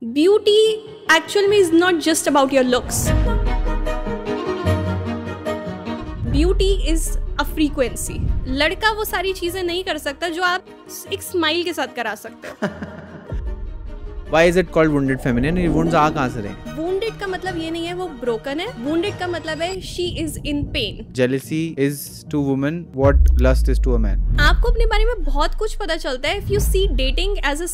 Beauty actual में is not just about your looks. Beauty is a frequency. लड़का वो सारी चीजें नहीं कर सकता जो आप एक स्माइल के साथ करा सकते हो. Why is it called wounded feminine? ये wounds आ कहाँ से रहे हैं? Wounded का मतलब ये नहीं है वो broken है. Wounded का मतलब है she is in pain. Jealousy is to women what lust is to a man. आपको अपने बारे में बहुत कुछ पता चलता है if you see dating as a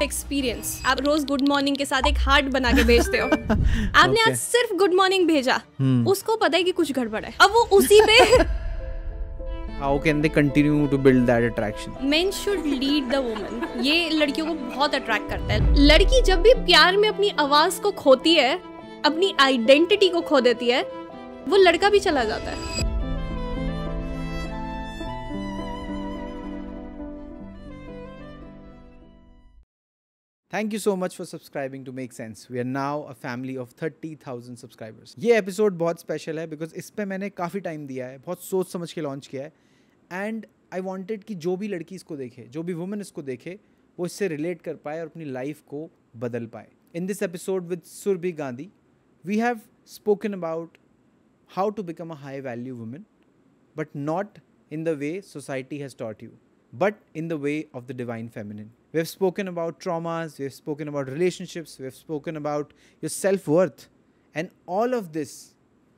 experience. आप रोज गुड मॉर्निंग के साथ एक हार्ट बना के भेजते हो. आपने आज सिर्फ गुड मॉर्निंग भेजा, उसको पता है कि कुछ गड़बड़ है. अब वो उसी पे How can they continue to build that attraction? Men should lead the woman. ये लड़कियों को बहुत अट्रैक्ट करता है. लड़की जब भी प्यार में अपनी आवाज को खोती है, अपनी आइडेंटिटी को खो देती है, वो लड़का भी चला जाता है. Thank you so much for subscribing to Make Sense. We are now a family of 30,000 subscribers. ये एपिसोड बहुत स्पेशल है बिकॉज इस पे मैंने काफ़ी टाइम दिया है, बहुत सोच समझ के लॉन्च किया है. एंड आई वांटेड कि जो भी लड़की इसको देखे, जो भी वुमेन इसको देखे, वो इससे रिलेट कर पाए और अपनी लाइफ को बदल पाए. In this episode with Surabhi Gandhi we have spoken about how to become a high value women, but not in the way society has taught you, but in the way of the divine feminine. We have spoken about traumas, we have spoken about relationships, we have spoken about your self-worth, and all of this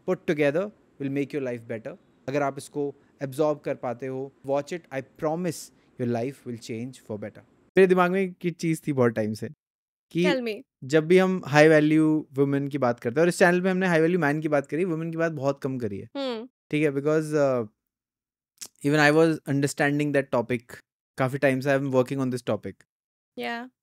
put together will make your life better. अगर आप इसको absorb कर पाते हो, watch it, I promise your life will change for better. मेरे दिमाग में एक चीज़ थी बहुत टाइम से कि Tell me. जब भी हम हाई वैल्यू वुमेन की बात करते हैं, और इस चैनल पे हमने हाई वैल्यू मैन की बात करी, वुमेन की बात बहुत कम करी है. ठीक है, because even I was understanding that topic. काफ़ी टाइम से I am working on this topic.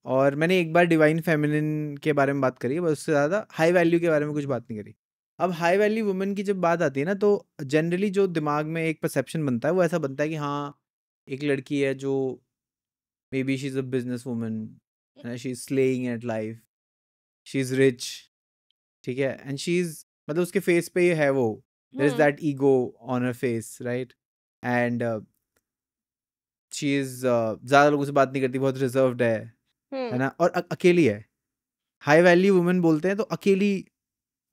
और मैंने एक बार डिवाइन फेमिनिन के बारे में बात करी है, बस उससे ज़्यादा हाई वैल्यू के बारे में कुछ बात नहीं करी. अब हाई वैल्यू वुमेन की जब बात आती है ना, तो जनरली जो दिमाग में एक परसेप्शन बनता है वो ऐसा बनता है कि हाँ, एक लड़की है जो may be she is a business woman, she is slaying at life, she is rich, ठीक है, एंड शी इज़, मतलब उसके फेस पे ये है वो, there is that ego on her face, right. And she is ज़्यादा लोगों से बात नहीं करती, बहुत रिजर्व्ड है ना, और अकेली है. हाई वैल्यू वुमेन बोलते हैं तो अकेली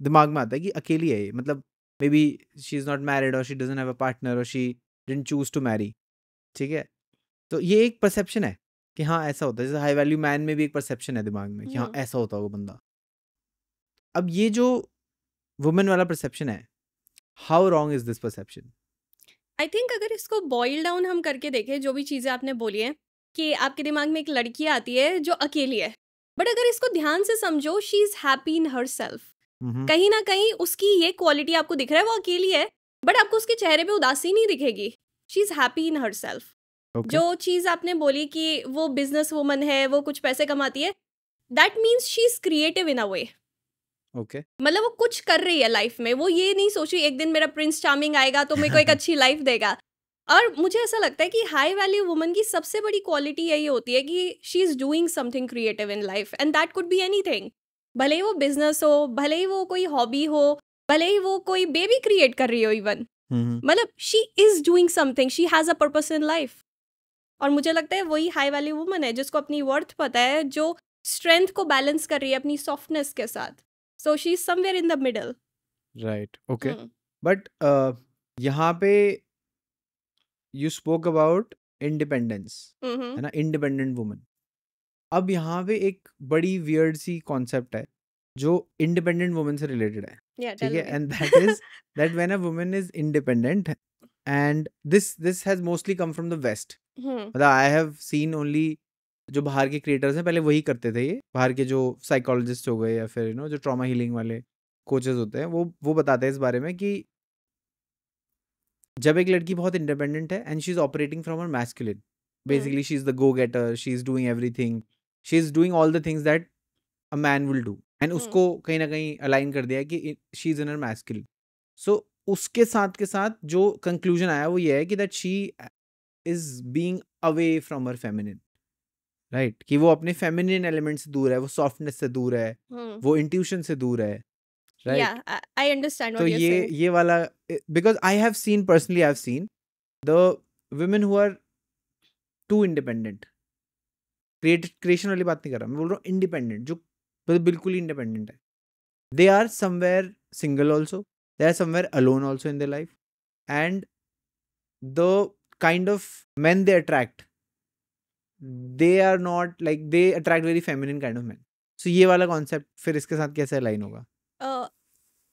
दिमाग में आता है कि अकेली है ये, मतलब maybe she is not married, और she doesn't have a partner, और she didn't choose to marry. ठीक है, तो ये एक परसेप्शन है कि हाँ ऐसा होता है. जैसे हाई वैल्यू मैन में भी एक परसेप्शन है दिमाग में कि हाँ ऐसा होता होगा बंदा. अब ये जो वुमेन वाला परसेप्शन है, how wrong is this perception? I think अगर इसको बॉइल डाउन हम करके देखें, जो भी चीज़ें आपने बोली है कि आपके दिमाग में एक लड़की आती है जो अकेली है, बट अगर इसको ध्यान से समझो, she is happy in her self. कहीं ना कहीं उसकी ये क्वालिटी आपको दिख रहा है, वो अकेली है, बट आपको उसके चेहरे पे उदासी नहीं दिखेगी. She is happy in her self. जो चीज़ आपने बोली कि वो बिजनेस वुमन है, वो कुछ पैसे कमाती है, that means she is creative in a way. Okay, मतलब वो कुछ कर रही है लाइफ में. वो ये नहीं सोची एक दिन मेरा प्रिंस चार्मिंग आएगा तो मेरे को एक अच्छी लाइफ देगा. और मुझे ऐसा लगता है कि हाई वैल्यू वुमन की सबसे बड़ी क्वालिटी यही होती है कि she is doing something creative in life, and that could be anything. भले ही वो बिजनेस हो, भले ही वो कोई हॉबी हो, भले ही वो कोई बेबी क्रिएट कर रही हो इवन, मतलब she is doing something, she has a purpose in life. और मुझे लगता है वही हाई वैल्यू वुमन है जिसको अपनी वर्थ पता है, जो स्ट्रेंथ को बैलेंस कर रही है अपनी सॉफ्टनेस के साथ. So she's somewhere in the middle. Right. Okay. But यहाँ पे you spoke about independence, है ना, independent woman. अब यहाँ पे एक बड़ी weird सी concept है जो independent woman से related है. ठीक है, and that is that when a woman is independent, and this has mostly come from the West. मतलब I have seen only जो बाहर के क्रिएटर्स हैं पहले वही करते थे. ये बाहर के जो साइकोलॉजिस्ट हो गए या फिर जो ट्रॉमा हीलिंग वाले कोचेस होते हैं, वो बताते हैं इस बारे में कि जब एक लड़की बहुत इंडिपेंडेंट है and she is operating from her masculine, basically she is the go getter, she is doing everything, she is doing all the things that a man will do, and उसको कहीं ना कहीं अलाइन कर दिया कि she is in her masculine. So उसके साथ के साथ जो कंक्लूजन आया वो ये है कि that she is being away from her feminine, right, कि वो अपने फेमिनिन एलिमेंट से दूर है, वो सॉफ्टनेस से दूर है, वो इंट्यूशन से दूर है, राइट. Yeah, I understand तो what you're saying. ये वाला, because I have seen personally, I have seen the women who are too independent, creation वाली बात नहीं कर रहा मैं, बोल रहा हूँ इंडिपेंडेंट, जो तो बिल्कुल ही इंडिपेंडेंट है. They are somewhere single also, they are somewhere alone also in their life, and the kind of men they attract, they are not like, they attract very feminine kind of men. So ये वाला concept फिर इसके साथ कैसे align होगा?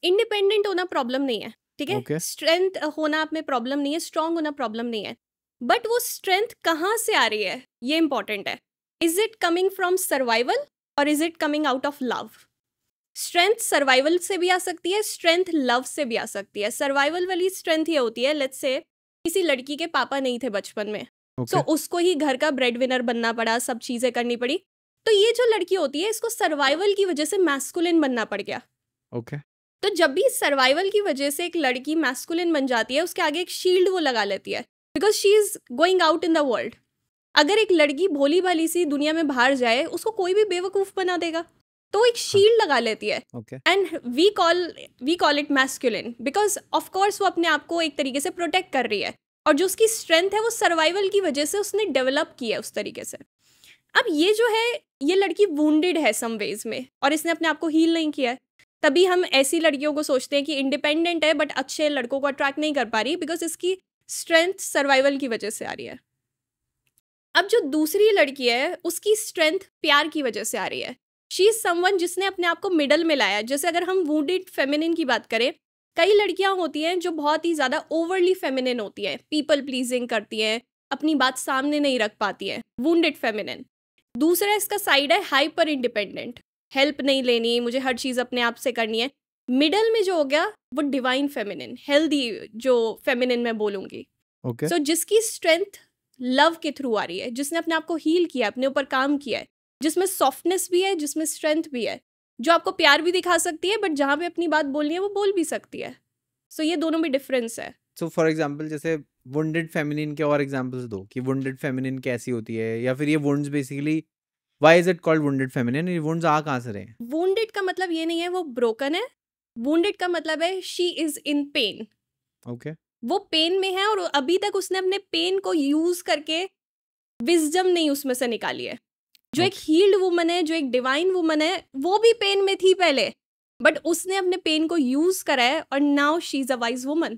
Independent होना problem नहीं है, ठीक है. Okay. स्ट्रेंथ होना आप में प्रॉब्लम नहीं है, स्ट्रांग होना प्रॉब्लम नहीं है, बट वो स्ट्रेंथ कहाँ से आ रही है ये इंपॉर्टेंट है. Is it coming from survival और is it coming out of love? Strength survival से भी आ सकती है, स्ट्रेंथ लव से भी आ सकती है. सर्वाइवल वाली स्ट्रेंथ ये होती है, लेट्स से किसी लड़की के पापा नहीं थे बचपन में, सो उसको ही घर का ब्रेड विनर बनना पड़ा, सब चीजें करनी पड़ी. तो ये जो लड़की होती है, इसको सर्वाइवल की वजह से मैस्कुलिन बनना पड़ गया. ओके. तो जब भी सर्वाइवल की वजह से एक लड़की मैस्कुलिन बन जाती है, उसके आगे एक शील्ड वो लगा लेती है, because she is going out in the world. अगर एक लड़की भोली भाली सी दुनिया में बाहर जाए, उसको कोई भी बेवकूफ बना देगा, तो वो एक शील्ड लगा लेती है. And we call it masculine, because of course वो अपने आप को एक तरीके से प्रोटेक्ट कर रही है, और जो उसकी स्ट्रेंथ है वो सर्वाइवल की वजह से उसने डेवलप की है उस तरीके से. अब ये जो है, ये लड़की वुंडेड है सम वेज में, और इसने अपने आप को हील नहीं किया है. तभी हम ऐसी लड़कियों को सोचते हैं कि इंडिपेंडेंट है बट अच्छे लड़कों को अट्रैक्ट नहीं कर पा रही, बिकॉज इसकी स्ट्रेंथ सर्वाइवल की वजह से आ रही है. अब जो दूसरी लड़की है, उसकी स्ट्रेंथ प्यार की वजह से आ रही है. शी इज समवन जिसने अपने आप को मिडल में लाया. जैसे अगर हम वुंडेड फेमिनिन की बात करें, कई लड़कियां होती हैं जो बहुत ही ज़्यादा ओवरली फेमिनिन होती हैं, पीपल प्लीजिंग करती हैं, अपनी बात सामने नहीं रख पाती हैं, वुंडेड फेमिनिन. दूसरा इसका साइड है हाइपर इंडिपेंडेंट, हेल्प नहीं लेनी, मुझे हर चीज़ अपने आप से करनी है. मिडल में जो हो गया वो डिवाइन फेमिनिन, हेल्दी जो फेमिनिन मैं बोलूँगी. सो जिसकी स्ट्रेंथ लव के थ्रू आ रही है, जिसने अपने आप को हील किया, अपने ऊपर काम किया है, जिसमें सॉफ्टनेस भी है, जिसमें स्ट्रेंथ भी है, जो आपको प्यार भी दिखा सकती है, बट जहाँ पे अपनी बात बोलनी है वो बोल भी सकती है. सो ये दोनों में डिफरेंस है. सो फॉर एग्जाम्पल, जैसे वुंडेड फेमिनिन के और एग्जाम्पल्स दो कि वुंडेड फेमिनिन कैसी होती है, या फिर ये wounds basically why is it called wounded feminine? ये वुंड्स आ कहाँ से रहे हैं? वुंडेड का मतलब ये नहीं है वो ब्रोकन है. वुंडेड का मतलब है she is in pen. Okay. वो पेन में है और अभी तक उसने अपने पेन को यूज करके विजडम नहीं उसमें से निकाली है. जो एक हील्ड वुमन है, जो एक डिवाइन वुमन है, वो भी पेन में थी पहले, बट उसने अपने पेन को यूज करा है और now she is a wise woman.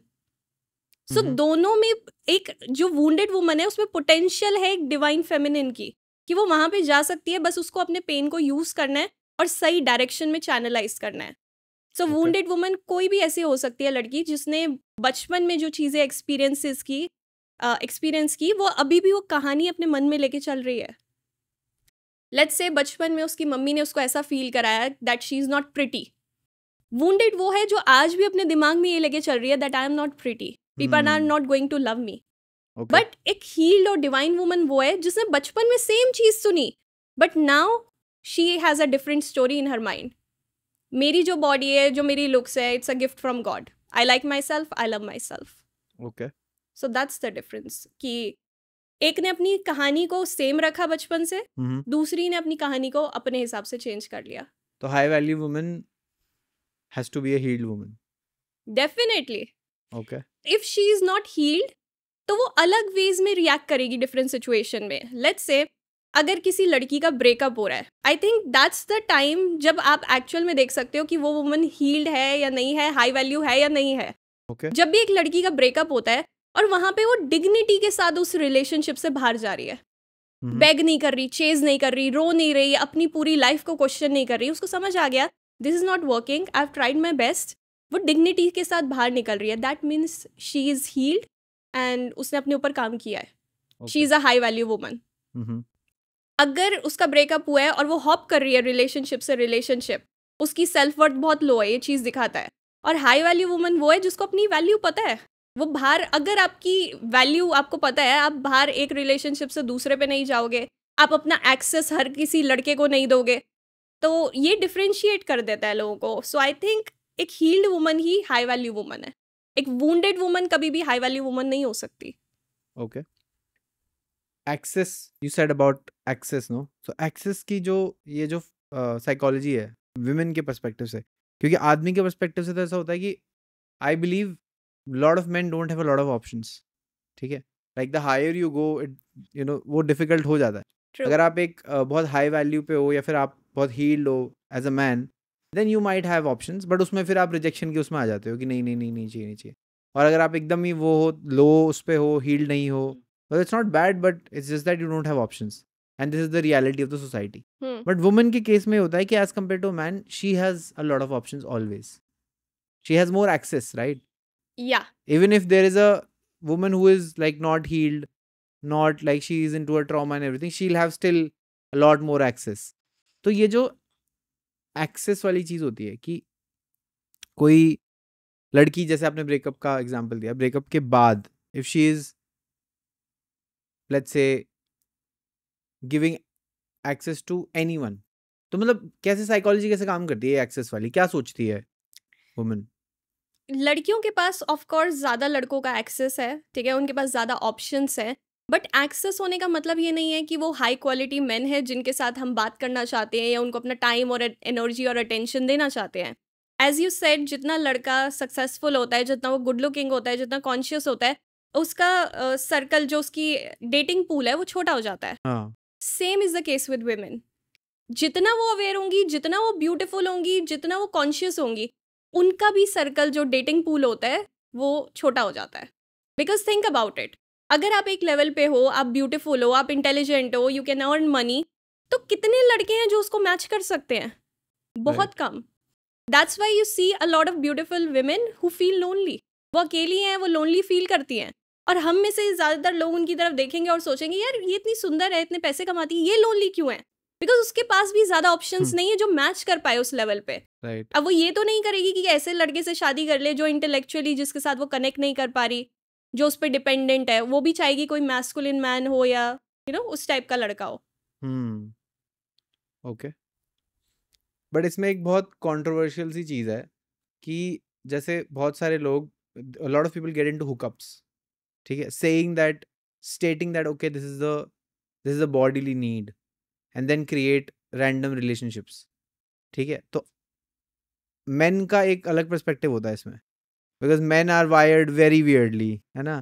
So दोनों में एक जो वुंडेड वुमन है उसमें पोटेंशियल है एक डिवाइन फेमिनिन की, कि वो वहां पे जा सकती है, बस उसको अपने पेन को यूज करना है और सही डायरेक्शन में चैनलाइज करना है. सो वुंडेड वुमन कोई भी ऐसी हो सकती है लड़की जिसने बचपन में जो चीज़ें एक्सपीरियंस की, वो अभी भी वो कहानी अपने मन में लेके चल रही है. लेट्स से बचपन में उसकी मम्मी ने उसको ऐसा फील कराया that she is not pretty. Wounded वो है जो आज भी अपने दिमाग में ये लेके चल रही है that I am not pretty, people are not going to love me. But एक हील्ड और डिवाइन वुमन वो है जिसने बचपन में सेम चीज़ सुनी, but now she has a different story in her mind. मेरी जो बॉडी है, जो मेरी लुक्स है, it's a gift from God. I like my self, I love my self. Okay. So that's the difference कि एक ने अपनी कहानी को सेम रखा बचपन से, दूसरी ने अपनी कहानी को अपने हिसाब से चेंज कर लिया. तो high value woman has to be a healed woman. Definitely. Okay. If she is not healed तो वो अलग वेज में रिएक्ट करेगी डिफरेंट सिचुएशन में. लेट्स से अगर किसी लड़की का ब्रेकअप हो रहा है, I think that's the time जब आप एक्चुअल में देख सकते हो कि वो वुमन हील्ड है या नहीं है, हाई वैल्यू है या नहीं है. जब भी एक लड़की का ब्रेकअप होता है और वहां पे वो डिग्निटी के साथ उस रिलेशनशिप से बाहर जा रही है, बेग नहीं कर रही, चेज नहीं कर रही, रो नहीं रही, अपनी पूरी लाइफ को क्वेश्चन नहीं कर रही, उसको समझ आ गया this is not working, I have tried my best, वो डिग्निटी के साथ बाहर निकल रही है, that means she is healed and उसने अपने ऊपर काम किया है. She is a high value woman. अगर उसका ब्रेकअप हुआ है और वो हॉप कर रही है रिलेशनशिप से रिलेशनशिप, उसकी सेल्फ वर्थ बहुत लो है, ये चीज़ दिखाता है. और हाई वैल्यू वुमन वो है जिसको अपनी वैल्यू पता है. वो बाहर, अगर आपकी वैल्यू आपको पता है, आप बाहर एक रिलेशनशिप से दूसरे पे नहीं जाओगे, आप अपना एक्सेस हर किसी लड़के को नहीं दोगे, तो ये डिफ्रेंशिएट कर देता है लोगों को. सो आई थिंक एक हील्ड वुमन ही हाई वैल्यू वुमन है. एक वुंडेड वुमन कभी भी हाई वैल्यू वुमन नहीं हो सकती. Okay. Access, you said about access, no? So access की जो ये जो साइकोलॉजी है विमेन के पर्सपेक्टिव से, क्योंकि आदमी के पर्सपेक्टिव से तो ऐसा होता है कि I believe lot of men don't have a lot of options. ठीक है, like the higher you go, it वो डिफिकल्ट हो जाता है. True. अगर आप एक बहुत हाई वैल्यू पे हो, या फिर आप बहुत हील्ड हो as a man, then you might have options, but उसमें फिर आप रिजेक्शन के उसमें आ जाते हो कि नहीं नहीं नहीं नहीं चाहिए नहीं चाहिए। और अगर आप एकदम ही वो हो, लो उस पे हो, हील्ड नहीं हो, well, it's not bad, but it's just that you don't have options, and this is the reality of the society. But woman के केस में होता है कि as compared to a man, she has a lot of options always. She has more access, right? Yeah. Even if there is a woman who is like not healed, not like she is into a trauma and everything, she'll have still a lot more access. तो ये जो access वाली चीज होती है कि कोई लड़की, जैसे आपने ब्रेकअप का एग्जांपल दिया, ब्रेकअप के बाद if she is let's say giving access to anyone, तो मतलब कैसे साइकोलॉजी कैसे काम करती है एक्सेस वाली, क्या सोचती है वुमन? लड़कियों के पास ऑफ कोर्स ज़्यादा लड़कों का एक्सेस है, ठीक है, उनके पास ज़्यादा ऑप्शंस है, बट एक्सेस होने का मतलब ये नहीं है कि वो हाई क्वालिटी मेन है जिनके साथ हम बात करना चाहते हैं या उनको अपना टाइम और एनर्जी और अटेंशन देना चाहते हैं। एज यू सेड, जितना लड़का सक्सेसफुल होता है, जितना वो गुड लुकिंग होता है, जितना कॉन्शियस होता है, उसका सर्कल जो उसकी डेटिंग पूल है वो छोटा हो जाता है। Same is the case with women. जितना वो अवेयर होंगी, जितना वो ब्यूटीफुल होंगी, जितना वो कॉन्शियस होंगी, उनका भी सर्कल जो डेटिंग पूल होता है वो छोटा हो जाता है। बिकॉज थिंक अबाउट इट, अगर आप एक लेवल पे हो, आप ब्यूटीफुल हो, आप इंटेलिजेंट हो, यू कैन अर्न मनी, तो कितने लड़के हैं जो उसको मैच कर सकते हैं? बहुत कम। That's why you see a lot of beautiful women who feel lonely. वो अकेली हैं, वो लोनली फील करती हैं, और हम में से ज़्यादातर लोग उनकी तरफ देखेंगे और सोचेंगे यार ये इतनी सुंदर है, इतने पैसे कमाती है, ये लोनली क्यों है? बिकॉज उसके पास भी ज़्यादा ऑप्शंस नहीं है जो मैच कर पाए उस लेवल पे। अब वो ये तो नहीं करेगी कि ऐसे लड़के से शादी कर ले जो इंटेलेक्चुअली जिसके साथ वो कनेक्ट नहीं कर पा रही, जो उस पर डिपेंडेंट है। वो भी चाहेगी कोई मैस्कुलिन मैन हो या उस टाइप का लड़का हो। ओके, बट इसमें एक बहुत कंट्रोवर्शियल सी चीज़ है कि जैसे बहुत सारे लोग, a lot of people get into hookups, ठीक है, stating that okay, this is the bodily need, and then create random relationships, ठीक है। तो men का एक अलग पर्सपेक्टिव होता है इसमें, because men are wired very weirdly, है ना।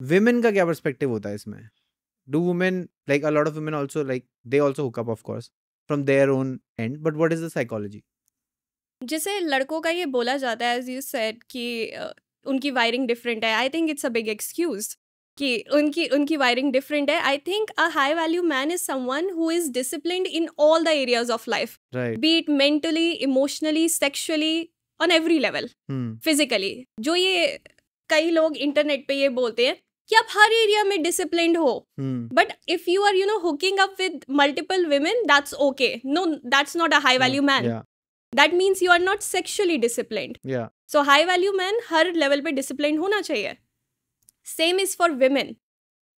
women का क्या पर्सपेक्टिव होता है इसमें? Do women, like a lot of women also, like they also hook up of course from their own end, but what is the psychology? जैसे लड़कों का ये बोला जाता है, एज यू सेड, कि उनकी वायरिंग डिफरेंट है। I think it's a big excuse कि उनकी वायरिंग डिफरेंट है। I think a high value man is someone who is disciplined in all the areas of life, B it mentally, emotionally, sexually, on every level, physically. जो ये कई लोग internet पे ये बोलते हैं कि आप हर एरिया में डिसिप्लिन्ड हो, but if you are hooking up with multiple women, that's okay. No, that's not a high value man. That means you are not sexually disciplined. Yeah. So high value man her level पे disciplined होना चाहिए. Same is for women.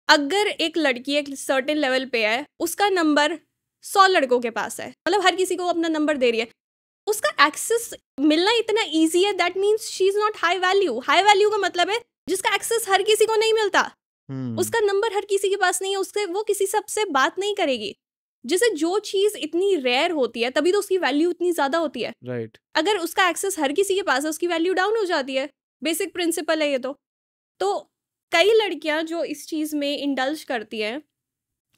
अगर एक लड़की एक certain level पे है, उसका नंबर 100 लड़कों के पास है, मतलब हर किसी को अपना नंबर दे रही है, उसका एक्सेस मिलना इतना ईजी है, that means she is not high value. High value का मतलब है जिसका एक्सेस हर किसी को नहीं मिलता, उसका नंबर हर किसी के पास नहीं है, उससे वो किसी सबसे बात नहीं करेगी। जैसे जो चीज इतनी रेयर होती है तभी तो उसकी वैल्यू इतनी ज्यादा होती है, राइट। अगर उसका एक्सेस हर किसी के पास है, उसकी वैल्यू डाउन हो जाती है। बेसिक प्रिंसिपल है ये। तो कई लड़कियां जो इस चीज में इंडल्ज करती हैं,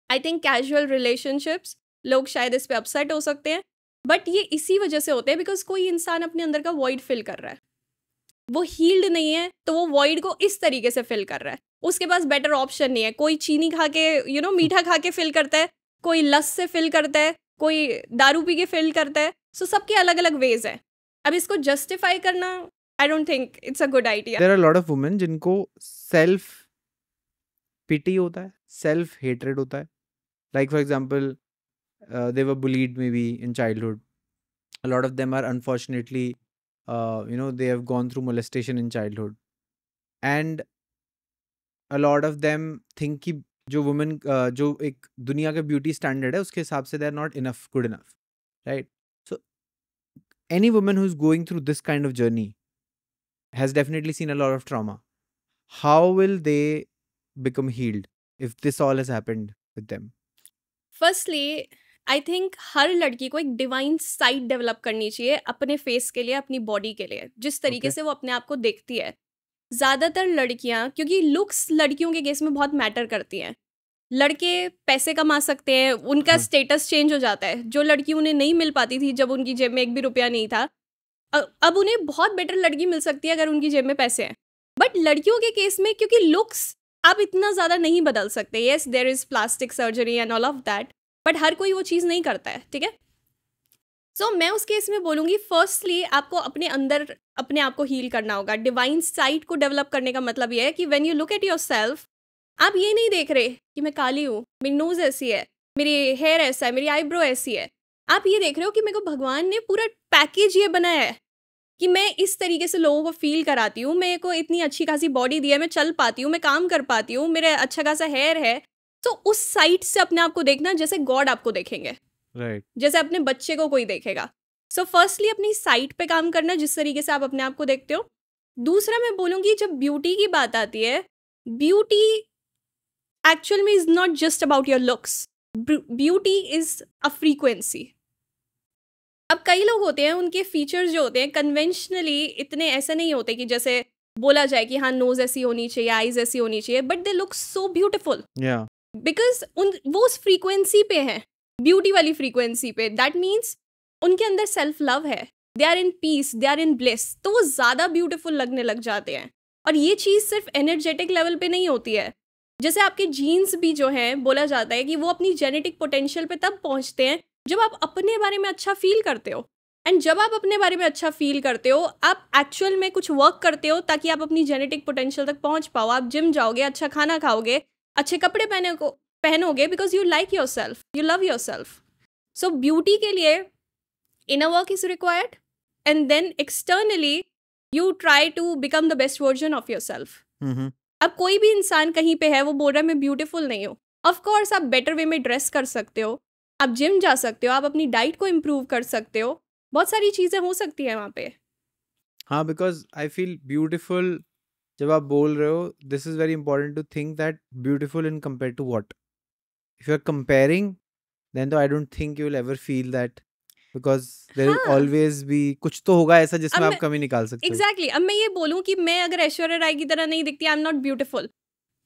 आई थिंक कैजुअल रिलेशनशिप्स, लोग शायद इस पे अपसेट हो सकते हैं, बट ये इसी वजह से होते हैं बिकॉज कोई इंसान अपने अंदर का वॉइड फिल कर रहा है, वो हील्ड नहीं है, तो वो वॉइड को इस तरीके से फिल कर रहा है। उसके पास बेटर ऑप्शन नहीं है। कोई चीनी खा के मीठा खा के फिल करता है, कोई लस से फिल करता है, कोई दारू पी के फिल करता है। सो सबके अलग अलग वेज है। अब इसको जस्टिफाई करना, I don't think it's a good idea. There are lot of women जिनको सेल्फ पिटी होता है, सेल्फ हेट्रेड होता है। Like for example they were bullied maybe in childhood. A lot of them are unfortunately they have gone through molestation in childhood, and a lot of them think कि जो women जो एक दुनिया का beauty standard है उसके हिसाब से they are not enough good enough, right. So any women who is going through this kind of journey has definitely seen a lot of trauma. How will they become healed if this all has happened with them? Firstly I think हर लड़की को एक divine side develop करनी चाहिए अपने face के लिए, अपनी बॉडी के लिए, जिस तरीके से वो अपने आप को देखती है। ज़्यादातर लड़कियां, क्योंकि लुक्स लड़कियों के केस में बहुत मैटर करती हैं, लड़के पैसे कमा सकते हैं, उनका हाँ स्टेटस चेंज हो जाता है। जो लड़की उन्हें नहीं मिल पाती थी जब उनकी जेब में एक भी रुपया नहीं था, अब उन्हें बहुत बेटर लड़की मिल सकती है अगर उनकी जेब में पैसे हैं। बट लड़कियों के केस में क्योंकि लुक्स आप इतना ज़्यादा नहीं बदल सकते, yes there is plastic surgery and all of that, but हर कोई वो चीज़ नहीं करता है, ठीक है। सो मैं उस केस में बोलूँगी, फर्स्टली आपको अपने अंदर अपने आप को हील करना होगा। डिवाइन साइट को डेवलप करने का मतलब ये है कि when you look at your self, आप ये नहीं देख रहे कि मैं काली हूँ, मेरी नोज़ ऐसी है, मेरी हेयर ऐसा है, मेरी आईब्रो ऐसी है। आप ये देख रहे हो कि मेरे को भगवान ने पूरा पैकेज ये बनाया है कि मैं इस तरीके से लोगों को फील कराती हूँ, मेरे को इतनी अच्छी खासी बॉडी दी है, मैं चल पाती हूँ, मैं काम कर पाती हूँ, मेरा अच्छा खासा हेयर है। तो उस साइट से अपने आप को देखना जैसे गॉड आपको देखेंगे, राइट जैसे अपने बच्चे को कोई देखेगा। सो फर्स्टली अपनी साइट पे काम करना जिस तरीके से आप अपने आप को देखते हो। दूसरा मैं बोलूँगी, जब ब्यूटी की बात आती है, ब्यूटी एक्चुअल में is not just about your looks, beauty is a frequency. अब कई लोग होते हैं, उनके फीचर्स जो होते हैं कन्वेंशनली इतने ऐसे नहीं होते कि जैसे बोला जाए कि हाँ नोज ऐसी होनी चाहिए, आईज ऐसी होनी चाहिए, but they look so beautiful या बिकॉज वो उस फ्रीक्वेंसी पे हैं, ब्यूटी वाली फ्रीक्वेंसी पे। दैट मीन्स उनके अंदर सेल्फ लव है, they are in peace, they are in bliss, तो वो ज़्यादा ब्यूटिफुल लगने लग जाते हैं। और ये चीज़ सिर्फ एनर्जेटिक लेवल पे नहीं होती है। जैसे आपके जीन्स भी जो हैं, बोला जाता है कि वो अपनी जेनेटिक पोटेंशियल पे तब पहुंचते हैं जब आप अपने बारे में अच्छा फील करते हो। एंड जब आप अपने बारे में अच्छा फील करते हो, आप एक्चुअल में कुछ वर्क करते हो ताकि आप अपनी जेनेटिक पोटेंशियल तक पहुंच पाओ। आप जिम जाओगे, अच्छा खाना खाओगे, अच्छे कपड़े पहनोगे because you like yourself, you love yourself. So beauty के लिए inner work is required, and then externally you try to become the best version of yourself. अब कोई भी इंसान कहीं पे है, वो बोल रहा है मैं ब्यूटीफुल नहीं हूँ, ऑफकोर्स आप बेटर वे में ड्रेस कर सकते हो, आप जिम जा सकते हो, आप अपनी डाइट को इम्प्रूव कर सकते हो, बहुत सारी चीज़ें हो सकती हैं वहाँ पे। हाँ, बिकॉज आई फील ब्यूटिफुल जब आप बोल रहे हो, this is very important to think that beautiful in compare to what. If you are comparing, then तो I don't think you will ever feel that, because there will हाँ, always be कुछ तो होगा ऐसा अब जिसमें आप मैं कमी निकाल सकते हो। एग्जैक्टली अब मैं ये बोलूँ कि मैं अगर ऐश्वर्या राय की तरह नहीं दिखती, आई एम नॉट ब्यूटीफुल,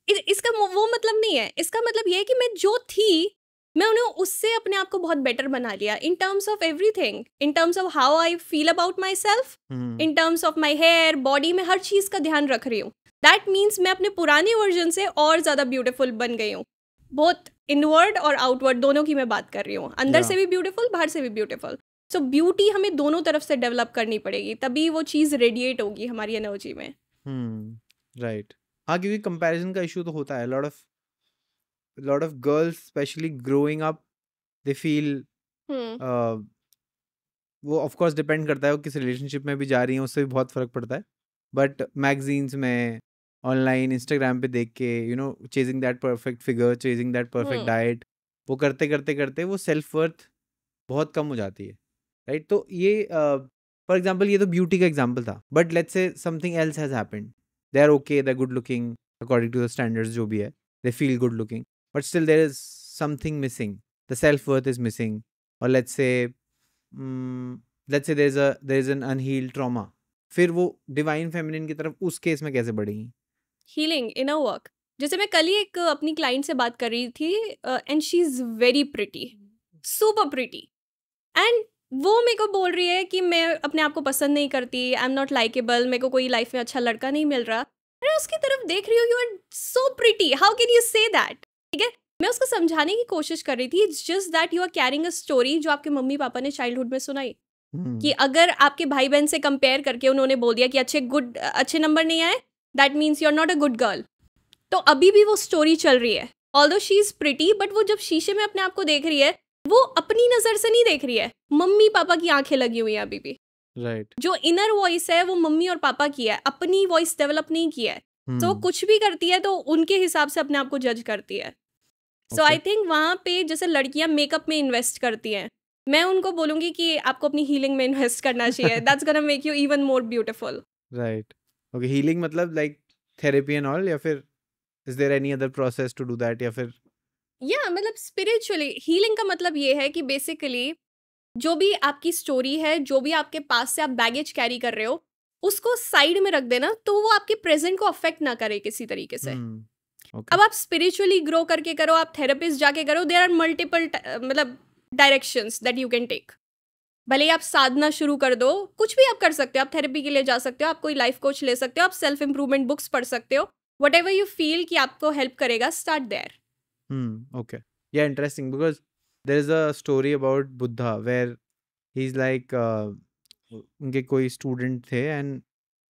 इसका वो मतलब नहीं है। इसका मतलब ये है कि मैं जो थी, मैं उन्हें उससे अपने आप को बहुत बेटर बना लिया, in terms of everything, in terms of how I feel about my self, in terms of my hair, body में हर चीज़ का ध्यान रख रही हूँ। दैट मीन्स मैं अपने पुराने वर्जन से और ज़्यादा ब्यूटीफुल बन गई हूँ। बहुत इनवर्ड और आउटवर्ड दोनों की मैं बात कर रही हूँ, अंदर या से भी ब्यूटीफुल, बाहर से भी ब्यूटीफुल। सो ब्यूटी हमें दोनों तरफ से डेवलप करनी पड़ेगी, तभी वो चीज़ रेडिएट होगी हमारी एनर्जी में। राइट। हाँ, क्योंकि कंपैरिजन का इशू तो होता है। Lot of girls specially growing up, they feel, hmm वो ऑफ कोर्स डिपेंड करता है वो किस रिलेशनशिप में भी जा रही हैं, उससे भी बहुत फर्क पड़ता है। बट मैगजीन्स में, ऑनलाइन, इंस्टाग्राम पे देख के, chasing that perfect figure, chasing that perfect hmm diet, वो करते करते करते वो सेल्फ वर्थ बहुत कम हो जाती है, राइट। तो ये फॉर एग्जाम्पल, ये तो ब्यूटी का एग्जाम्पल था, but let's say something else has happened, they are okay, they are good looking according to the standards जो भी है, they feel good looking, but still there is something missing, the self worth is missing, और let's say there is an unhealed trauma, फिर वो divine feminine की तरफ उस case में कैसे बढ़ेंगी? Healing, inner work. जैसे मैं कल ही एक अपनी क्लाइंट से बात कर रही थी, and she is very pretty, super pretty, and वो मेरे को बोल रही है कि मैं अपने आप को पसंद नहीं करती, आई एम नॉट लाइकेबल, मेरे को कोई लाइफ में अच्छा लड़का नहीं मिल रहा। मैं उसकी तरफ देख रही हूँ, you are so pretty, how can you say that, ठीक है। मैं उसको समझाने की कोशिश कर रही थी, it's just that you are carrying a story जो आपके मम्मी पापा ने चाइल्डहुड में सुनाई, कि अगर आपके भाई बहन से कंपेयर करके उन्होंने बोल दिया कि अच्छे नंबर नहीं आए, that means you are not a good girl. तो अभी भी वो स्टोरी चल रही है, although she is pretty, but वो जब शीशे में अपने आप को देख रही है, वो अपनी नजर से नहीं देख रही है, मम्मी पापा की आंखें लगी हुई हैं अभी भी। राइट। जो इनर वॉइस है वो मम्मी और पापा की है, अपनी वॉइस डेवलप नहीं की है। तो कुछ भी करती है तो उनके हिसाब से अपने आप को जज करती है। सो आई थिंक वहाँ पे जैसे लड़कियां मेकअप में इन्वेस्ट करती हैं, मैं उनको बोलूंगी कि आपको अपनी हीलिंग में इन्वेस्ट करना चाहिए, that's gonna make you even more beautiful. Right. Okay, healing मतलब लाइक थेरेपी एंड ऑल, या फिर is there any other process to do that, या फिर मतलब स्पिरिचुअली हीलिंग का मतलब ये है कि बेसिकली जो भी आपकी स्टोरी है, जो भी आपके पास से आप बैगेज कैरी कर रहे हो, उसको साइड में रख देना, तो वो आपके प्रेजेंट को अफेक्ट ना करे किसी तरीके से। अब आप स्पिरिचुअली ग्रो करके करो, आप थेरेपिस्ट जाके करो, देयर आर मल्टीपल मतलब directions that you can take. भले ही आप साधना शुरू कर दो, कुछ भी आप कर सकते हो, आप थेरेपी के लिए जा सकते हो, आप कोई लाइफ कोच ले सकते हो, आप सेल्फ इंप्रूवमेंट बुक्स पढ़ सकते हो, व्हाटएवर यू फील कि आपको हेल्प करेगा, start there. Okay. Yeah, interesting, because there is a story about Buddha where he's like उनके कोई स्टूडेंट थे and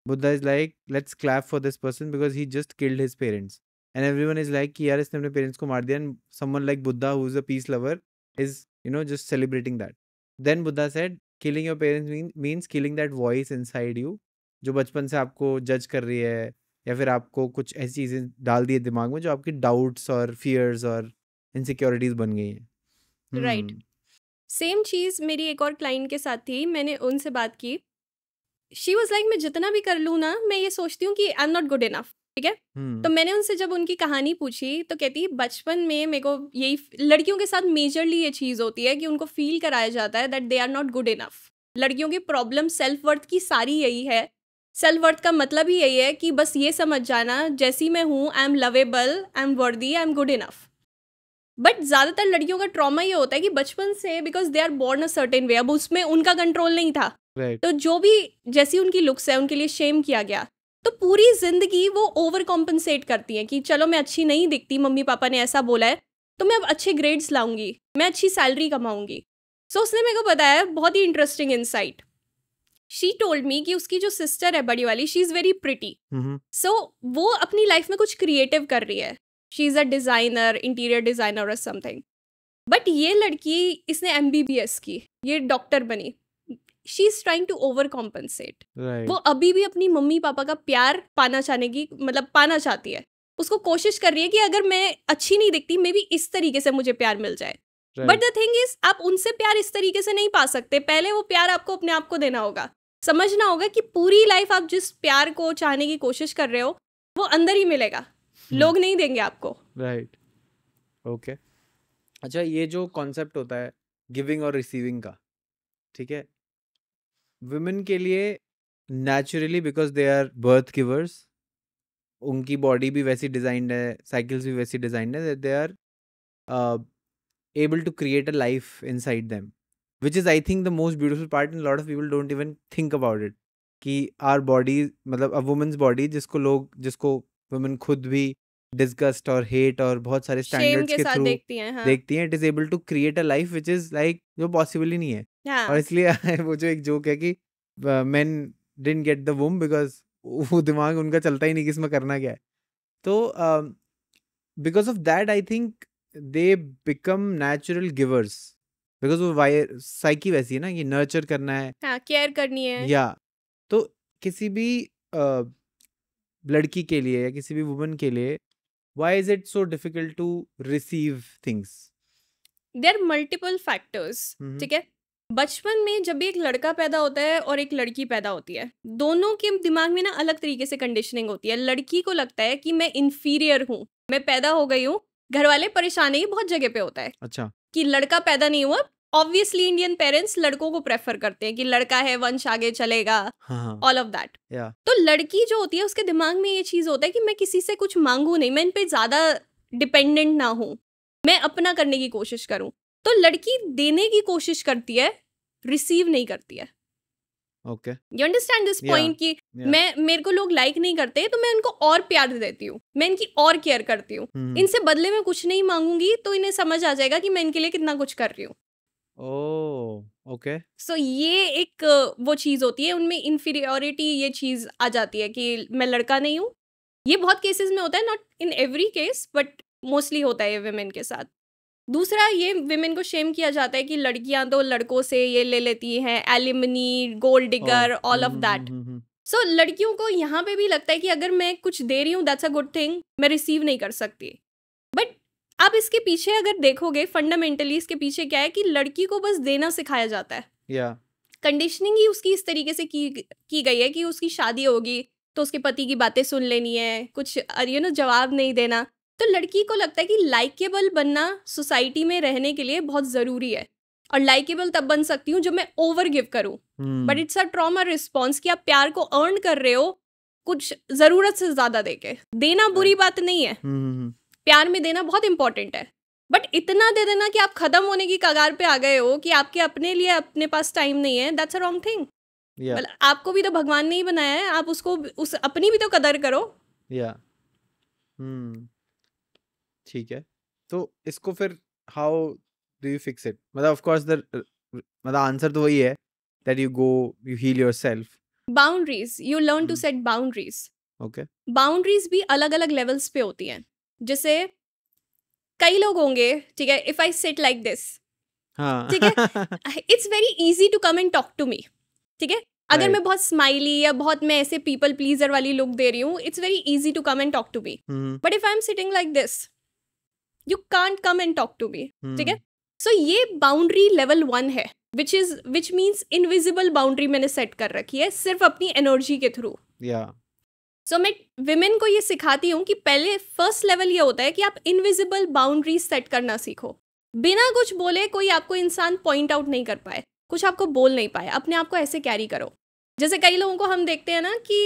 Buddha is like, let's clap for this person because he just killed his parents, and everyone is like कि यार इसने अपने parents को मार दिया, and someone like Buddha who is a peace lover is just celebrating that. Then Buddha said killing your parents means killing that voice inside you जो बचपन से आपको जज कर रही है, या फिर आपको कुछ ऐसी चीज़ें डाल दी है दिमाग में जो आपकी डाउट्स और फियर्स और इनसिक्योरिटीज बन गई हैं। राइट। सेम चीज़ मेरी एक और क्लाइंट के साथ थी, मैंने उनसे बात की। शी वॉज लाइक मैं जितना भी कर लूँ ना, मैं ये सोचती हूँ कि आई एम नॉट गुड इनफ, ठीक है। तो मैंने उनसे जब उनकी कहानी पूछी तो कहती बचपन में मेरे को यही, लड़कियों के साथ मेजरली ये चीज़ होती है कि उनको फील कराया जाता है that they are not good enough. लड़कियों की प्रॉब्लम सेल्फ वर्थ की सारी यही है। सेल्फ वर्थ का मतलब ही यही है कि बस ये समझ जाना जैसी मैं हूँ, I am lovable, I am वर्दी, I am good enough. But ज़्यादातर लड़कियों का ट्रॉमा ये होता है कि बचपन से because they are born a certain way, अब उसमें उनका कंट्रोल नहीं था। तो जो भी जैसी उनकी लुक्स है उनके लिए शेम किया गया, तो पूरी जिंदगी वो ओवर कॉम्पनसेट करती हैं कि चलो मैं अच्छी नहीं दिखती, मम्मी पापा ने ऐसा बोला है तो मैं अब अच्छे ग्रेड्स लाऊंगी, मैं अच्छी सैलरी कमाऊंगी। सो उसने मेरे को बताया बहुत ही interesting insight. She told me कि उसकी जो सिस्टर है बड़ी वाली, she is very pretty, so वो अपनी लाइफ में कुछ क्रिएटिव कर रही है, she is a designer, interior designer और समथिंग। बट ये लड़की, इसने MBBS की, ये डॉक्टर बनी, she is trying to overcompensate. वो अभी भी अपनी मम्मी पापा का प्यार पाना चाहती है। उसको कोशिश कर रही है कि अगर मैं अच्छी नहीं दिखती, मे बी इस तरीके से मुझे प्यार मिल जाए। बट द थिंग इज, आप उनसे प्यार इस तरीके से नहीं पा सकते। पहले वो प्यार आपको अपने आप को देना होगा। समझना होगा कि पूरी लाइफ आप जिस प्यार को चाहने की कोशिश कर रहे हो वो अंदर ही मिलेगा, लोग नहीं देंगे आपको। Right, okay. अच्छा, ये जो कॉन्सेप्ट होता है गिविंग और रिसीविंग का, ठीक है, वुमेन के लिए naturally because they are birth givers, उनकी बॉडी भी वैसी डिजाइंड है, साइकिल्स भी वैसी डिजाइंड है, they are able to create a life inside them, which is I think the most beautiful part, and a lot of people don't even think about it कि our body, मतलब a woman's body जिसको women खुद भी disgust और hate और बहुत सारे standards के थ्रू देखती हैं, it is able to create a life which is like जो possible ही नहीं है। और इसलिए वो जो एक जोक है कि men didn't get the womb because वो दिमाग उनका चलता ही नहीं कि इसमें करना क्या है। तो because of that I think they become natural givers, because वो साइकी वैसी है ना कि नर्चर करना है, केयर करनी है। या तो किसी भी लड़की के लिए या किसी भी वुमन के लिए why is it so difficult to receive things? There are multiple factors, ठीक है। बचपन में जब भी एक लड़का पैदा होता है और एक लड़की पैदा होती है, दोनों के दिमाग में ना अलग तरीके से कंडीशनिंग होती है। लड़की को लगता है कि मैं इन्फीरियर हूँ, मैं पैदा हो गई हूँ। घर वाले परेशान है, बहुत जगह पे होता है अच्छा कि लड़का पैदा नहीं हुआ। ऑब्वियसली इंडियन पेरेंट्स लड़कों को प्रेफर करते हैं कि लड़का है, वंश आगे चलेगा, ऑल ऑफ दैट। तो लड़की जो होती है उसके दिमाग में ये चीज होता है कि मैं किसी से कुछ मांगू नहीं, मैं इन पे ज्यादा डिपेंडेंट ना हूं, मैं अपना करने की कोशिश करूं। तो लड़की देने की कोशिश करती है, रिसीव नहीं करती है। Okay, you understand this point कि मेरे को लोग लाइक नहीं करते तो मैं उनको और प्यार दे देती हूँ, मैं इनकी और केयर करती हूँ, इनसे बदले में कुछ नहीं मांगूंगी तो इन्हें समझ आ जाएगा कि मैं इनके लिए कितना कुछ कर रही हूँ। ओके, सो ये एक वो चीज होती है, उनमें इन्फीरियोरिटी ये चीज आ जाती है कि मैं लड़का नहीं हूँ। ये बहुत केसेस में होता है, not in every case but mostly होता है ये विमेन के साथ। दूसरा, ये विमेन को शेम किया जाता है कि लड़कियां तो लड़कों से ये ले लेती हैं, alimony, gold digger, all of that. So लड़कियों को यहाँ पे भी लगता है कि अगर मैं कुछ दे रही हूँ दैट्स अ गुड थिंग, मैं रिसीव नहीं कर सकती। बट आप इसके पीछे अगर देखोगे फंडामेंटली इसके पीछे क्या है कि लड़की को बस देना सिखाया जाता है। कंडीशनिंग ही उसकी इस तरीके से की गई है कि उसकी शादी होगी तो उसके पति की बातें सुन लेनी है, कुछ जवाब नहीं देना। तो लड़की को लगता है कि लाइकेबल बनना सोसाइटी में रहने के लिए बहुत ज़रूरी है, और लाइकेबल तब बन सकती हूँ जब मैं ओवर गिव करूँ। But it's a trauma response कि आप प्यार को अर्न कर रहे हो कुछ जरूरत से ज्यादा देके देना बुरी बात नहीं है, प्यार में देना बहुत इंपॉर्टेंट है, बट इतना दे देना कि आप खत्म होने की कगार पे आ गए हो कि आपके अपने लिए अपने पास टाइम नहीं है, दैट्स अ रॉन्ग थिंग। मतलब आपको भी तो भगवान ने ही बनाया है, आप उसको उस अपनी भी तो कदर करो। ठीक है, तो इसको फिर how do you fix it? मतलब ऑफ कोर्स मतलब आंसर तो वही है that you go, you heal yourself. Boundaries, you learn to set boundaries. Okay. Boundaries भी अलग अलग लेवल्स पे होती हैं। जैसे कई लोग होंगे, ठीक है, if I sit like this, ठीक है, it's very easy to come and talk to me, ठीक है, अगर मैं बहुत स्माइली या बहुत मैं ऐसे पीपल प्लीजर वाली लुक दे रही हूँ, it's very easy to come and talk to me, but if I am sitting like this, you can't come and talk to me, ठीक है। सो ये बाउंड्री लेवल 1 है, विच मीन्स इनविजिबल बाउंड्री मैंने set कर रखी है सिर्फ अपनी एनर्जी के थ्रू। सो मैं विमेन को ये सिखाती हूँ कि पहले फर्स्ट लेवल ये होता है कि आप इनविजिबल बाउंड्री सेट करना सीखो। बिना कुछ बोले कोई आपको इंसान पॉइंट आउट नहीं कर पाए, कुछ आपको बोल नहीं पाए, अपने आप को ऐसे कैरी करो। जैसे कई लोगों को हम देखते हैं ना कि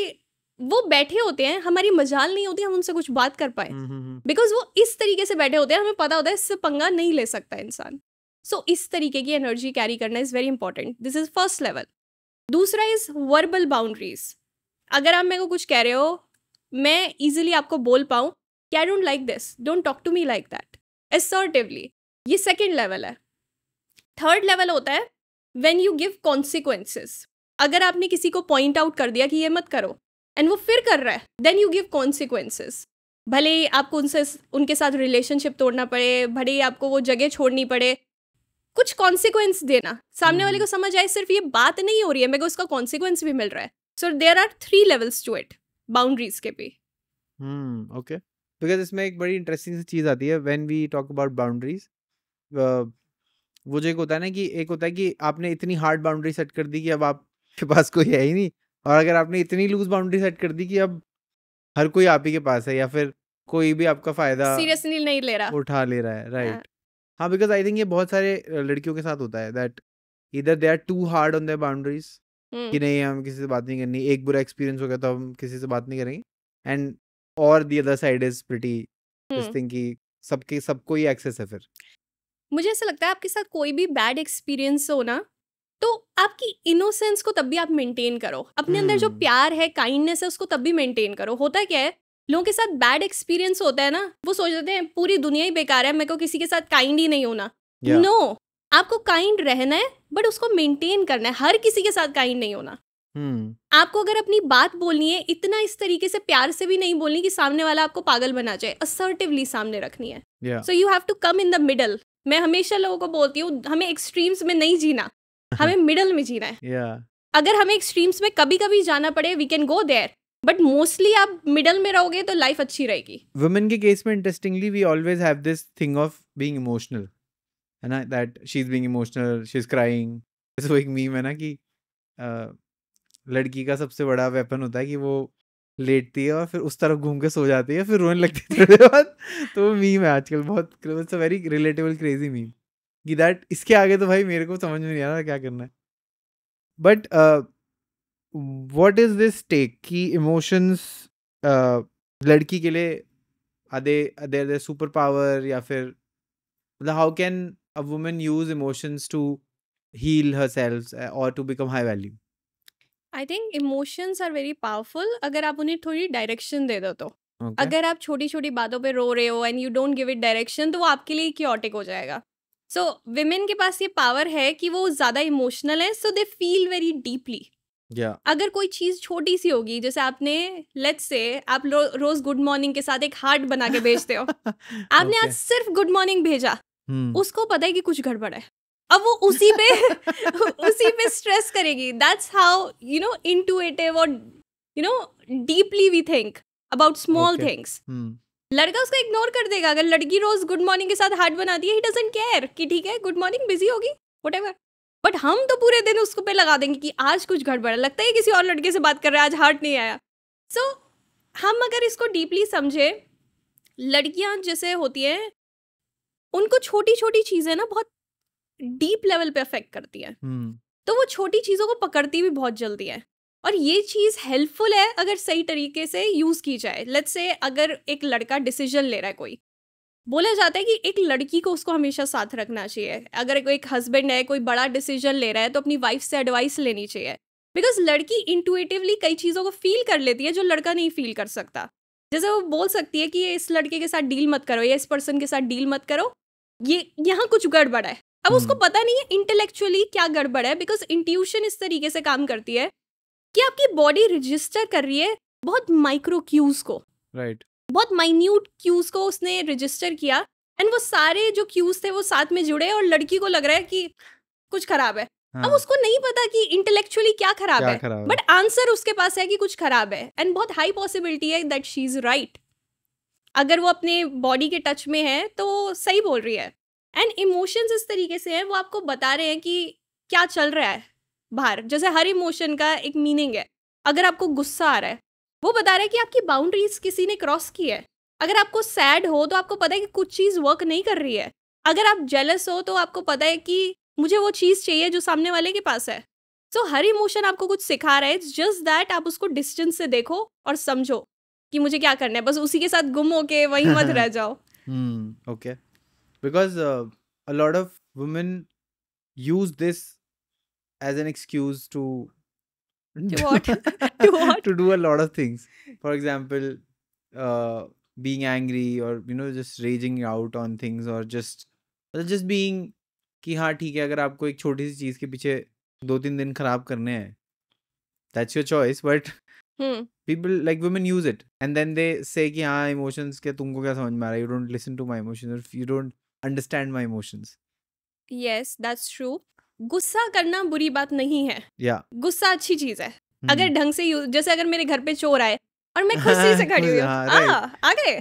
वो बैठे होते हैं, हमारी मजाल नहीं होती हम उनसे कुछ बात कर पाए, बिकॉज वो इस तरीके से बैठे होते हैं, हमें पता होता है इससे पंगा नहीं ले सकता इंसान। सो इस तरीके की एनर्जी कैरी करना is very important, this is first level. दूसरा इज वर्बल बाउंड्रीज। अगर आप मेरे को कुछ कह रहे हो, मैं इजीली आपको बोल पाऊँ कि I don't like this, don't talk to me like that, assertively, ये सेकेंड लेवल है। थर्ड लेवल होता है व्हेन यू गिव कॉन्सिक्वेंसेस। अगर आपने किसी को पॉइंट आउट कर दिया कि ये मत करो एंड वो फिर कर रहा है, देन यू गिव कॉन्सिक्वेंसेस। भले ही आपको उनके साथ रिलेशनशिप तोड़ना पड़े, भले ही आपको वो जगह छोड़नी पड़े, कुछ कॉन्सिक्वेंस देना, सामने वाले को समझ आए सिर्फ ये बात नहीं हो रही है, मेरे को उसका कॉन्सिक्वेंस भी मिल रहा है। So there are 3 levels to it, boundaries के भी। ओके, बिकॉज इसमें एक बड़ी इंटरेस्टिंग चीज आती है when we talk about boundaries. वो जो एक होता है ना कि एक होता है कि आपने इतनी हार्ड बाउंड्री सेट कर दी कि अब आपके पास कोई है ही नहीं, और अगर आपने इतनी लूज बाउंड्री सेट कर दी कि अब हर कोई आप ही के पास है, या फिर कोई भी आपका फायदा सीरियसली नहीं ले रहा, उठा ले रहा है, राइट? हाँ, बिकॉज आई थिंक ये बहुत सारे लड़कियों के साथ होता है दैट इधर they are too hard on their boundaries कि नहीं हम किसी से बात नहीं करनी, एक बुरा एक्सपीरियंस हो गया तो हम किसी से बात नहीं करेंगे, एंड और the other side is pretty this thing कि सबको ही एक्सेस है। फिर मुझे ऐसा लगता है आपके साथ कोई भी बैड एक्सपीरियंस हो ना, तो आपकी इनोसेंस को तब भी आप मेंटेन करो, अपने अंदर जो प्यार है, काइंडनेस है, उसको तब भी मेंटेन करो। होता क्या है, लोगों के साथ बैड एक्सपीरियंस होता है ना, वो सोच लेते हैं पूरी दुनिया ही बेकार है, मेरे को किसी के साथ काइंड ही नहीं होना। नो, आपको काइंड रहना है, बट उसको मेंटेन करना है, हर किसी के साथ काइंड नहीं होना। आपको अगर अपनी बात बोलनी है, इतना इस तरीके से प्यार से भी नहीं बोलनी कि सामने वाला आपको पागल बना जाए, असर्टिवली सामने रखनी है। So you have to come in the middle. मैं हमेशा लोगों को बोलती हूँ, हमें एक्सट्रीम्स में नहीं जीना, हमें मिडल में जीना है। अगर हमें एक्सट्रीम्स में कभी कभी जाना पड़े, we can go there, but mostly आप मिडल में रहोगे तो लाइफ अच्छी रहेगी। वुमेन के केस में interestingly we always have this thing of being emotional, है ना, that she is being emotional, she is crying. जैसे वो एक मीम है ना कि लड़की का सबसे बड़ा वेपन होता है कि वो लेटती है और फिर उस तरफ घूम के सो जाती है, फिर रोने लगती है थोड़ी बाद। तो वो मीम है आजकल बहुत, it's a very relatable crazy meme कि दैट इसके आगे तो भाई मेरे को समझ में नहीं आ रहा क्या करना है। But what is this take कि इमोशंस लड़की के लिए आर सुपर पावर, या फिर मतलब how can a woman use emotions to heal herself और to become high value? I think emotions are very powerful अगर आप उन्हें थोड़ी डायरेक्शन दे दो तो। अगर आप छोटी छोटी बातों पे रो रहे हो and you don't give it direction, तो वो आपके लिए क्योटिक हो जाएगा। सो विमेन के पास ये पावर है कि वो ज़्यादा इमोशनल है, सो दे फील वेरी डीपली। अगर कोई चीज़ छोटी सी होगी, जैसे आपने लेट्स से आप रोज गुड मॉर्निंग के साथ एक हार्ट बना के भेजते हो, आपने आज सिर्फ गुड मॉर्निंग भेजा, उसको पता है कि कुछ गड़बड़ है, अब वो उसी पे स्ट्रेस करेगी। दैट्स हाउ इंटुइटिव और deeply we think about small things. लड़का उसको इग्नोर कर देगा। अगर लड़की रोज गुड मॉर्निंग के साथ हार्ट बनाती है, ही डजंट केयर कि ठीक है गुड मॉर्निंग, बिजी होगी, व्हाटएवर। बट हम तो पूरे दिन उसको पे लगा देंगे कि आज कुछ गड़बड़ है, लगता है किसी और लड़के से बात कर रहा है, आज हार्ट नहीं आया। सो हम अगर इसको डीपली समझे, लड़कियां जैसे होती हैं, उनको छोटी छोटी चीजें ना बहुत डीप लेवल पे अफेक्ट करती है, तो वो छोटी चीजों को पकड़ती भी बहुत जल्दी है। और ये चीज़ हेल्पफुल है अगर सही तरीके से यूज़ की जाए। लेट्स से अगर एक लड़का डिसीजन ले रहा है कोई, बोला जाता है कि एक लड़की को उसको हमेशा साथ रखना चाहिए। अगर कोई एक हस्बैंड है, कोई बड़ा डिसीजन ले रहा है, तो अपनी वाइफ से एडवाइस लेनी चाहिए। बिकॉज लड़की इंटुइटिवली कई चीज़ों को फील कर लेती है जो लड़का नहीं फील कर सकता। जैसे वो बोल सकती है कि ये इस लड़के के साथ डील मत करो या इस पर्सन के साथ डील मत करो, ये यहाँ कुछ गड़बड़ है। अब उसको पता नहीं है इंटेलेक्चुअली क्या गड़बड़ है, बिकॉज इंट्यूशन इस तरीके से काम करती है कि आपकी बॉडी रजिस्टर कर रही है बहुत माइक्रो क्यूज को, राइट, बहुत माइन्यूट क्यूज को उसने रजिस्टर किया, एंड वो सारे जो क्यूज थे वो साथ में जुड़े और लड़की को लग रहा है कि कुछ खराब है। अब उसको नहीं पता कि इंटेलेक्चुअली क्या खराब है, बट आंसर उसके पास है कि कुछ खराब है, एंड बहुत हाई पॉसिबिलिटी है दैट शी इज राइट। अगर वो अपने बॉडी के टच में है तो सही बोल रही है। एंड इमोशंस इस तरीके से हैं, वो आपको बता रहे हैं कि क्या चल रहा है बाहर। जैसे हर इमोशन का एक मीनिंग है। अगर आपको गुस्सा आ रहा है, वो बता रहा है कि आपकी बाउंड्रीज किसी ने क्रॉस की है। अगर आपको सैड हो तो आपको पता है कि कुछ चीज़ वर्क नहीं कर रही है। अगर आप जेलस हो तो आपको पता है कि मुझे वो चीज़ चाहिए जो सामने वाले के पास है। सो हर इमोशन आपको कुछ सिखा रहा है, इट्स जस्ट दैट आप उसको डिस्टेंस से देखो और समझो कि मुझे क्या करना है, बस उसी के साथ गुम होके वहीं मत रह जाओ। Okay. Because a lot of women use this as an excuse to what? To what? to do a lot of things. For example, being angry, or just raging out on things, or just being कि हाँ ठीक है, अगर आपको एक छोटी सी चीज के पीछे 2-3 दिन खराब करने हैं, that's your choice, but people like women use it and then they say कि हाँ emotions के तुमको क्या समझ में आ रहा है, you don't listen to my emotions, or you don't understand my emotions. Yes, that's true. गुस्सा करना बुरी बात नहीं है। Yeah. गुस्सा अच्छी चीज है अगर ढंग से यूज। जैसे अगर मेरे घर पे चोर आए और मैं खुशी से खड़ी हुई आ गए,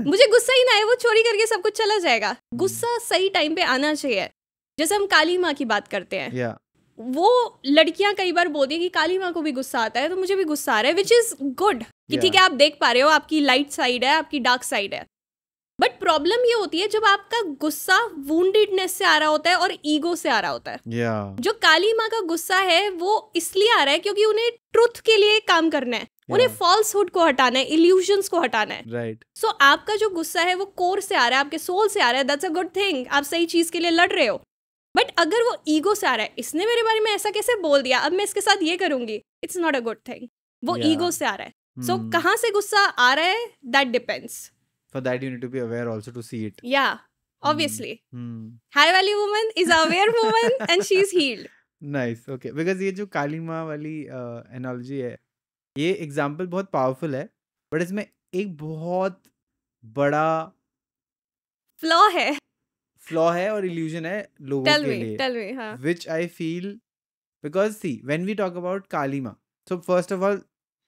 मुझे गुस्सा ही ना है, वो चोरी करके सब कुछ चला जाएगा। गुस्सा सही टाइम पे आना चाहिए। जैसे हम काली माँ की बात करते हैं, Yeah. वो लड़कियां कई बार बोलती है कि काली माँ को भी गुस्सा आता है, तो मुझे भी गुस्सा आ रहा है, विच इज गुड कि ठीक है आप देख पा रहे हो, आपकी लाइट साइड है, आपकी डार्क साइड है। बट प्रॉब्लम ये होती है जब आपका गुस्सा वुंडेडनेस से आ रहा होता है और ईगो से आ रहा होता है। जो काली माँ का गुस्सा है वो इसलिए आ रहा है क्योंकि उन्हें ट्रुथ के लिए काम करना है, उन्हें फॉल्सहुड को हटाना है, इल्यूजन्स को हटाना है। राइट। सो आपका जो गुस्सा है वो कोर से आ रहा है, आपके सोल से आ रहा है, दैट्स अ गुड थिंग, आप सही चीज के लिए लड़ रहे हो। बट अगर वो ईगो से आ रहा है, इसने मेरे बारे में ऐसा कैसे बोल दिया, अब मैं इसके साथ ये करूंगी, it's not a good thing. वो ईगो से आ रहा है। सो कहाँ से गुस्सा आ रहा है, that depends. For that you need to be aware also to see it. Yeah, obviously. High value woman is a aware woman and she is healed. Nice, okay. Because ये जो काली माँ वाली analogy है, ये एग्जाम्पल बहुत powerful है, but इसमें एक बहुत बड़ा फ्लॉ है और इल्यूजन है लोगों के लिए। Tell me, हाँ. Which I feel, because see, when we talk about काली माँ, so first of all,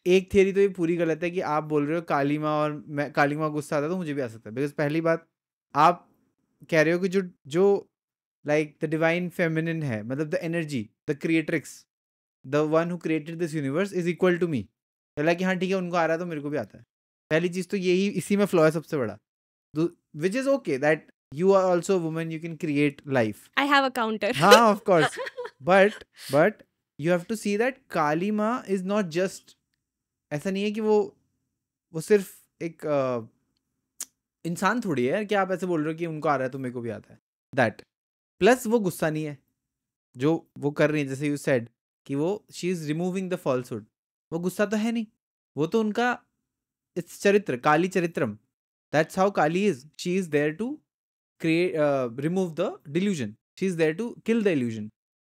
एक थियरी तो ये पूरी गलत है कि आप बोल रहे हो काली माँ और मैं काली माँ गुस्सा आता तो मुझे भी आ सकता है। बिकॉज पहली बात आप कह रहे हो कि जो लाइक द डिवाइन फेमिनिन है, मतलब the energy, the creatrix, the one who created this universe is equal to me. Like हाँ ठीक है उनको आ रहा है तो मेरे को भी आता है। पहली चीज तो यही, इसी में फ्लॉ है सबसे बड़ा, which is okay that you are also a woman, you can create life. I have a counter. हाँ, of course. but you have to see that Kali Ma is not just, ऐसा नहीं है कि वो सिर्फ एक इंसान थोड़ी है कि आप ऐसे बोल रहे हो कि उनको आ रहा है तो मेरे को भी आता है, दैट। प्लस वो गुस्सा नहीं है जो वो कर रही है, जैसे यू सेड कि वो she is removing the falsehood, वो गुस्सा तो है नहीं, वो तो उनका इट्स चरित्र, काली चरित्रम, that's how Kali is. She is there to create remove the delusion, she is there to kill the illusion.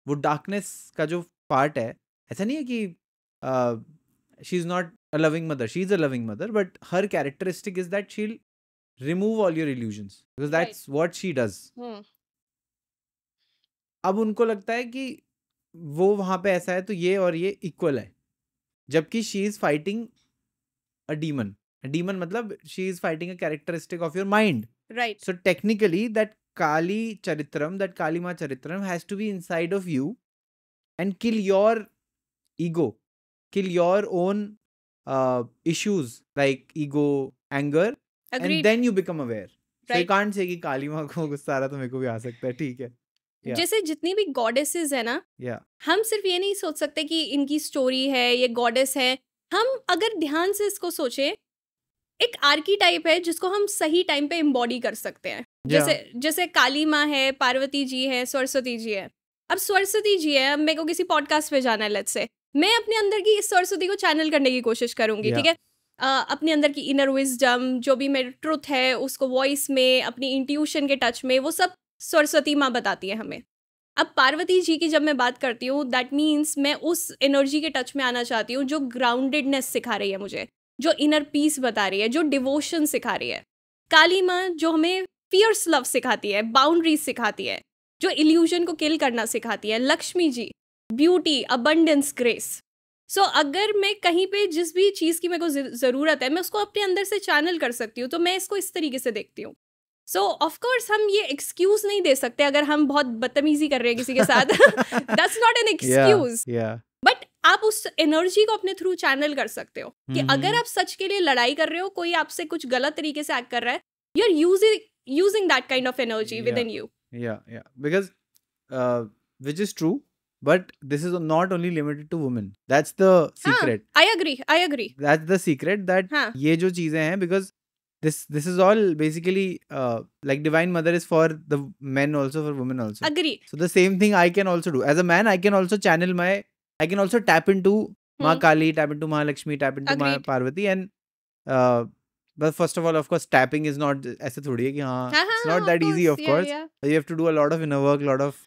वो darkness का जो part है, ऐसा नहीं है कि she is not a loving mother, she is a loving mother, but her characteristic is that she'll remove all your illusions because that's what she does. अब उनको लगता है कि वो वहां पे ऐसा है तो ये और ये इक्वल है, जबकि she is fighting a demon. A demon मतलब she is fighting a characteristic of your mind. Right. So technically that Kali Charitram, that Kali Ma Charitram has to be inside of you and kill your ego, kill your own issues like ego, anger. Agreed. And then you become aware. Right. So you can't say कि काली माँ को गुस्सा आ रहा तो मेरे को भी आ सकता है, ठीक है, जैसे जितनी भी गॉडेसेस है ना, हम सिर्फ ये नहीं सोच सकते कि इनकी स्टोरी है, ये गॉडेस है। हम अगर ध्यान से इसको सोचे, एक आर्कीटाइप है जिसको हम सही टाइम पे एम्बॉडी कर सकते हैं। जैसे काली माँ है, पार्वती जी है, सरस्वती जी है। अब सरस्वती जी है, अब मेरे को किसी पॉडकास्ट पे जाना है, लेट्स से मैं अपने अंदर की इस सरस्वती को चैनल करने की कोशिश करूंगी, ठीक है। अपने अंदर की इनर विजडम, जो भी मेरे ट्रुथ है, उसको वॉइस में, अपनी इंट्यूशन के टच में, वो सब सरस्वती माँ बताती है हमें। अब पार्वती जी की जब मैं बात करती हूँ, दैट मीन्स मैं उस एनर्जी के टच में आना चाहती हूँ जो ग्राउंडेडनेस सिखा रही है मुझे, जो इनर पीस बता रही है, जो डिवोशन सिखा रही है। काली माँ जो हमें फियर्स लव सिखाती है, बाउंड्रीज सिखाती है, जो इल्यूजन को किल करना सिखाती है। Lakshmi ji beauty, abundance, grace. सो अगर मैं कहीं पे जिस भी चीज़ की मेरे को ज़रूरत है, मैं उसको अपने अंदर से चैनल कर सकती हूँ। तो मैं इसको इस तरीके से देखती हूँ। सो ऑफ कोर्स हम ये एक्सक्यूज नहीं दे सकते अगर हम बहुत बदतमीजी कर रहे हैं किसी के साथ। That's not an excuse. But आप उस एनर्जी को अपने थ्रू चैनल कर सकते हो कि अगर आप सच के लिए लड़ाई कर रहे हो, कोई आपसे कुछ गलत तरीके से एक्ट कर रहा है, you are using that kind of energy within you. Because which is true, but this is not only limited to women. That's the secret. I agree. That's the secret, that ये जो चीजें हैं, because this is all basically like Divine Mother is for the men also, for women also. Agree. So the same thing I can also do. As a man, I can also channel I can also tap into Ma Kali, tap into Mahalakshmi, tap into Ma Parvati, and but first of all, of course, tapping is not ऐसे थोड़ी है कि it's not that easy, of course. You have to do a lot of inner work, lot of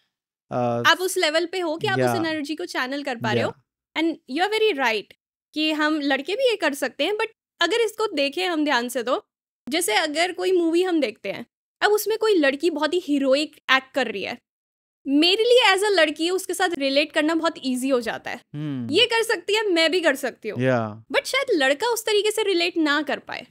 आप उस level पे हो कि आप उस एनर्जी को चैनल कर पा रहे हो। And you are very right कि हम लड़के भी ये कर सकते हैं। बट अगर इसको देखें हम ध्यान से, तो जैसे अगर कोई मूवी हम देखते हैं, अब उसमें कोई लड़की बहुत ही हीरोइक एक्ट कर रही है, मेरे लिए एज अ लड़की उसके साथ रिलेट करना बहुत इजी हो जाता है। ये कर सकती है, मैं भी कर सकती हूँ। बट शायद लड़का उस तरीके से रिलेट ना कर पाए।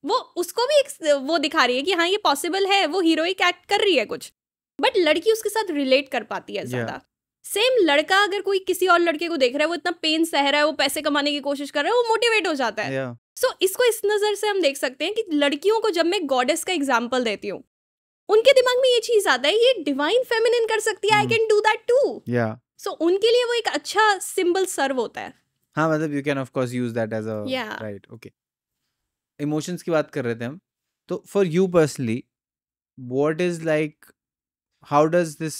वो उसको भी एक वो दिखा रही है कि हाँ ये पॉसिबल है, वो हीरोइक एक्ट कर रही है कुछ, बट लड़की उसके साथ रिलेट कर पाती है ज्यादा। सेम लड़का अगर कोई किसी और लड़के को देख रहा है, वो इतना पेन सह रहा है, वो पैसे कमाने की कोशिश कर रहा है, वो मोटिवेट हो जाता है। सो इसको इस नजर से हम देख सकते हैं कि लड़कियों को जब मैं गॉडेस का एग्जाम्पल देती हूँ, उनके दिमाग में ये चीज आता है, ये डिवाइन फेमिनिन कर सकती है, I can do that too. So उनके लिए वो एक अच्छा सिंबल सर्व होता है। हाँ, मतलब you can of course use that as a right. Okay, emotions की बात कर रहे थे हम, तो for you personally what is like, how does this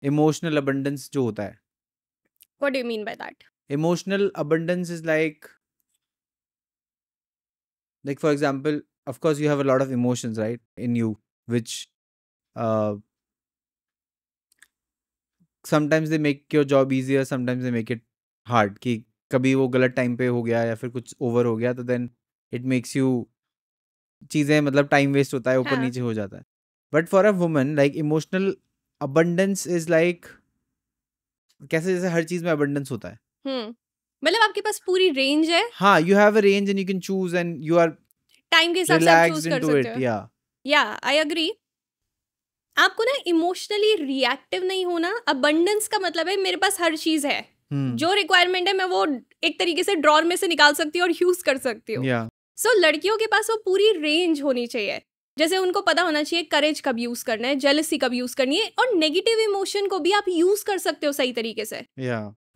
emotional abundance जो होता है, what do you mean by that? Emotional abundance is like for example, of course you have a lot of emotions, right, in you, which sometimes they make your job easier, sometimes they make it hard, कि कभी वो गलत time पे हो गया या फिर कुछ ओवर हो गया, तो देन इट मेक्स यू चीज़ें, मतलब टाइम वेस्ट होता है, ऊपर नीचे हो जाता है। But for a woman, like emotional abundance is like कैसे, जैसे हर चीज में अबंडेंस होता है, मतलब आपके पास पूरी रेंज है। हाँ, you have a range and you can choose and you are time के हिसाब से आप चूज कर सकते हो। या आई एग्री। आपको ना इमोशनली रिएक्टिव नहीं होना। अबंडेंस का मतलब है मेरे पास हर चीज है, जो रिक्वायरमेंट है मैं वो एक तरीके से ड्रॉर में से निकाल सकती हूँ और यूज कर सकती हूँ। सो लड़कियों के पास वो पूरी रेंज होनी चाहिए। जैसे उनको पता होना चाहिए करेज कब यूज करना है, जेलसी कब यूज करनी है, और नेगेटिव इमोशन को भी आप यूज कर सकते हो सही तरीके से।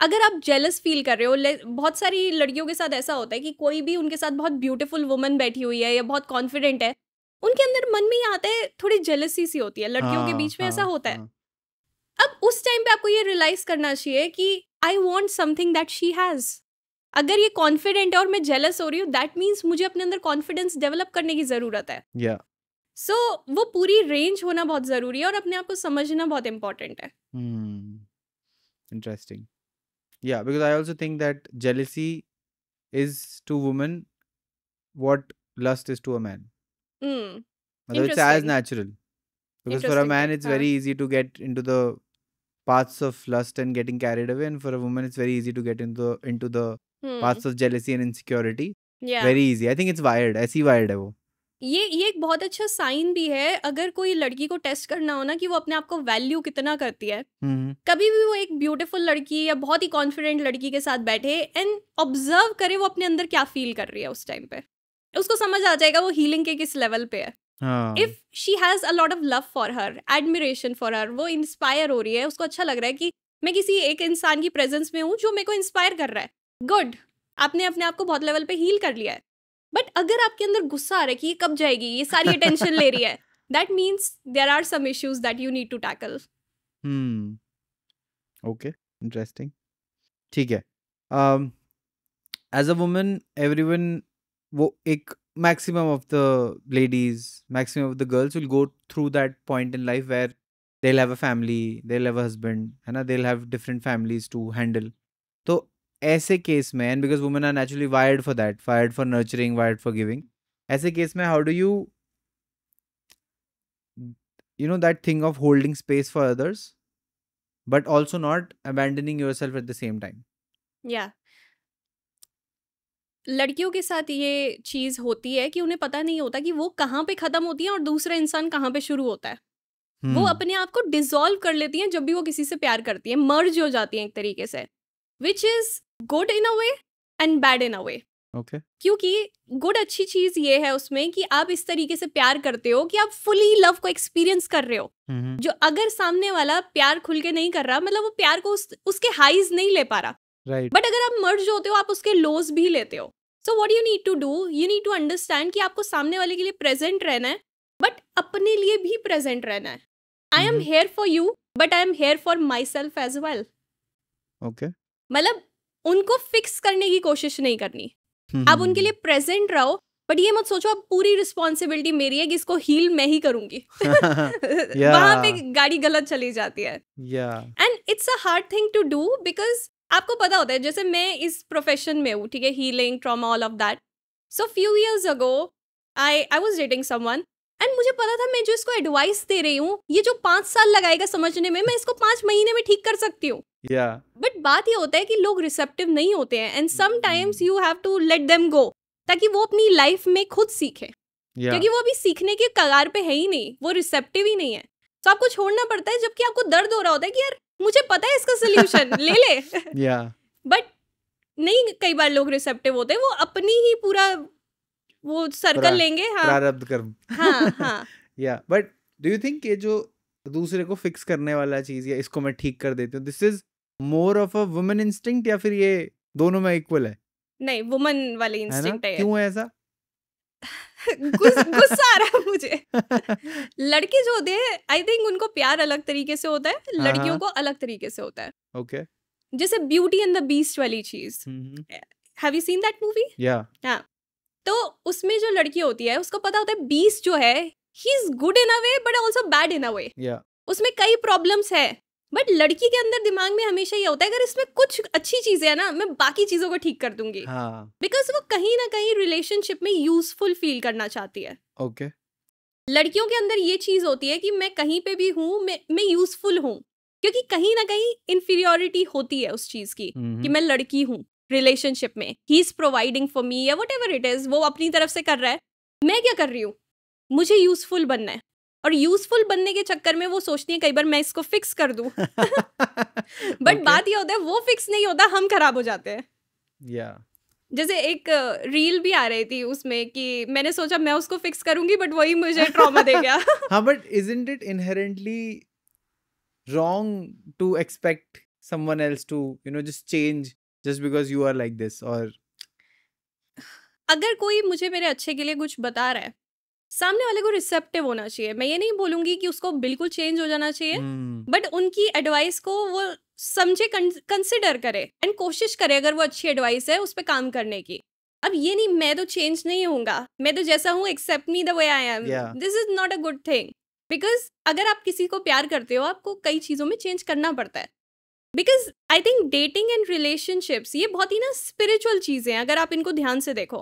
अगर आप जेलस फील कर रहे हो, बहुत सारी लड़कियों के साथ ऐसा होता है कि कोई भी उनके साथ बहुत ब्यूटीफुल वुमन बैठी हुई है या बहुत कॉन्फिडेंट है, उनके अंदर मन में ही आता है, थोड़ी जेलसी सी होती है। लड़कियों के बीच में ऐसा होता है। अब उस टाइम पे आपको ये रियलाइज करना चाहिए कि I want something that she has. अगर ये कॉन्फिडेंट है और मैं जेलस हो रही हूँ, दैट मीन्स मुझे अपने अंदर कॉन्फिडेंस डेवलप करने की जरूरत है। सो वो पूरी रेंज होना बहुत जरूरी है और अपने आप को समझना बहुत इम्पोर्टेंट है। Interesting. Yeah, because I also think that jealousy is to women what lust is to a man. It's as natural. Because for a man it's very easy to get into the paths of lust and getting carried away, and for a woman it's very easy to get into the paths of jealousy and insecurity. Very easy. I think it's wired. ऐसी wired है वो। ये एक बहुत अच्छा sign भी है। अगर कोई लड़की को टेस्ट करना हो ना कि वो अपने आप को वैल्यू कितना करती है, कभी भी वो एक ब्यूटीफुल लड़की या बहुत ही कॉन्फिडेंट लड़की के साथ बैठे एंड ऑब्जर्व करे वो अपने अंदर क्या फील कर रही है, उस टाइम पे उसको समझ आ जाएगा वो हीलिंग के किस लेवल पे है। हाँ if she has a lot of love for her, admiration for her, वो इंस्पायर हो रही है, उसको अच्छा लग रहा है कि मैं किसी एक इंसान की प्रेजेंस में हूँ जो मेरे को इंस्पायर कर रहा है, गुड, आपने अपने आप को बहुत लेवल पे हील कर लिया है. बट अगर आपके अंदर गुस्सा आ रहा है कि ये कब जाएगी, ये सारी अटेंशन ले रही है, that means there are some issues that you need to tackle. Okay, interesting. ठीक है. एज अ वुमन एवरीवन, वो एक maximum of the ladies, maximum of the girls will go through that point in life where they'll have a family, they'll have a husband, है ना, they'll have different families to handle. तो ऐसे case में, and because women are naturally wired for that, wired for nurturing, wired for giving, ऐसे case में how do you know that thing of holding space for others but also not abandoning yourself at the same time? या लड़कियों के साथ ये चीज होती है कि उन्हें पता नहीं होता कि वो कहाँ पे खत्म होती है और दूसरा इंसान कहाँ पे शुरू होता है. वो अपने आप को डिसॉल्व कर लेती हैं जब भी वो किसी से प्यार करती है, मर्ज हो जाती हैं एक तरीके से, which is good in a way and bad in a way. Okay. क्योंकि गुड अच्छी चीज ये है उसमें कि आप इस तरीके से प्यार करते हो कि आप फुली लव को एक्सपीरियंस कर रहे हो. जो अगर सामने वाला प्यार खुल के नहीं कर रहा, मतलब वो प्यार को उसके हाईज नहीं ले पा रहा. Right. बट अगर आप मर्ज होते हो, आप उसके लोज भी लेते हो. So what you need to do, you need to understand कि आपको सामने वाले के लिए प्रेजेंट रहना है, बट अपने लिए भी प्रेजेंट रहना है. I am here for you, but I am here for myself as well. Okay. मतलब उनको फिक्स करने की कोशिश नहीं करनी. आप उनके लिए प्रेजेंट रहो, बट ये मत सोचो अब पूरी रिस्पॉन्सिबिलिटी मेरी है कि इसको हील मैं ही करूंगी. वहां पे गाड़ी गलत चली जाती है. And it's a hard thing to do, because आपको पता होता है, जैसे मैं इस प्रोफेशन में हूँ, ठीक है, healing, trauma, all of that. So few years ago I was dating someone, and मुझे पता था मैं जो इसको एडवाइस दे रही हूँ, ये जो 5 साल लगाएगा समझने में, मैं इसको 5 महीने में ठीक कर सकती हूँ. बट बात ये होता है कि लोग रिसेप्टिव नहीं होते हैं, and sometimes you have to let them go, ताकि वो अपनी लाइफ में खुद सीखे. क्योंकि वो अभी सीखने के कगार पे है ही नहीं, वो रिसेप्टिव ही नहीं है. तो आपको छोड़ना पड़ता है, जबकि आपको दर्द हो रहा होता है कि यार मुझे पता है इसका सोल्यूशन, ले ले. बट नहीं, कई बार लोग रिसेप्टिव होते हैं, वो अपनी ही पूरा वो सर्कल लेंगे. हाँ, प्रारब्ध कर्म. हाँ. या बट डू यू थिंक ये जो दूसरे को फिक्स करने वाला चीज, या इसको मैं ठीक कर देती हूँ, this is more of a woman instinct, या फिर ये दोनों में इक्वल है? नहीं, वुमन वाली इंस्टिंक्ट है. क्यों है ऐसा? गुस्सा आ रहा है मुझे. लड़के जो होते हैं, आई थिंक उनको प्यार अलग तरीके से होता है, लड़कियों को अलग तरीके से होता है. ओके. जैसे ब्यूटी एंड द बीस्ट वाली चीज, have you seen that movie? हाँ. तो उसमें जो लड़की होती है, उसको पता होता है बीस्ट जो है, he is good in a way but also bad in a way. उसमें कई प्रॉब्लम्स है, बट लड़की के अंदर दिमाग में हमेशा ये होता है, अगर इसमें कुछ अच्छी चीजें है ना, मैं बाकी चीजों को ठीक कर दूंगी. बिकॉज वो कहीं ना कहीं रिलेशनशिप में यूजफुल फील करना चाहती है. ओके. लड़कियों के अंदर ये चीज होती है कि मैं कहीं पे भी हूँ, मैं यूजफुल हूँ, क्योंकि कहीं ना कहीं इंफीरियोरिटी होती है उस चीज की, कि मैं लड़की हूँ रिलेशनशिप में, he is providing for me, या वट एवर इट इज, वो अपनी तरफ से कर रहा है, मैं क्या कर रही हूँ, मुझे यूजफुल बनना है. और यूजफुल बनने के चक्कर में वो सोचती है कई बार मैं इसको फिक्स कर दूं. बट बात ये होता है, वो फिक्स नहीं होता, हम खराब हो जाते हैं. जैसे एक रील भी आ रही थी उसमें कि मैंने सोचा मैं उसको फिक्स करूंगी, बट वही मुझे ट्रॉमा दे गया. हाँ, but isn't it inherently wrong to expect someone else to, you know, just change just because you are like this? और अगर कोई मुझे मेरे अच्छे के लिए कुछ बता रहा है, सामने वाले को रिसेप्टिव होना चाहिए. मैं ये नहीं बोलूंगी कि उसको बिल्कुल चेंज हो जाना चाहिए, बट उनकी एडवाइस को वो समझे, कंसिडर करे एंड कोशिश करे, अगर वो अच्छी एडवाइस है उस पर काम करने की. अब ये नहीं मैं तो चेंज नहीं होऊंगा, मैं तो जैसा हूँ, accept me the way I am, this is not a good thing. Because अगर आप किसी को प्यार करते हो, आपको कई चीज़ों में चेंज करना पड़ता है. Because I think dating and relationships ये बहुत ही ना स्पिरिचुअल चीज़ें हैं. अगर आप इनको ध्यान से देखो,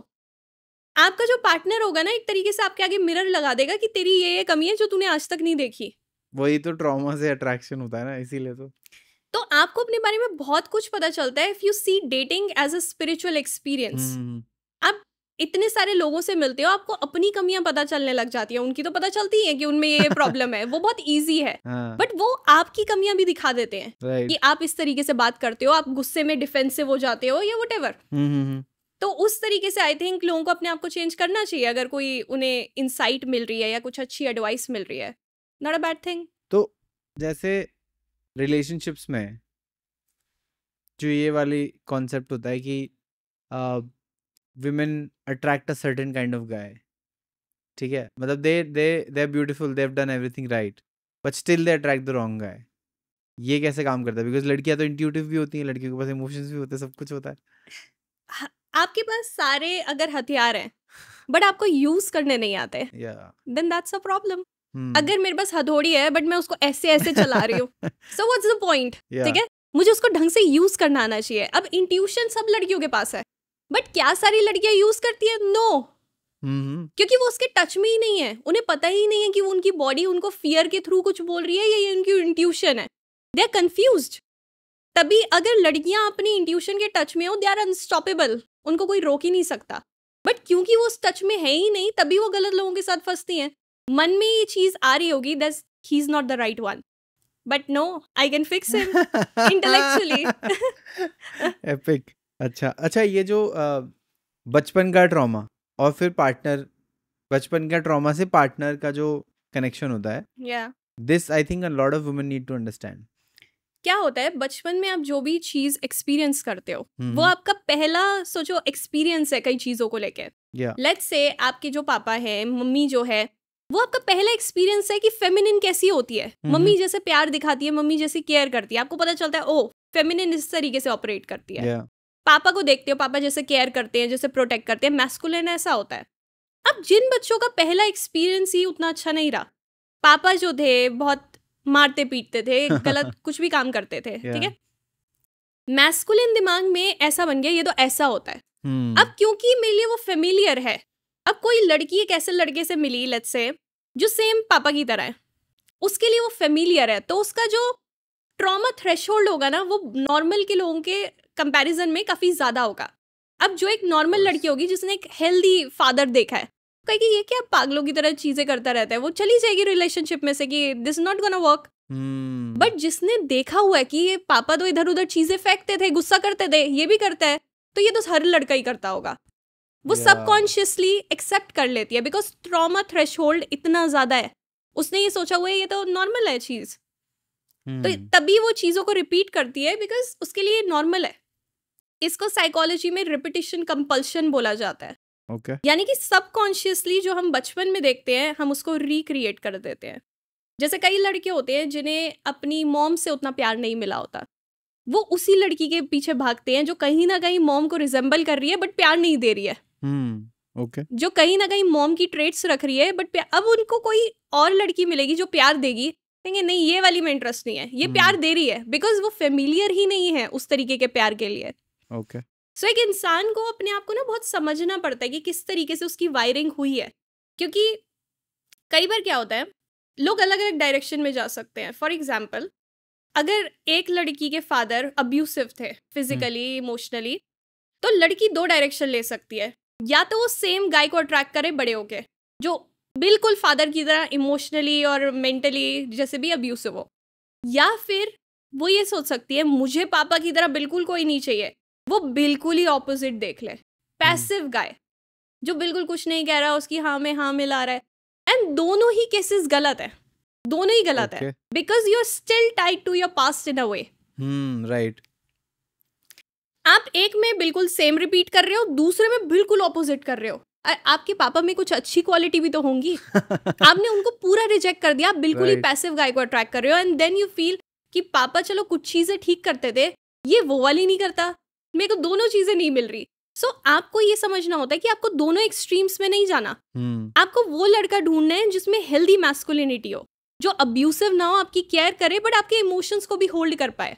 आपका जो पार्टनर होगा ना, एक तरीके से आपके आगे मिरर लगा देगा कि तेरी ये कमी है जो तूने आज तक नहीं देखी. वही तो ट्रॉमा से अट्रैक्शन होता है ना, इसीलिए तो आपको अपने बारे में बहुत कुछ पता चलता है if you see dating as a spiritual experience. आप इतने सारे लोगों से मिलते हो, आपको अपनी कमियां पता चलने लग जाती हैं. उनकी तो पता चलती है कि उनमें ये प्रॉब्लम है, वो बहुत इजी है. बट वो आपकी कमियां भी दिखा देते हैं कि आप इस तरीके से बात करते हो, आप गुस्से में डिफेंसिव हो जाते हो, या व्हाटएवर. तो उस तरीके से आई थिंक लोगों को अपने आप को चेंज करना चाहिए अगर कोई उन्हें इंसाइट मिल रही है या कुछ अच्छी एडवाइस मिल रही है, नॉट अ बैड थिंग। तो जैसे रिलेशनशिप्स में जो ये वाली कॉन्सेप्ट होता है कि women attract a certain kind of guy, ठीक है, मतलब they are beautiful, they have done everything right, but still they attract the wrong guy. ये कैसे काम करता है? बिकॉज लड़कियां तो इंट्यूटिव भी होती हैं, लड़कियों के पास इमोशंस भी होते हैं, सब कुछ होता है। आपके पास सारे अगर हथियार हैं बट आपको यूज करने नहीं आते, देन दैट्स अ प्रॉब्लम। अगर मेरे पास हथौड़ी है बट मैं उसको ऐसे ऐसे चला रही हूँ, सो व्हाट्स द पॉइंट? ठीक है, मुझे उसको ढंग से यूज करना आना चाहिए। अब इंट्यूशन सब लड़कियों के पास है, बट क्या सारी लड़कियां यूज करती है? नो, क्योंकि वो उसके टच में ही नहीं है, उन्हें पता ही नहीं है कि उनकी बॉडी उनको फियर के थ्रू कुछ बोल रही है या ये उनकी इंट्यूशन है। They are confused. तभी अगर लड़कियां अपनी इंट्यूशन के टच में हो, दे आर अनस्टॉपेबल, उनको कोई रोक ही नहीं सकता। बट क्योंकि वो उस टच में है ही नहीं, तभी वो गलत लोगों के साथ फंसती हैं। मन में ये चीज आ रही होगी that he is not the right one, but no, I can fix him intellectually. Epic. अच्छा, ये जो बचपन का ट्रॉमा और फिर पार्टनर, बचपन का ट्रॉमा से पार्टनर का जो कनेक्शन होता है, this I think a lot of women need to understand. क्या होता है, बचपन में आप जो भी चीज एक्सपीरियंस करते हो वो आपका पहला सोचो एक्सपीरियंस है कई चीजों को लेके। लेट्स से आपके जो पापा है, मम्मी जो है, वो आपका पहला एक्सपीरियंस है कि फेमिनिन कैसी होती है। मम्मी जैसे प्यार दिखाती है, मम्मी जैसे केयर करती है, आपको पता चलता है ओ फेमिनिन इस तरीके से ऑपरेट करती है। पापा को देखते हो, पापा जैसे केयर करते हैं, जैसे प्रोटेक्ट करते हैं, मैस्कुलिन ऐसा होता है। अब जिन बच्चों का पहला एक्सपीरियंस ही उतना अच्छा नहीं रहा, पापा जो थे बहुत मारते पीटते थे, गलत कुछ भी काम करते थे, ठीक है, मैस्कुलिन दिमाग में ऐसा बन गया ये तो ऐसा होता है। अब क्योंकि मेरे लिए वो फेमिलियर है, अब कोई लड़की एक ऐसे लड़के से मिली लेट्स से जो सेम पापा की तरह है, उसके लिए वो फेमिलियर है, तो उसका जो ट्रॉमा थ्रेशोल्ड होगा ना, वो नॉर्मल के लोगों के कंपैरिजन में काफी ज्यादा होगा। अब जो एक नॉर्मल लड़की होगी जिसने एक हेल्दी फादर देखा है, कहेगी ये क्या पागलों की तरह चीजें करता रहता है, वो चली जाएगी रिलेशनशिप में से कि this not gonna work. But जिसने देखा हुआ है कि ये पापा तो इधर उधर चीजें फेंकते थे, गुस्सा करते थे, ये भी करता है, तो ये तो हर लड़का ही करता होगा, वो सबकॉन्शियसली एक्सेप्ट कर लेती है बिकॉज ट्रॉमा थ्रेशोल्ड इतना ज्यादा है। उसने ये सोचा हुआ है ये तो नॉर्मल है चीज, तो तभी वो चीजों को रिपीट करती है बिकॉज उसके लिए नॉर्मल है। इसको साइकोलॉजी में रिपीटिशन कंपल्शन बोला जाता है। यानी कि सबकॉन्शियसली जो हम बचपन में देखते हैं हम उसको रिक्रिएट कर देते हैं। जैसे कई लड़के होते हैं जिन्हें अपनी मॉम से उतना प्यार नहीं मिला होता, वो उसी लड़की के पीछे भागते हैं जो कहीं ना कहीं मॉम को रिजेंबल कर रही है बट प्यार नहीं दे रही है। जो कहीं ना कहीं मॉम की ट्रेट्स रख रही है बट अब उनको कोई और लड़की मिलेगी जो प्यार देगी, कहेंगे नहीं ये वाली में इंटरेस्ट नहीं है, ये प्यार दे रही है, बिकॉज वो फेमिलियर ही नहीं है उस तरीके के प्यार के लिए। सो एक इंसान को अपने आप को ना बहुत समझना पड़ता है कि किस तरीके से उसकी वायरिंग हुई है, क्योंकि कई बार क्या होता है लोग अलग अलग डायरेक्शन में जा सकते हैं। फॉर एग्जाम्पल, अगर एक लड़की के फादर अब्यूसिव थे फिजिकली इमोशनली, तो लड़की दो डायरेक्शन ले सकती है, या तो वो सेम गाय को अट्रैक्ट करे बड़े होके जो बिल्कुल फादर की तरह इमोशनली और मेंटली जैसे भी अब्यूसिव हो, या फिर वो ये सोच सकती है मुझे पापा की तरह बिल्कुल कोई नहीं चाहिए, वो बिल्कुल ही ऑपोजिट देख ले, पैसिव गाय जो बिल्कुल कुछ नहीं कह रहा, उसकी हाँ में हाँ मिला रहा है। एंड दोनों ही केसेस गलत है, दोनों ही गलत है, because you are still tied to your past in a way. Right. आप एक में बिल्कुल सेम रिपीट कर रहे हो, दूसरे में बिल्कुल ऑपोजिट कर रहे हो। आपके पापा में कुछ अच्छी क्वालिटी भी तो होंगी, आपने उनको पूरा रिजेक्ट कर दिया, आप बिल्कुल ही पैसिव गाय को अट्रैक्ट कर रहे हो, एंड देन यू फील कि पापा चलो कुछ चीजें ठीक करते थे, ये वो वाली नहीं करता, मेरे को दोनों चीजें नहीं मिल रही। सो आपको ये समझना होता है कि आपको दोनों एक्सट्रीम्स में नहीं जाना। आपको वो लड़का ढूंढना है जिसमें हेल्दी मैस्कुलिनिटी हो, जो अब्यूसिव ना हो, आपकी केयर करे बट आपके इमोशंस को भी होल्ड कर पाए।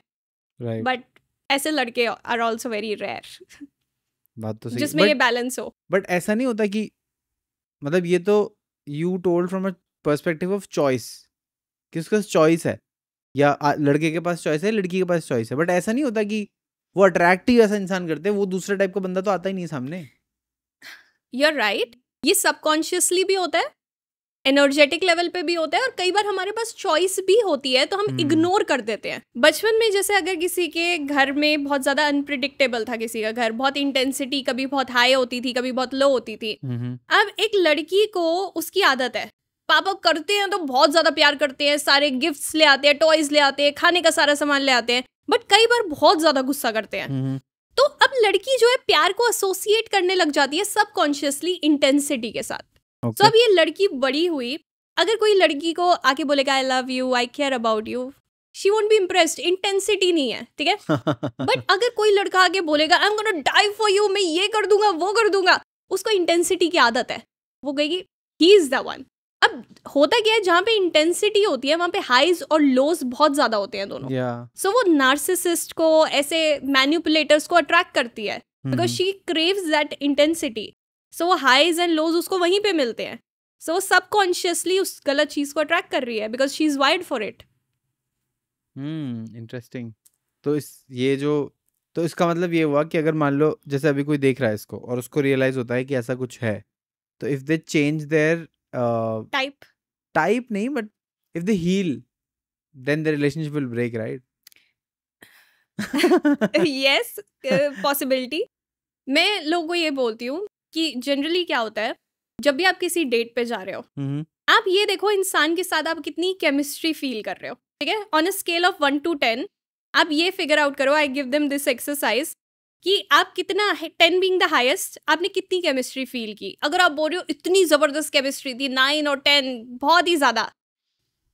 बट ऐसे लड़के आर ऑल्सो वेरी रेयर, बात तो सही, जिसमें ये बैलेंस हो। बट ऐसा नहीं होता कि मतलब ये तो you told from a perspective of choice कि उसके पास चॉइस है, या लड़के के पास चॉइस है, लड़की के पास चॉइस है, बट ऐसा नहीं होता कि वो अट्रैक्ट ही ऐसा इंसान करते हैं, वो दूसरे टाइप का बंदा तो आता ही नहीं सामने। यू आर राइट, ये सबकॉन्शियसली भी होता है एनर्जेटिक लेवल पे भी होता है और कई बार हमारे पास चॉइस भी होती है तो हम इग्नोर कर देते हैं। बचपन में जैसे अगर किसी के घर में बहुत ज़्यादा अनप्रिडिक्टेबल था, किसी का घर बहुत इंटेंसिटी कभी बहुत हाई होती थी कभी बहुत लो होती थी। अब एक लड़की को उसकी आदत है, पापा करते हैं तो बहुत ज़्यादा प्यार करते हैं, सारे गिफ्ट्स ले आते हैं, टॉयज ले आते हैं, खाने का सारा सामान ले आते हैं, बट कई बार बहुत ज़्यादा गुस्सा करते हैं। तो अब लड़की जो है प्यार को एसोसिएट करने लग जाती है सबकॉन्शियसली इंटेंसिटी के साथ। तो अब ये लड़की बड़ी हुई, अगर कोई लड़की को आके बोलेगा आई love you, I care about you, she won't be impressed, intensity नहीं है, ठीक है। बट अगर कोई लड़का आके बोलेगा I am gonna die for you, मैं ये कर दूंगा वो कर दूंगा, उसको इंटेंसिटी की आदत है, वो कहेगी ही इज द वन। अब होता क्या है, जहाँ पे इंटेंसिटी होती है वहाँ पे हाइज और लोज बहुत ज्यादा होते हैं दोनों। सो वो नार्सिसिस्ट को, ऐसे मैनिपुलेटर्स को अट्रैक्ट करती है because she craves that intensity. So वो हाइज एंड लोज उसको वहीं पे मिलते हैं। सो वो सबकॉन्शियसली उस गलत चीज को अट्रैक्ट कर रही है because she is wired for it. Interesting. तो तो इसका मतलब ये हुआ कि अगर मान लो जैसे अभी कोई देख रहा है इसको और उसको रियलाइज होता है कि ऐसा कुछ है, तो if they change their type नहीं, but if they heal, then the relationship will break, right? Yes, possibility. मैं लोगों को ये बोलती हूँ कि जनरली क्या होता है, जब भी आप किसी डेट पे जा रहे हो, आप ये देखो इंसान के साथ आप कितनी केमिस्ट्री फील कर रहे हो, ठीक है। On a scale of 1 to 10 आप ये फिगर आउट करो, I give them this exercise, कि आप कितना, 10 बीइंग द हाईएस्ट, आपने कितनी केमिस्ट्री फील की। अगर आप बोल रहे हो इतनी जबरदस्त केमिस्ट्री थी, 9 और 10 बहुत ही ज्यादा,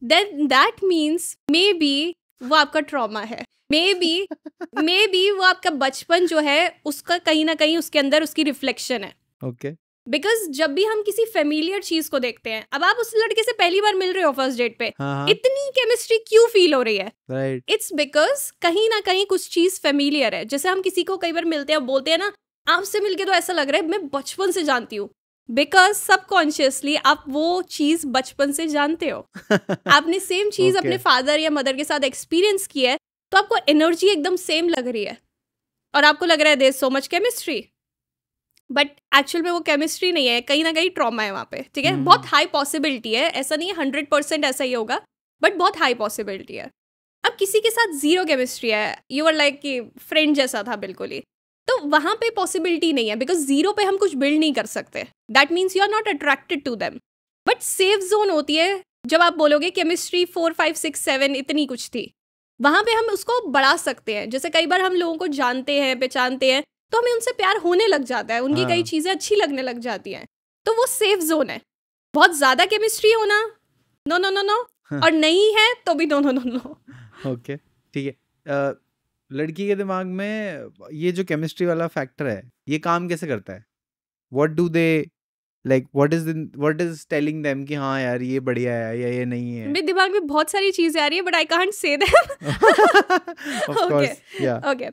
then that means maybe वो आपका ट्रॉमा है, maybe वो आपका बचपन जो है उसका कहीं ना कहीं उसके अंदर उसकी रिफ्लेक्शन है। Okay. बिकॉज जब भी हम किसी फेमिलियर चीज को देखते हैं, अब आप उस लड़के से पहली बार मिल रहे हो फर्स्ट डेट पे, इतनी केमिस्ट्री क्यों फील हो रही है? इट्स बिकॉज कहीं ना कहीं कुछ चीज फेमिलियर है। जैसे हम किसी को कई बार मिलते हैं, बोलते हैं ना आपसे मिलके तो ऐसा लग रहा है मैं बचपन से जानती हूँ, बिकॉज सबकॉन्शियसली आप वो चीज बचपन से जानते हो। आपने सेम चीज अपने फादर या मदर के साथ एक्सपीरियंस की है, तो आपको एनर्जी एकदम सेम लग रही है और आपको लग रहा है there is so much chemistry, but actual में वो केमिस्ट्री नहीं है, कहीं ना कहीं ट्रॉमा है वहाँ पे, ठीक है। बहुत हाई पॉसिबिलिटी है, ऐसा नहीं है 100% ऐसा ही होगा, बट बहुत हाई पॉसिबिलिटी है। अब किसी के साथ जीरो केमिस्ट्री है, यू आर लाइक कि फ्रेंड जैसा था बिल्कुल ही, तो वहाँ पे पॉसिबिलिटी नहीं है, बिकॉज जीरो पे हम कुछ बिल्ड नहीं कर सकते। That means you are not attracted to them. But safe zone होती है जब आप बोलोगे केमिस्ट्री 4, 5, 6, 7 इतनी कुछ थी, वहाँ पे हम उसको बढ़ा सकते हैं। जैसे कई बार हम लोगों को जानते हैं, पहचानते हैं, तो हमें उनसे प्यार होने लग जाता है, उनकी कई चीज़ें अच्छी लगने लग जाती हैं, तो वो सेफ जोन है। बहुत ज़्यादा केमिस्ट्री होना नो नो नो नो, और नहीं है तो भी no no no no. Okay, ठीक है। लड़की के दिमाग में ये जो केमिस्ट्री वाला फैक्टर है, ये काम कैसे करता है? What do they like, what is telling them कि हाँ यार ये बढ़िया है या ये नहीं है? मेरे दिमाग में बहुत सारी चीजें आ रही है, but I can't say them. Okay,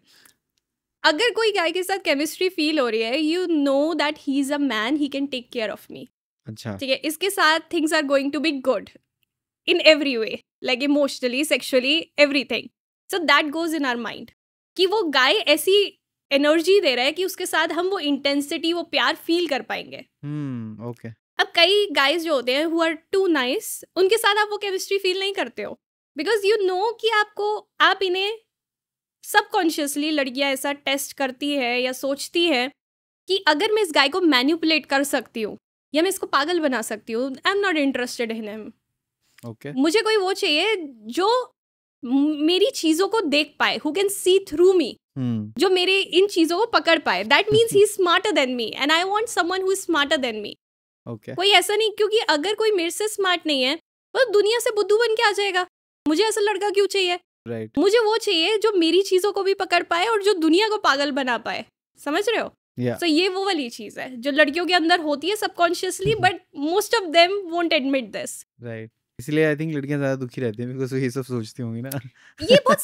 अगर कोई गाय के साथ केमिस्ट्री फील हो रही है, you know that he is a man, he can take care of me. अच्छा, ठीक है, इसके साथ things are going to be good in every way, like emotionally, sexually, everything. So that goes in our mind कि वो गाय ऐसी energy दे रहा है कि उसके साथ हम वो इंटेंसिटी, वो प्यार फील कर पाएंगे। ओके। अब कई गाइज जो होते हैं हु आर टू नाइस, उनके साथ आप वो केमिस्ट्री फील नहीं करते हो, बिकॉज यू नो कि आप इन्हें सबकॉन्शियसली, लड़कियां ऐसा टेस्ट करती है या सोचती है कि अगर मैं इस गाय को मैनिपुलेट कर सकती हूँ या मैं इसको पागल बना सकती हूँ, आई am not interested in him. Okay, मुझे कोई वो चाहिए जो मेरी चीजों को देख पाए, हु कैन सी थ्रू मी, जो मेरे इन चीजों को पकड़ पाए। That means he is smarter than me and I want someone who is smarter than me. कोई ऐसा नहीं, क्योंकि अगर कोई मेरे से स्मार्ट नहीं है वो दुनिया से बुद्धू बन के आ जाएगा। मुझे ऐसा लड़का क्यों चाहिए? Right. मुझे वो चाहिए जो मेरी चीजों को भी पकड़ पाए और जो दुनिया को पागल बना पाए। समझ रहे हो? Yeah. So ये वो वाली चीज है जो लड़कियों के अंदर होती है subconsciously, but most of them won't admit this. Right, इसलिए आई थिंक लड़कियां ज्यादा दुखी रहती हैं बिकॉज़ वो ये सब सोचती होंगी ना। ये बहुत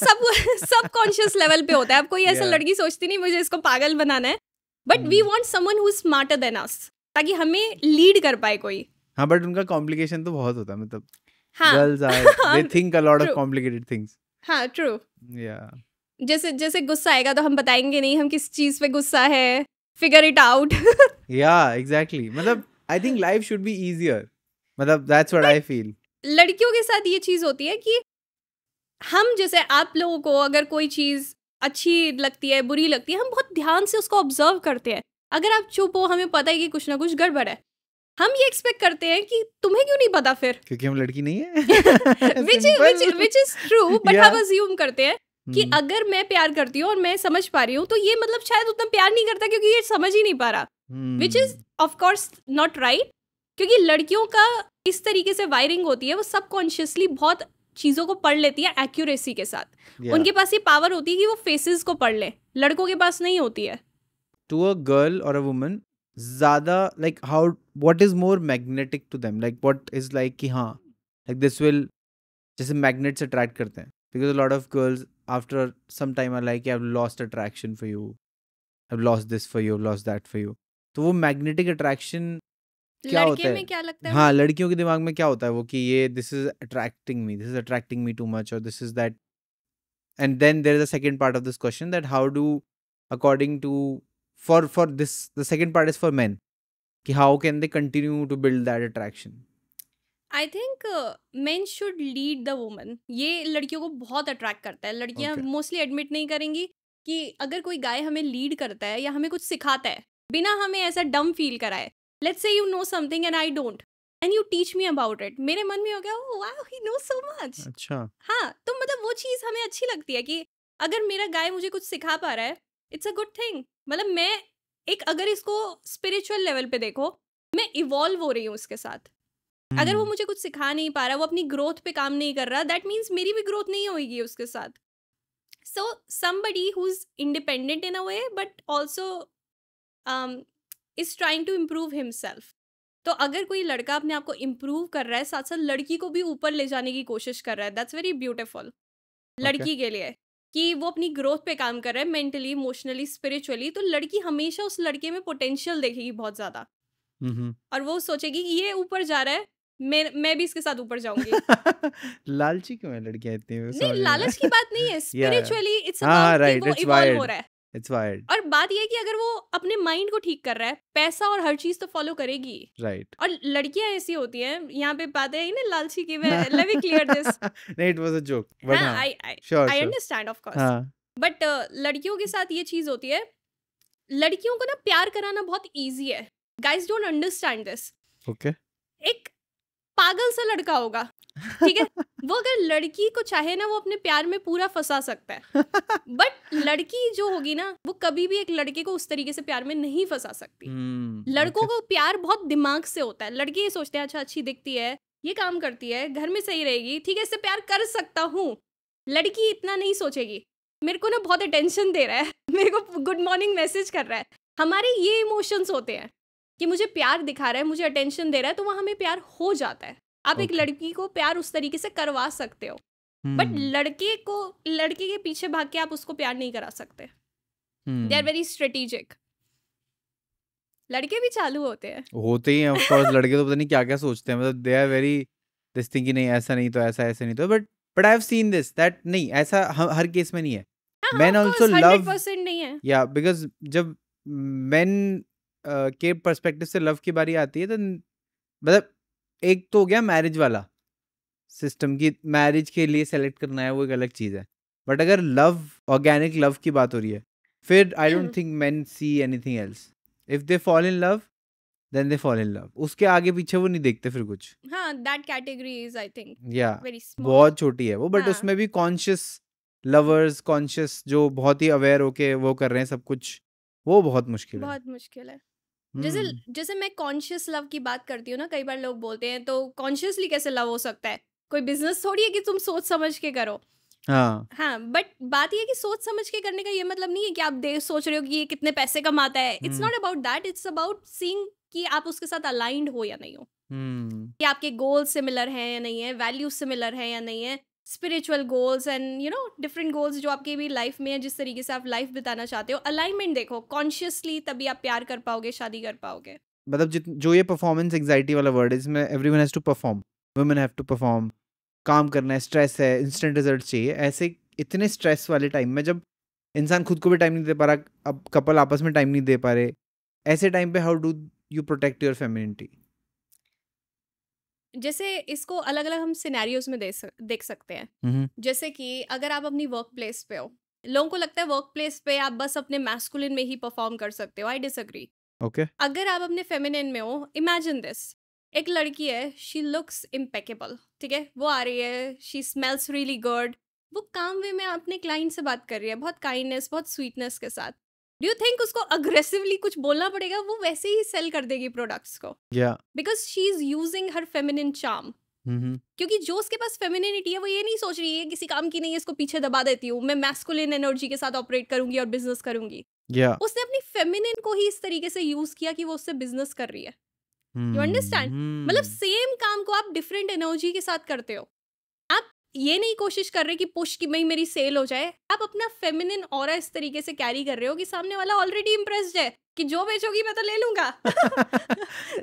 सबकॉन्शियस लेवल पे होता है। अब कोई ऐसा लड़की सोचती नहीं मुझे इसको पागल बनाना है, but we want someone who is smarter than us, ताकि हमें लीड कर पाए कोई। हाँ, बट उनका कॉम्प्लिकेशन तो बहुत होता है, मतलब हाँ, girls are, they think a lot of complicated things. हाँ, ट्रू। या जैसे गुस्सा आएगा तो हम बताएंगे नहीं हम किस चीज पे गुस्सा है, फिगर इट आउट। या एग्जैक्टली, मतलब I think life should be easier मतलब that's what I feel. लड़कियों के साथ ये चीज होती है कि हम जैसे आप लोगों को अगर कोई चीज अच्छी लगती है बुरी लगती है हम बहुत ध्यान से उसको ऑब्जर्व करते हैं. अगर आप चुप हो हमें पता है कि कुछ ना कुछ गड़बड़ है, हम ये एक्सपेक्ट करते हैं कि तुम्हें क्यों नहीं पता फिर क्योंकि हम लड़की नहीं है. which is true, but Yeah. हम assume करते हैं कि अगर मैं प्यार करती हूँ और मैं समझ पा रही हूँ तो ये मतलब शायद उतना प्यार नहीं करता क्योंकि ये समझ ही नहीं पा रहा, which is of course not right. क्योंकि लड़कियों का इस तरीके से वायरिंग होती है, वो सबकॉन्शियसली बहुत चीज़ों को पढ़ लेती है एक्यूरेसी के साथ. Yeah. उनके पास ये पावर होती है कि वो फेसेस को पढ़ ले, लड़कों के पास नहीं होती है. To a girl or a woman, ज़्यादा like how what is more magnetic to them, like what is like कि हाँ like this will जैसे magnets attract करते हैं, because a lot of girls after some time are like I've lost attraction for you, I've lost this for you, I've lost that for you. तो वो magnetic attraction क्या होता लड़के है? में क्या लगता है? हाँ, लड़कियों के दिमाग में क्या होता है वो कि ये this is attracting me too much or this is that. And then there is a second part of this question that how do according to for this the second part is for men कि how can they continue to build that attraction. I think main should lead the woman. ये लड़कियों को बहुत attract करता है. लड़कियां Okay. Mostly admit नहीं करेंगी कि अगर कोई गाय हमें लीड करता है या हमें कुछ सिखाता है बिना हमें ऐसा डम फील कराए. Let's say you know something and I don't and you teach me about it, मेरे मन में हो गया oh wow he knows so much. अच्छा. हाँ, तो मतलब वो चीज़ हमें अच्छी लगती है कि अगर मेरा गाय मुझे कुछ सिखा पा रहा है इट्स अ गुड थिंग. मतलब मैं एक अगर इसको स्पिरिचुअल लेवल पे देखो, मैं इवॉल्व हो रही हूँ उसके साथ. अगर वो मुझे कुछ सिखा नहीं पा रहा, वो अपनी ग्रोथ पे काम नहीं कर रहा, दैट मीन्स मेरी भी ग्रोथ नहीं होगी उसके साथ. So somebody who is independent in a way but also is trying to improve himself. तो अगर कोई लड़का अपने आप को इम्प्रूव कर रहा है साथ साथ लड़की को भी ऊपर ले जाने की कोशिश कर रहा है, दैट्स वेरी ब्यूटिफुल लड़की के लिए कि वो अपनी ग्रोथ पे काम कर रहा है मेंटली, इमोशनली, स्पिरिचुअली. तो लड़की हमेशा उस लड़के में पोटेंशियल देखेगी बहुत ज़्यादा और वो सोचेगी कि ये ऊपर जा रहा है, मैं भी इसके साथ ऊपर जाऊंगी. लालची क्यों है लड़कियां इतनी? नहीं, लालच की बात नहीं है. स्पिरिचुअली इट्स हाँ, अबाउट right, कि वो it's इवॉल्व wired. हो रहा है. It's wired. और बात ये है कि अगर वो अपने माइंड को ठीक कर रहा है, पैसा और हर चीज तो फॉलो करेगी. Right. और लड़कियां ऐसी होती हैं, यहाँ पे बातें है ना लालची की. Let me clear this. नहीं, it was a joke. But हाँ, हाँ, आई sure. Understand of course. हाँ. बट लड़कियों के साथ ये चीज होती है, लड़कियों को ना प्यार कराना बहुत इजी है. Guys don't understand this. Okay. एक पागल सा लड़का होगा, ठीक है, वो अगर लड़की को चाहे ना वो अपने प्यार में पूरा फंसा सकता है. बट लड़की जो होगी ना वो कभी भी एक लड़के को उस तरीके से प्यार में नहीं फंसा सकती. लड़कों को प्यार बहुत दिमाग से होता है. लड़के ये सोचते हैं अच्छा अच्छी दिखती है, ये काम करती है, घर में सही रहेगी, ठीक है, इससे प्यार कर सकता हूँ. लड़की इतना नहीं सोचेगी मेरे को ना बहुत अटेंशन दे रहा है, मेरे को गुड मॉर्निंग मैसेज कर रहा है. हमारे ये इमोशंस होते हैं कि मुझे प्यार दिखा रहा है, मुझे अटेंशन दे रहा है, तो वहाँ हमें प्यार हो जाता है. आप एक लड़की को प्यार उस तरीके से करवा सकते हो, बट लड़के के पीछे भाग के आप उसको प्यार नहीं करा सकते. They are very strategic. लड़के भी चालू होते ही हैं ऑफ कोर्स. लड़के तो पता नहीं क्या क्या सोचते हैं. मतलब they are very this thing कि नहीं ऐसा नहीं तो ऐसा, ऐसे नहीं तो. But I have seen this that नहीं ऐसा हर केस में नहीं है. Men also love 100% नहीं है. या बिकॉज जब मेन के पर्सपेक्टिव से लव की बारी आती है तो मतलब एक तो हो गया मैरिज वाला सिस्टम की, मैरिज के लिए सेलेक्ट करना है वो एक अलग चीज़ है. बट अगर लव, ऑर्गेनिक लव की बात हो रही है, फिर I don't think men see anything else. If they fall in love then they fall in love. उसके आगे पीछे वो नहीं देखते फिर कुछ. हाँ, that category is I think very small, बहुत छोटी है वो. बट हाँ. उसमें भी कॉन्शियस लवर्स, कॉन्शियस जो बहुत ही अवेयर होके वो कर रहे हैं सब कुछ, वो बहुत मुश्किल है. बहुत मुश्किल है. जैसे मैं कॉन्शियस लव की बात करती हूँ ना, कई बार लोग बोलते हैं तो कॉन्शियसली कैसे लव हो सकता है, कोई बिजनेस थोड़ी है कि तुम सोच समझ के करो. हाँ, बट बात ये है कि सोच समझ के करने का ये मतलब नहीं है कि आप सोच रहे हो कि ये कितने पैसे कमाता है. It's not about that. It's about seeing कि आप उसके साथ अलाइंड हो या नहीं हो, कि आपके गोल्स सिमिलर हैं या नहीं है, वैल्यूज सिमिलर हैं या नहीं है, spiritual goals and you know different goals जो आपके भी लाइफ में है, जिस तरीके से आप लाइफ बिताना चाहते हो. अलाइनमेंट देखो कॉन्शियसली, तभी आप प्यार कर पाओगे, शादी कर पाओगे. मतलब जो ये परफॉर्मेंस एंजाइटी वाला वर्ड है, इसमें everyone has to perform, women have to perform, काम करना है, स्ट्रेस है, इंस्टेंट रिजल्ट चाहिए. ऐसे इतने स्ट्रेस वाले टाइम में जब इंसान खुद को भी टाइम नहीं दे पा रहा, अब कपल आपस में टाइम नहीं दे पा रहे, ऐसे टाइम पे how do you protect your femininity? जैसे इसको अलग अलग हम सिनेरियोज में देख सकते हैं। जैसे कि अगर आप अपनी वर्क प्लेस पे हो, लोगों को लगता है वर्क प्लेस पे आप बस अपने मैस्कुलिन में ही परफॉर्म कर सकते हो। I disagree. ओके। अगर आप अपने फेमिनिन में हो, इमेजिन दिस, एक लड़की है, शी लुक्स इम्पेकेबल, ठीक है, वो आ रही है, शी स्मेल्स रियली गुड, वो काम वे में अपने क्लाइंट से बात कर रही है, बहुत काइंडनेस, बहुत स्वीटनेस के साथ। डू यू थिंक उसको अग्रेसिवली कुछ बोलना पड़ेगा? वो वैसे ही सेल कर देगी प्रोडक्ट्स को, because she is using her feminine charm. क्योंकि जो उसके पास फेमिनिटी है, वो ये नहीं सोच रही है किसी काम की नहीं है, इसको पीछे दबा देती हूँ, मैं मैस्कुलिन एनर्जी के साथ ऑपरेट करूंगी और बिजनेस करूंगी। उसने अपनी फेमिनिन को ही इस तरीके से यूज किया कि वो उससे बिजनेस कर रही है। You understand? मतलब सेम काम को आप डिफरेंट एनर्जी के साथ करते हो। आप ये नहीं कोशिश कर रहे कि पुश की मेरी सेल हो जाए, आप अपना फेमिनिन ऑरा इस तरीके से कैरी कर रहे हो कि सामने वाला ऑलरेडी इम्प्रेस्ड है कि जो बेचोगी मैं तो ले लूंगा।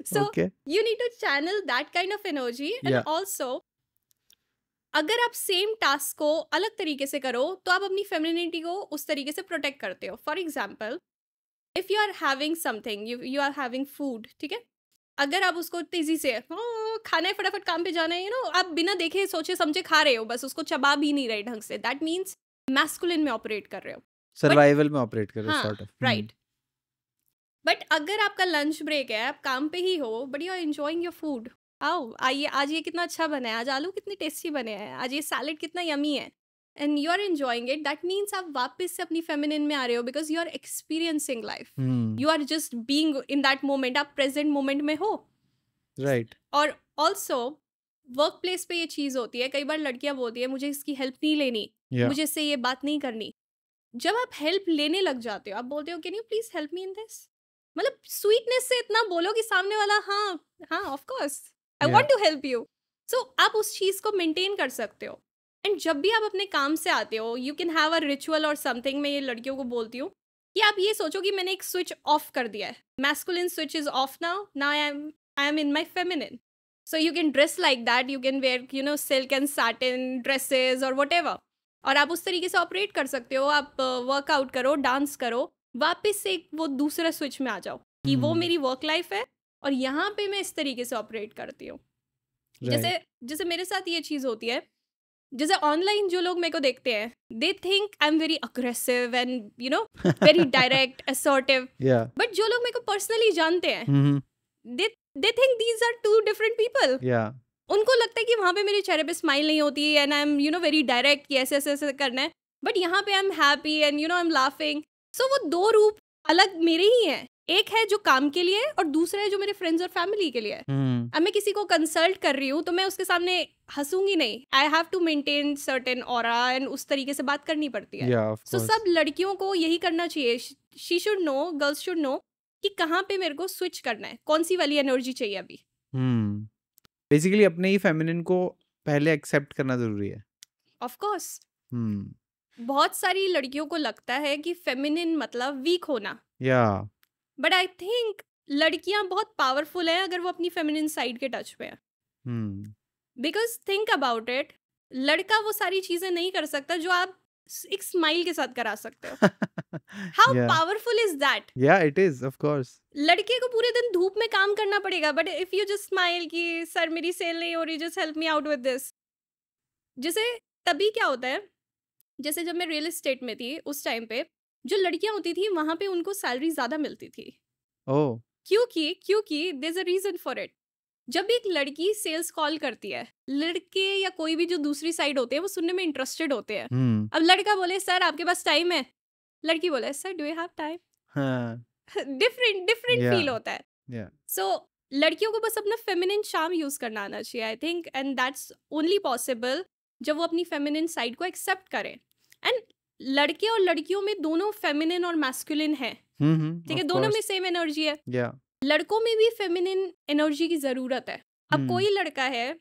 So you need to channel that kind of energy. And also अगर आप सेम टास्क को अलग तरीके से करो तो आप अपनी फेमिनिटी को उस तरीके से प्रोटेक्ट करते हो। For example, if you are having something, you are having food, ठीक है, अगर आप उसको तेजी से खाना है, फटाफट काम पे जाना है, आप बिना देखे सोचे समझे खा रहे हो, बस उसको चबा भी नहीं रहे ढंग से, दैट मीन्स मैस्कुलिन में ऑपरेट कर रहे हो, सर्वाइवल में ऑपरेट कर रहे हो, सॉर्ट ऑफ, राइट। बट अगर आपका लंच ब्रेक है, आप काम पे ही हो, but you are enjoying your food, आओ आइए, आज ये कितना अच्छा बना है, आज आलू कितने टेस्टी बने हैं, आज ये सैलेड कितना यमी है, and you are enjoying it, that means आप वापस से अपनी फेमिनिन में आ रहे हो, because you are experiencing life, you are just being in that moment, आप प्रेजेंट मोमेंट में हो, राइट। और ऑल्सो वर्क प्लेस पे ये चीज़ होती है, कई बार लड़कियां बोलती है मुझे इसकी हेल्प नहीं लेनी, मुझे इससे ये बात नहीं करनी। जब आप हेल्प लेने लग जाते हो, आप बोलते हो can you please help me in this, मतलब स्वीटनेस से इतना बोलो कि सामने वाला हाँ हाँ of course I want to help you, so आप उस चीज़ को मेंटेन कर सकते हो। एंड जब भी आप अपने काम से आते हो, you can have a ritual और समथिंग। मैं ये लड़कियों को बोलती हूँ कि आप ये सोचो कि मैंने एक स्विच ऑफ कर दिया है, masculine switch is of now, I am in my feminine. So you can dress like that, you can wear silk and satin dresses or whatever. और आप उस तरीके से ऑपरेट कर सकते हो, आप वर्कआउट करो, डांस करो, वापस से वो दूसरा स्विच में आ जाओ कि वो मेरी वर्क लाइफ है और यहाँ पे मैं इस तरीके से ऑपरेट करती हूँ। जैसे मेरे साथ ये चीज़ होती है, जैसे ऑनलाइन जो लोग मेरे को देखते हैं, they think I am very aggressive and very direct, assertive, but जो लोग मेरे को पर्सनली जानते हैं, they think these are two different people. उनको लगता है कि वहाँ पे मेरे चेहरे पे स्माइल नहीं होती है and I am very direct कि ऐसे ऐसे ऐसे करना है, बट यहाँ पे I am happy and I am laughing. So वो दो रूप अलग मेरे ही हैं, एक है जो काम के लिए और दूसरा है जो मेरे फ्रेंड्स और फैमिली के लिए है। अब मैं किसी को कंसल्ट कर रही हूँ तो मैं उसके सामने हंसूंगी नहीं, I have to maintain certain aura and उस तरीके से बात करनी पड़ती है। सो सब लड़कियों को यही करना चाहिए, she should know, girls should know कि कहाँ पे मेरे को स्विच करना है, कौन सी वाली एनर्जी चाहिए अभी। बेसिकली अपने ही फेमिनिन को पहले एक्सेप्ट करना जरूरी है। Of course. बहुत सारी लड़कियों को लगता है कि फेमिनिन मतलब वीक होना, बट आई थिंक लड़कियां बहुत पावरफुल हैं अगर वो अपनी फेमिनिन साइड के टच पे है। बिकॉज थिंक अबाउट इट, लड़का वो सारी चीजें नहीं कर सकता जो आप एक स्माइल के साथ करा सकते हो। How powerful is that? या इट इज, ऑफ कोर्स। लड़के को पूरे दिन धूप में काम करना पड़ेगा, but if you just smile कि सर मेरी सेल नहीं हो रही, just help me out with this. जैसे तभी क्या होता है, जैसे जब मैं रियल एस्टेट में थी उस टाइम पे जो लड़कियां होती थी वहां पे उनको सैलरी ज्यादा मिलती थी। क्योंकि there is a reason for it. जब एक लड़की सेल्स कॉल करती है, लड़के या कोई भी जो दूसरी साइड होते हैं वो सुनने में इंटरेस्टेड होते हैं। अब लड़का बोले सर आपके पास टाइम है, लड़की बोले sir do you have time. Different feel होता है। सो लड़कियों को बस अपना फेमिनिन चार्म यूज करना आना चाहिए, I think, and that's only possible जब वो अपनी फेमिनिन साइड को एक्सेप्ट करें। एंड लड़के और लड़कियों में दोनों फेमिनिन और मैस्कुलिन है, ठीक है, दोनों में सेम एनर्जी है। लड़कों में भी फेमिनिन एनर्जी की जरूरत है। अब कोई लड़का है,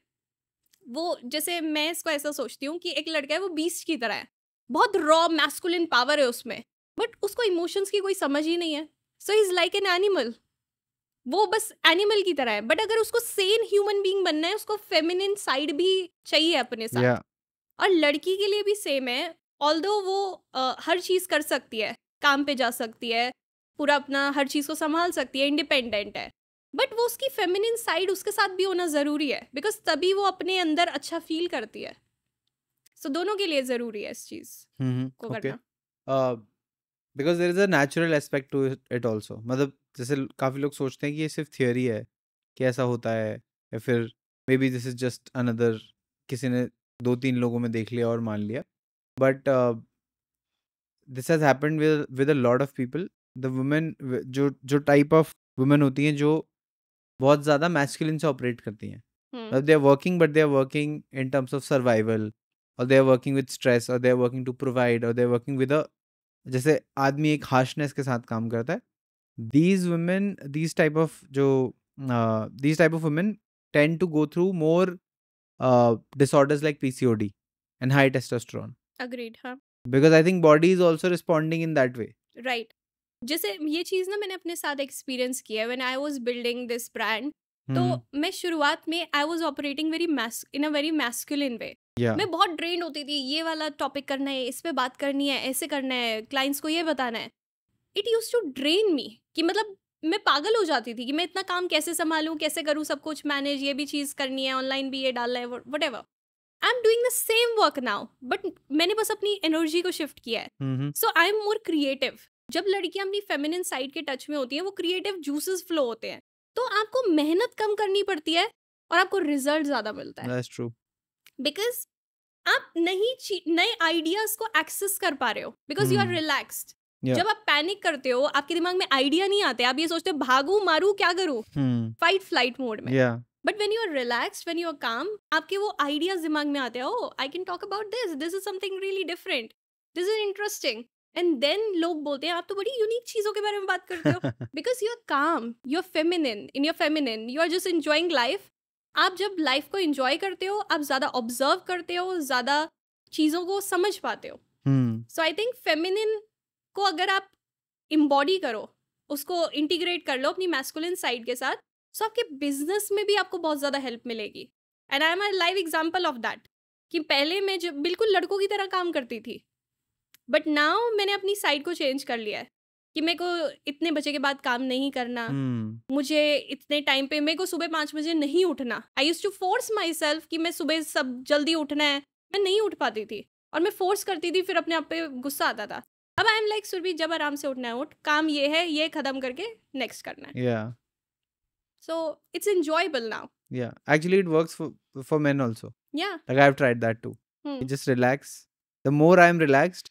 वो जैसे मैं इसको ऐसा सोचती हूँ कि एक लड़का है वो बीस्ट की तरह है, बहुत रॉ मैस्कुलिन पावर है उसमें, बट उसको इमोशंस की कोई समझ ही नहीं है। So he is like an animal, वो बस एनिमल की तरह है। बट अगर उसको सेन ह्यूमन बीइंग बनना है, उसको फेमिनिन साइड भी चाहिए अपने साथ। और लड़की के लिए भी सेम है, ऑल्दो वो हर चीज कर सकती है, काम पे जा सकती है, पूरा अपना हर चीज को संभाल सकती है, इंडिपेंडेंट है, बट वो उसकी फेमिनिन साइड उसके साथ भी होना ज़रूरी है, बिकॉज तभी वो अपने अंदर अच्छा फील करती है. सो दोनों के लिए ज़रूरी है इस चीज़ को ओके. करना. Because there is a natural aspect to it also. मतलब जैसे काफ़ी लोग सोचते हैं कि ये सिर्फ थियोरी है कि ऐसा होता है, या फिर may be this is just another, किसी ने 2-3 लोगों में देख लिया और मान लिया. But this has happened with a lot of people. The women, जो टाइप ऑफ वुमेन होती हैं जो बहुत ज़्यादा मैस्कुलिन से ऑपरेट करती हैं. मतलब they are working, but they are working in terms of survival, और they are working with stress, और they are working to provide, और they are working with a, जैसे आदमी एक हार्शनेस के साथ काम करता है. these type of women tend to go through more disorders like PCOD and high testosterone, agreed. हाँ, because I think body is also responding in that way. Right. जैसे ये चीज़ ना मैंने अपने साथ एक्सपीरियंस किया है. When I was building this brand, तो मैं शुरुआत में I was operating in a very masculine way. Yeah. मैं बहुत ड्रेन होती थी. ये वाला टॉपिक करना है, इस पे बात करनी है, ऐसे करना है, क्लाइंट्स को ये बताना है. इट यूज टू ड्रेन मी कि मतलब मैं पागल हो जाती थी कि मैं इतना काम कैसे संभालूं, कैसे करूं सब कुछ मैनेज, ये भी चीज़ करनी है, ऑनलाइन भी ये डालना है, what ever. I am doing the same work now, but मैंने बस अपनी एनर्जी को शिफ्ट किया है. सो आई एम मोर क्रिएटिव. जब लड़कियां अपनी फेमिनिन साइड के टच में होती हैं, वो क्रिएटिव जूसेस फ्लो होते हैं, तो आपको मेहनत कम करनी पड़ती है और आपको रिजल्ट ज़्यादा मिलता है. That's true. बिकॉज आप नए आइडियाज को एक्सेस कर पा रहे हो, because you are relaxed. Yeah. जब आप पैनिक करते हो, आपके दिमाग में आइडिया नहीं आते, आप ये सोचते हो भागू मारू क्या करूँ, फाइट फ्लाइट मोड में. Yeah. But when you are relaxed, when you are calm, आपके वो आइडियाज दिमाग में आते हैं. Oh, I can talk about this is something really different, this is interesting. And then लोग बोलते हैं आप तो बड़ी यूनिक चीज़ों के बारे में बात करते हो. Because you are calm, you are feminine, in your feminine, you are just enjoying life. आप जब लाइफ को एंजॉय करते हो, आप ज़्यादा ऑब्जर्व करते हो, ज़्यादा चीज़ों को समझ पाते हो. सो आई थिंक फेमिनिन को अगर आप इम्बॉडी करो, उसको इंटीग्रेट कर लो अपनी मैस्कुलिन साइड के साथ, सो आपके बिजनेस में भी आपको बहुत ज़्यादा हेल्प मिलेगी. And I am a live example of that कि पहले मैं जब बिल्कुल लड़कों की तरह काम करती थी, बट नाउ मैंने अपनी साइड को चेंज कर लिया है कि मेरे को इतने बजे के बाद काम नहीं करना, मुझे इतने टाइम पे, मेरे को सुबह 5 बजे नहीं उठना. I use to force myself कि मैं सुबह सब जल्दी उठना है, मैं नहीं उठ पाती थी और मैं फोर्स करती थी, फिर अपने आप पे गुस्सा आता था. अब आई एम लाइक सुरभि, जब आराम से उठना है उठ, काम ये है, ये खत्म करके नेक्स्ट करना है. Yeah. So it's enjoyable now. Yeah. Actually, it works for men also. या Like I've tried that too. You just relax. The more I'm relaxed,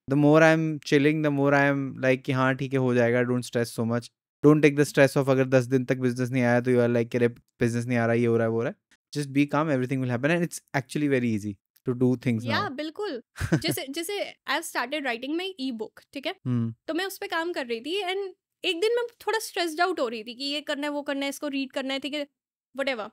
the more I'm chilling, the more I'm like कि हाँ ठीक है हो जाएगा. Don't stress so much. Don't take the stress of अगर 10 दिन तक business नहीं आया तो you are like कि business नहीं आ रहा, ये हो रहा है वो हो रहा है. Just be calm, everything will happen, and it's actually very easy to do things या now. बिल्कुल. जैसे जैसे I have started writing my E book, ठीक है, तो मैं उस पर काम कर रही थी. एंड एक दिन मैं थोड़ा स्ट्रेस्ड आउट हो रही थी कि ये करना है, वो करना है, इसको रीड करना है, ठीक है, व्हाटएवर.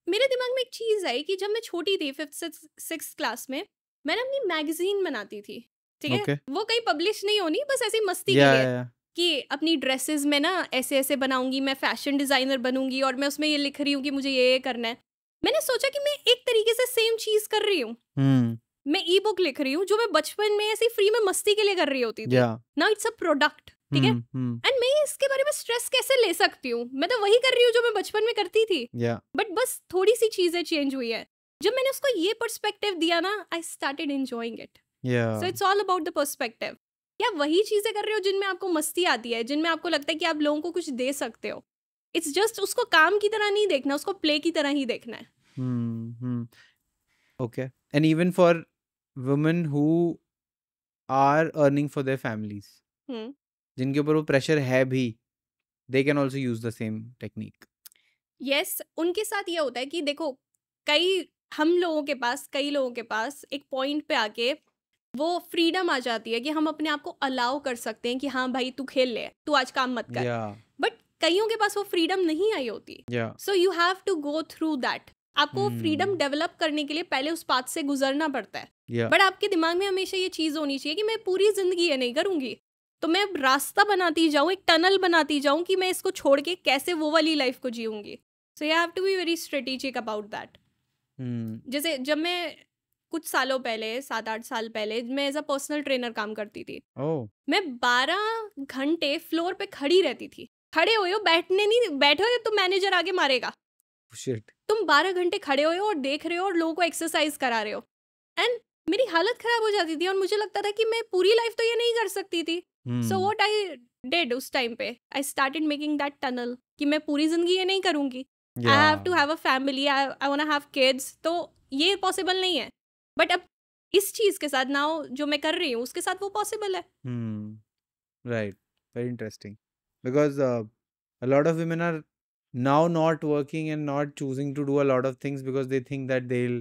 मेरे दिमाग में एक चीज़ आई कि जब मैं छोटी थी 5th 6th क्लास में, मैंने अपनी मैगजीन बनाती थी, ठीक है. Okay. वो कहीं पब्लिश नहीं होनी, बस ऐसी मस्ती के Yeah, लिए yeah, yeah. कि अपनी ड्रेसेस में ना ऐसे ऐसे बनाऊंगी, मैं फैशन डिज़ाइनर बनूंगी और मैं उसमें ये लिख रही हूँ कि मुझे ये करना है. मैंने सोचा कि मैं एक तरीके से सेम चीज़ कर रही हूँ. मैं ई बुक लिख रही हूँ जो मैं बचपन में ऐसे फ्री में मस्ती के लिए कर रही होती थी. Yeah. Now it's a product, ठीक है. एंड मैं इसके बारे में स्ट्रेस कैसे ले सकती हूँ, मैं तो वही कर रही हूँ जो मैं बचपन में करती थी. Yeah. बट बस थोड़ी सी चीज़ें चेंज हुई है. जब मैंने उसको ये पर्सपेक्टिव दिया ना, I started enjoying it. Yeah. So it's all about the perspective. या वही चीज़ें कर रहे हो जिनमें आपको मस्ती आती है, जिनमें आपको लगता है कि आप लोगों को कुछ दे सकते हो. इट्स जस्ट उसको काम की तरह नहीं देखना, उसको प्ले की तरह ही देखना है. Okay. And even for women who are earning for their families, जिनके ऊपर वो प्रेशर है भी, they can also use the same technique. Yes, उनके साथ ये होता है कि देखो, कई लोगों के पास एक पॉइंट पे आके वो फ्रीडम आ जाती है कि हम अपने आप को अलाउ कर सकते हैं कि हाँ भाई तू खेल ले, तू आज काम मत कर. Yeah. बट कईयों के पास वो फ्रीडम नहीं आई होती. Yeah. So you have to go through that. आपको फ्रीडम डेवलप करने के लिए पहले उस पाथ से गुजरना पड़ता है. Yeah. बट आपके दिमाग में हमेशा ये चीज़ होनी चाहिए कि मैं पूरी जिंदगी ये नहीं करूंगी, तो मैं रास्ता बनाती जाऊँ, एक टनल बनाती जाऊँ कि मैं इसको छोड़ के कैसे वो वाली लाइफ को जीऊंगी. So you have to be very strategic about that. जैसे जब मैं कुछ सालों पहले, 7-8 साल पहले, मैं एज अ पर्सनल ट्रेनर काम करती थी. Oh. मैं 12 घंटे फ्लोर पे खड़ी रहती थी. खड़े हुए हो, बैठने नहीं बैठे हो तो मैनेजर आगे मारेगा। शिट। तुम 12 घंटे खड़े हुए हो और देख रहे हो और लोगों को एक्सरसाइज करा रहे हो। एंड मेरी हालत खराब हो जाती थी और मुझे लगता था कि मैं पूरी लाइफ तो ये नहीं कर सकती थी। सो व्हाट आई डिड उस टाइम पे, I started making that tunnel कि मैं पूरी जिंदगी ये नहीं करूंगी। I have to have a family, I want to have kids, तो ये पॉसिबल नहीं है। बट अब इस चीज के साथ नाउ जो मैं कर रही हूँ उसके साथ वो पॉसिबल है। Right, very interesting, because a lot of women are now not working and not choosing to do a lot of things because they think that they'll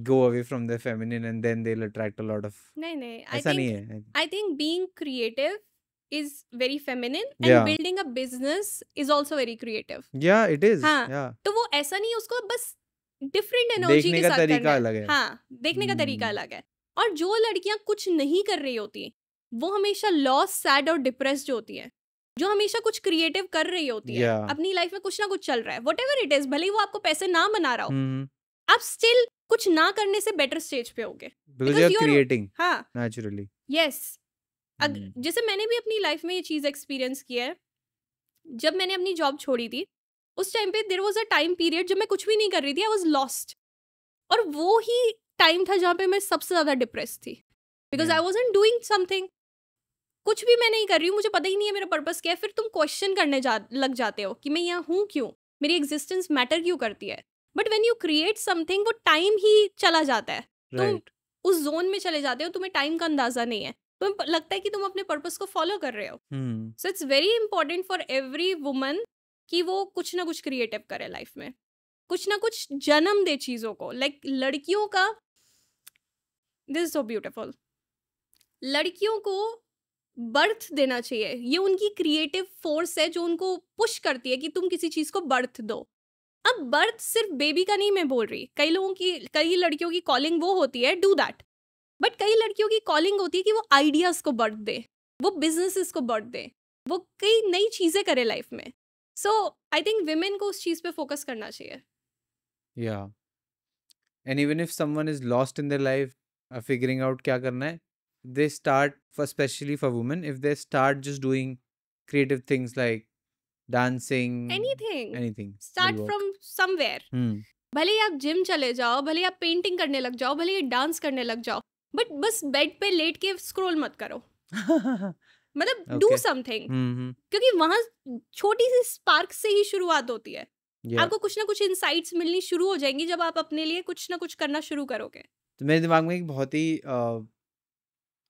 go away from their feminine and then they'll attract a lot of. नहीं, ऐसा नहीं है. I think being creative is very feminine and Yeah. building a business is also very creative. Yeah, it is. हाँ, Yeah. तो वो ऐसा नहीं है, उसको बस डिफरेंट एनर्जी देखने के का साथ करना तरीका है। अलग है. हाँ, देखने का तरीका अलग है। और जो लड़कियां कुछ नहीं कर रही होती वो हमेशा लॉस, सैड और डिप्रेस्ड होती हैं। जो हमेशा कुछ क्रिएटिव कर रही होती है, Yeah. अपनी लाइफ में कुछ ना कुछ चल रहा है, व्हाटएवर इट इज, भले ही वो आपको पैसे ना बना रहा हो, Hmm. आप स्टिल कुछ ना करने से बेटर स्टेज पे होगे। Because you're creating हाँ, naturally. यस। जैसे मैंने भी अपनी लाइफ में ये चीज एक्सपीरियंस किया है। जब मैंने अपनी जॉब छोड़ी थी उस टाइम पे there was a time period जब मैं कुछ भी नहीं कर रही थी, आई वाज लॉस्ट। और वो ही टाइम था जहाँ पे मैं सबसे ज्यादा डिप्रेस थी, because I wasn't doing something. कुछ भी मैं नहीं कर रही हूँ, मुझे पता ही नहीं है मेरा पर्पस क्या है। फिर तुम क्वेश्चन करने लग जाते हो कि मैं यहाँ हूँ क्यों, मेरी एग्जिस्टेंस मैटर क्यों करती है। But when you create something वो टाइम ही चला जाता है। तुम उस जोन में चले जाते हो, तुम्हें टाइम का अंदाजा नहीं है, तुम्हें लगता है कि तुम अपने पर्पस को फॉलो कर रहे हो। So it's very important for every woman कि वो कुछ ना कुछ क्रिएटिव करे लाइफ में, कुछ ना कुछ जन्म दे चीजों को। लाइक लड़कियों का, दिस इज सो ब्यूटीफुल, लड़कियों को बर्थ देना चाहिए। ये उनकी क्रिएटिव फोर्स है जो उनको पुश करती है कि तुम किसी चीज को बर्थ दो। अब बर्थ सिर्फ बेबी का नहीं मैं बोल रही, कई लड़कियों की कॉलिंग वो होती है डू दैट, बट कई लड़कियों की कॉलिंग होती है कि वो आइडियाज को बर्थ दे, वो बिजनेसेस को बर्थ दे, वो कई नई चीजें करे लाइफ में। सो आई थिंक विमेन को उस चीज पे फोकस करना चाहिए। Yeah. And even if someone is lost in their life, figuring out क्या करना है, they start, especially for women, if they start just doing creative things like dancing, anything start will work. From somewhere. भले ही आप gym चले जाओ, भले ही आप पेंटिंग करने लग जाओ, भले ही डांस करने लग जाओ, बट बस बेड पे लेट के स्क्रॉल मत करो। मतलब डू समथिंग, क्योंकि वहां छोटी सी स्पार्क से ही शुरुआत होती है। आपको कुछ ना कुछ इंसाइट्स मिलनी शुरू हो जाएंगी जब आप अपने लिए कुछ ना कुछ करना शुरू करोगे। तो मेरे दिमाग में एक बहुत ही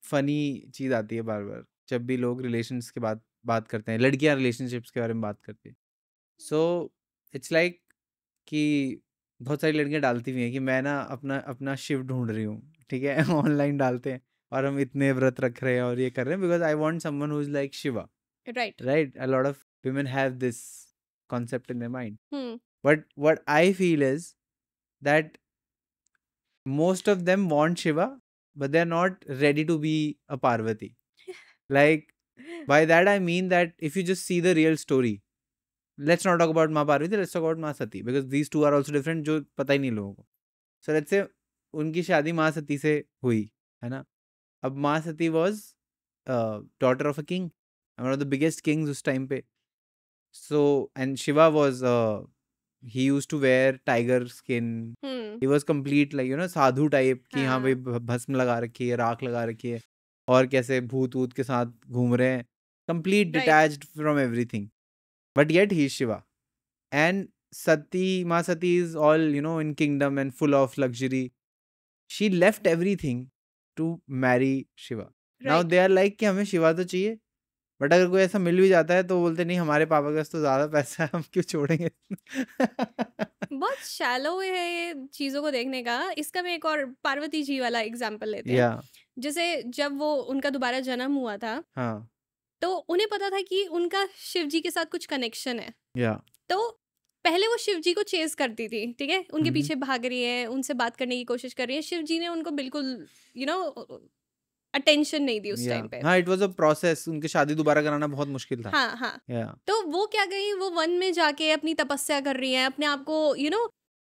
फनी चीज आती है बार बार जब भी लोग रिलेशंस के बात करते हैं, लड़कियां रिलेशनशिप्स के बारे में बात करती है। सो इट्स लाइक कि बहुत सारी लड़कियां डालती हुई हैं कि मैं ना अपना शिव ढूंढ रही हूँ, ठीक है। ऑनलाइन डालते हैं और हम इतने व्रत रख रहे हैं और ये कर रहे हैं because I want someone who is like Shiva, right. A lot of women have this concept in their mind. But what I feel is that most of them want Shiva, but they're not ready to be a Parvati. Like, by that I mean that if you just see the real story, let's not talk about Ma Parvati, let's talk about Ma Sati, because these two are also different, जो पता ही नहीं लोगों को। So let's say उनकी शादी माँ सती से हुई, है ना। अब माँ सती was daughter of a king, one of the biggest kings उस time पे। So, and Shiva was he used to wear tiger skin. He was complete like Sadhu type कि हाँ भाई भस्म लगा रखी है, राख लगा रखी है और कैसे भूत वूत के साथ घूम रहे हैं, complete detached from everything. But yet he is Shiva. And Sati, Ma Sati is all in kingdom and full of luxury. She left everything to marry Shiva. Now they are like कि हमें शिवा तो चाहिए, but अगर कोई ऐसा मिल भी जाता है तो बोलते नहीं हमारे पापा के पास तो ज्यादा पैसा है, हम क्यों छोड़ेंगे। बहुत शैलो है ये चीजों को देखने का। इसका मैं एक और पार्वती जी वाला एग्जांपल लेते हैं। जैसे जब वो उनका दोबारा जन्म हुआ था, तो उन्हें पता था कि उनका शिव जी के साथ कुछ कनेक्शन है। तो पहले वो शिव जी को चेस करती थी, ठीक है, उनके पीछे भाग रही है, उनसे बात करने की कोशिश कर रही है। शिव जी ने उनको बिल्कुल अटेंशन नहीं दी उस टाइम पे। हाँ, इट वाज अ प्रोसेस, उनकी शादी दोबारा कराना बहुत मुश्किल था। हाँ। तो वो क्या गई, वो वन में जाके अपनी तपस्या कर रही है, अपने आप को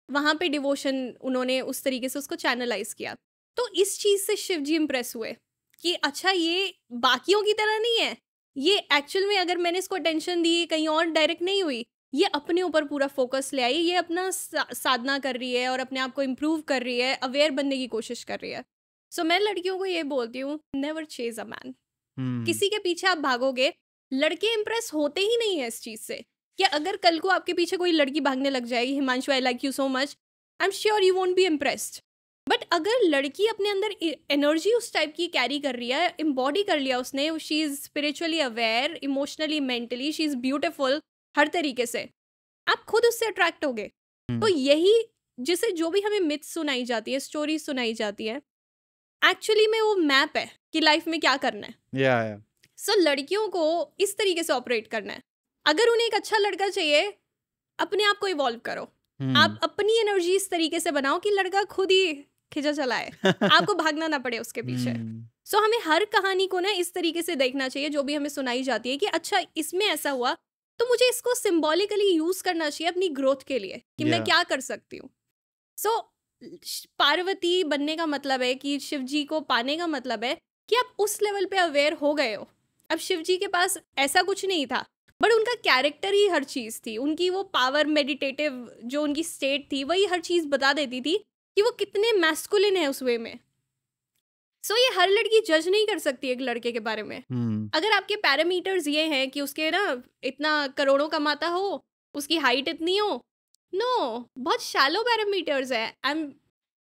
वहां पे डिवोशन उन्होंने उस तरीके से उसको चैनलाइज किया। तो इस चीज से शिव जी इम्प्रेस हुए कि अच्छा ये बाकियों की तरह नहीं है, ये एक्चुअल में अगर मैंने इसको अटेंशन दी कहीं और डायरेक्ट नहीं हुई, ये अपने ऊपर पूरा फोकस ले आई, ये अपना साधना कर रही है और अपने आप को इम्प्रूव कर रही है, अवेयर बनने की कोशिश कर रही है। सो मैं लड़कियों को ये बोलती हूँ, नेवर चेज अ मैन। किसी के पीछे आप भागोगे, लड़के इम्प्रेस होते ही नहीं है इस चीज से। कि अगर कल को आपके पीछे कोई लड़की भागने लग जाएगी, Himanshu I like you so much, I am sure you won't be impressed. But अगर लड़की अपने अंदर एनर्जी उस टाइप की कैरी कर रही है, एम्बॉडी कर लिया उसने, she is spiritually aware, emotionally, mentally, she is beautiful, हर तरीके से, आप खुद उससे अट्रैक्ट होगे। तो यही जिसे जो भी हमें मिथ सुनाई जाती है, स्टोरी सुनाई जाती है, एक्चुअली में वो मैप है कि लाइफ में क्या करना है। सो लड़कियों को इस तरीके से ऑपरेट करना है। अगर उन्हें एक अच्छा लड़का चाहिए, अपने आप को इवॉल्व करो। आप अपनी एनर्जी इस तरीके से बनाओ कि लड़का खुद ही खिंचा चलाए, आपको भागना ना पड़े उसके पीछे। सो हमें हर कहानी को ना इस तरीके से देखना चाहिए, जो भी हमें सुनाई जाती है, कि अच्छा इसमें ऐसा हुआ तो मुझे इसको सिंबॉलिकली यूज करना चाहिए अपनी ग्रोथ के लिए, कि मैं क्या कर सकती हूँ। सो पार्वती बनने का मतलब है कि शिव जी को पाने का मतलब है कि आप उस लेवल पे अवेयर हो गए हो। अब शिव जी के पास ऐसा कुछ नहीं था, बट उनका कैरेक्टर ही हर चीज़ थी। उनकी वो पावर, मेडिटेटिव जो उनकी स्टेट थी, वही हर चीज़ बता देती थी कि वो कितने मैस्कुलिन है उस वे में। सो ये हर लड़की जज नहीं कर सकती एक लड़के के बारे में। अगर आपके पैरामीटर्स ये हैं कि उसके ना इतना करोड़ों कमाता हो, उसकी हाइट इतनी हो, नो, बहुत शैलो पैरामीटर्स है। I am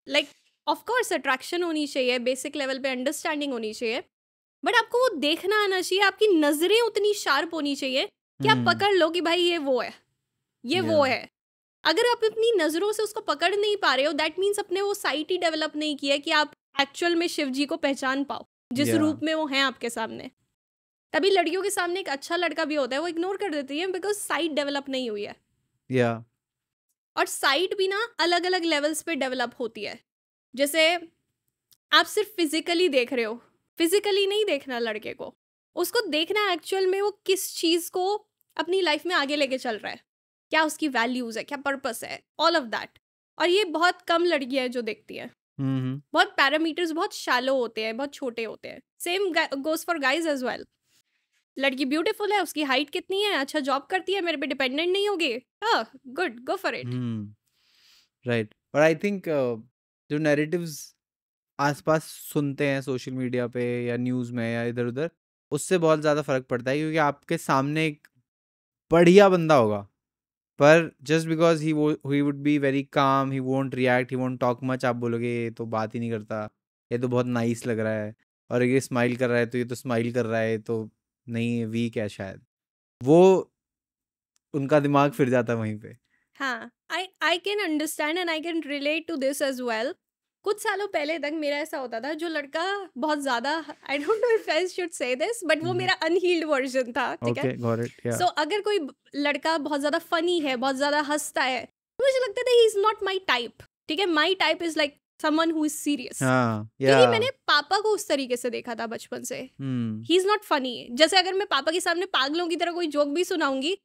like, of course attraction होनी चाहिए, बेसिक लेवल पे अंडरस्टैंडिंग होनी चाहिए, बट आपको वो देखना आना चाहिए, आपकी नजरें उतनी शार्प होनी चाहिए कि आप पकड़ लो कि भाई ये वो है, ये वो है। अगर आप अपनी नजरों से उसको पकड़ नहीं पा रहे हो, दैट मीन्स अपने वो साइट ही डेवलप नहीं किया कि आप एक्चुअल में शिव जी को पहचान पाओ जिस रूप में वो हैं आपके सामने। तभी लड़कियों के सामने एक अच्छा लड़का भी होता है, वो इग्नोर कर देती है, बिकॉज साइट डेवलप नहीं हुई है। और साइट भी ना अलग अलग लेवल्स पे डेवलप होती है। जैसे आप सिर्फ फिजिकली देख रहे हो, फिजिकली नहीं देखना लड़के को, उसको देखना एक्चुअल में वो किस चीज़ को अपनी लाइफ में आगे लेके चल रहा है, क्या उसकी वैल्यूज है, क्या पर्पस है, ऑल ऑफ दैट। और ये बहुत कम लड़कियां हैं जो देखती हैं। बहुत पैरामीटर्स बहुत शैलो होते हैं, बहुत छोटे होते हैं। Same goes for guys as well. लड़की ब्यूटीफुल है, उसकी हाइट कितनी है, अच्छा जॉब करती है, मेरे पे डिपेंडेंट नहीं होगी, good, go for it. Right. और आई थिंक जो नैरेटिव्स आसपास सुनते हैं सोशल मीडिया पे या न्यूज़ में या इधर उधर, उससे बहुत ज़्यादा फर्क पड़ता है, क्योंकि आपके सामने एक बढ़िया बंदा होगा, पर just because he would be very calm, he won't react, he won't talk much, आप बोलोगे ये तो बात ही नहीं करता, ये तो बहुत नाइस लग रहा है, और ये स्माइल कर रहा है तो ये तो स्माइल कर रहा है, तो नहीं, वीक है शायद, वो उनका दिमाग फिर जाता है वहीं पे। हाँ, I can understand and I can relate to this as well. कुछ सालों पहले तक मेरा ऐसा होता था, जो लड़का बहुत ज्यादा, I don't know if I should say this, but वो मेरा अनहील्ड वर्जन था, ठीक है। सो अगर कोई लड़का बहुत ज्यादा फनी है, बहुत ज्यादा हंसता है, तो मुझे लगता था ही इज नॉट माई टाइप, ठीक है। माई type is like someone who is serious, क्योंकि मैंने पापा को उस तरीके से देखा था बचपन से। ही इज नॉट फनी। जैसे अगर मैं पापा के सामने पागलों की तरह कोई जोक भी सुनाऊंगी,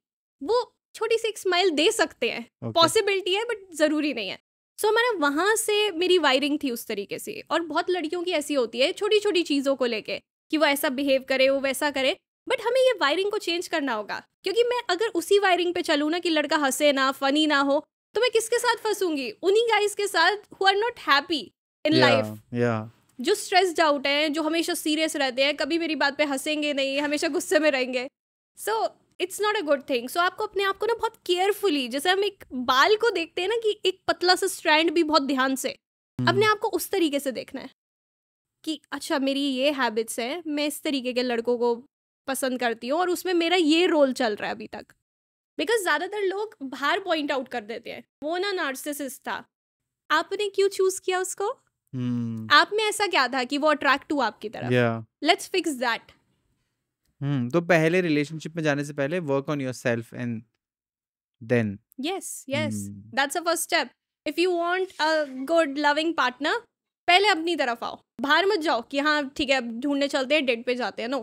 वो छोटी सी एक स्माइल दे सकते हैं, पॉसिबिलिटी है, बट जरूरी नहीं है। सो हमारा वहां से मेरी वायरिंग थी उस तरीके से। और बहुत लड़कियों की ऐसी होती है छोटी छोटी चीजों को लेके, कि वो ऐसा बिहेव करे, वो वैसा करे, बट हमें ये वायरिंग को चेंज करना होगा। क्योंकि मैं अगर उसी वायरिंग पे चलूँ ना कि लड़का हंसे ना, फनी ना हो, तो मैं किसके साथ फंसूंगी? उन्हीं गाइस के साथ who are not happy in life, जो स्ट्रेस्ड आउट हैं, जो हमेशा सीरियस रहते हैं, कभी मेरी बात पे हंसेंगे नहीं, हमेशा गुस्से में रहेंगे। So it's not a good thing. So आपको अपने आप को ना बहुत केयरफुली, जैसे हम एक बाल को देखते हैं ना कि एक पतला सा स्ट्रैंड भी बहुत ध्यान से, अपने आप को उस तरीके से देखना है कि अच्छा मेरी ये हैबिट्स हैं, मैं इस तरीके के लड़कों को पसंद करती हूँ और उसमें मेरा ये रोल चल रहा है अभी तक। बिकॉज ज्यादातर लोग बाहर पॉइंट आउट कर देते हैं, वो ना नार्सिसिस्ट था, आपने क्यों चूज किया उसको? आप में ऐसा क्या था कि वो अट्रैक्ट हुआ आपकी तरफ? Let's fix that. तो पहले रिलेशनशिप में जाने से पहले work on yourself and then yes that's a first step. If you want a good loving partner, पहले अपनी तरफ आओ, बाहर मत जाओ कि हाँ ठीक है अब ढूंढने चलते हैं, डेट पे जाते हैं। नो,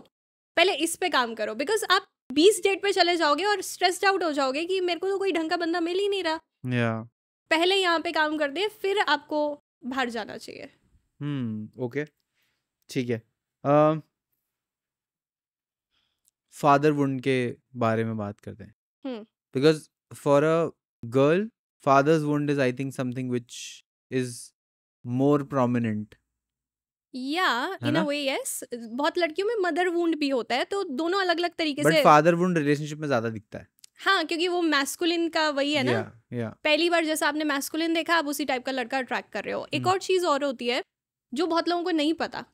पहले इस पे काम करो। बिकॉज आप 20 डेट पे चले जाओगे और स्ट्रेस्ड आउट हो जाओगे कि मेरे को तो कोई ढंग का बंदा मिल ही नहीं रहा। पहले यहाँ पे काम कर दे, फिर आपको बाहर जाना चाहिए। ओके, ठीक है। फादर वुंड के बारे में बात करते हैं, hmm because for a girl father's wound is I think something which is more prominent, या है इन अ ना? वे यस, बहुत लड़कियों में मदर वुंड भी होता है, तो दोनों अलग अलग तरीके बट से। फादर वुंड रिलेशनशिप में ज्यादा दिखता है। हाँ, क्योंकि वो मैस्कुलिन का वही है ना, या पहली बार जैसा आपने मैस्कुलिन देखा, आप उसी टाइप का लड़का अट्रैक्ट कर रहे हो। एक और चीज और होती है जो बहुत लोगों को नहीं पता,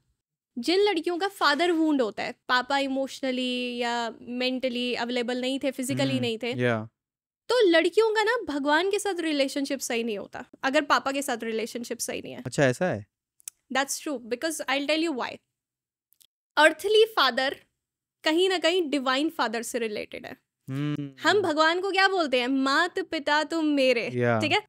जिन लड़कियों का फादर वुंड होता है, पापा इमोशनली या मेंटली अवेलेबल नहीं थे, फिजिकली नहीं थे, या तो लड़कियों का ना भगवान के साथ रिलेशनशिप सही नहीं होता अगर पापा के साथ रिलेशनशिप सही नहीं है। अच्छा ऐसा है? That's true, because I will tell you why. Earthly father कहीं ना कहीं डिवाइन फादर से रिलेटेड है। हम भगवान को क्या बोलते हैं? मात पिता तुम मेरे, Yeah. ठीक है?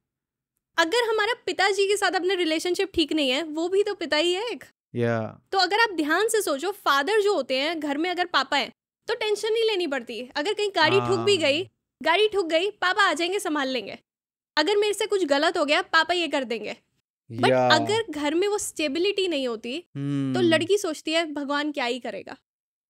अगर हमारा पिताजी के साथ अपने रिलेशनशिप ठीक नहीं है, वो भी तो पिता ही है एक। या तो अगर आप ध्यान से सोचो, फादर जो होते हैं घर में, अगर पापा है तो टेंशन नहीं लेनी पड़ती। अगर कहीं गाड़ी ठुक भी गई, गाड़ी ठुक गई, पापा आ जाएंगे, संभाल लेंगे। अगर मेरे से कुछ गलत हो गया, पापा ये कर देंगे। बट अगर घर में वो स्टेबिलिटी नहीं होती, तो लड़की सोचती है भगवान क्या ही करेगा,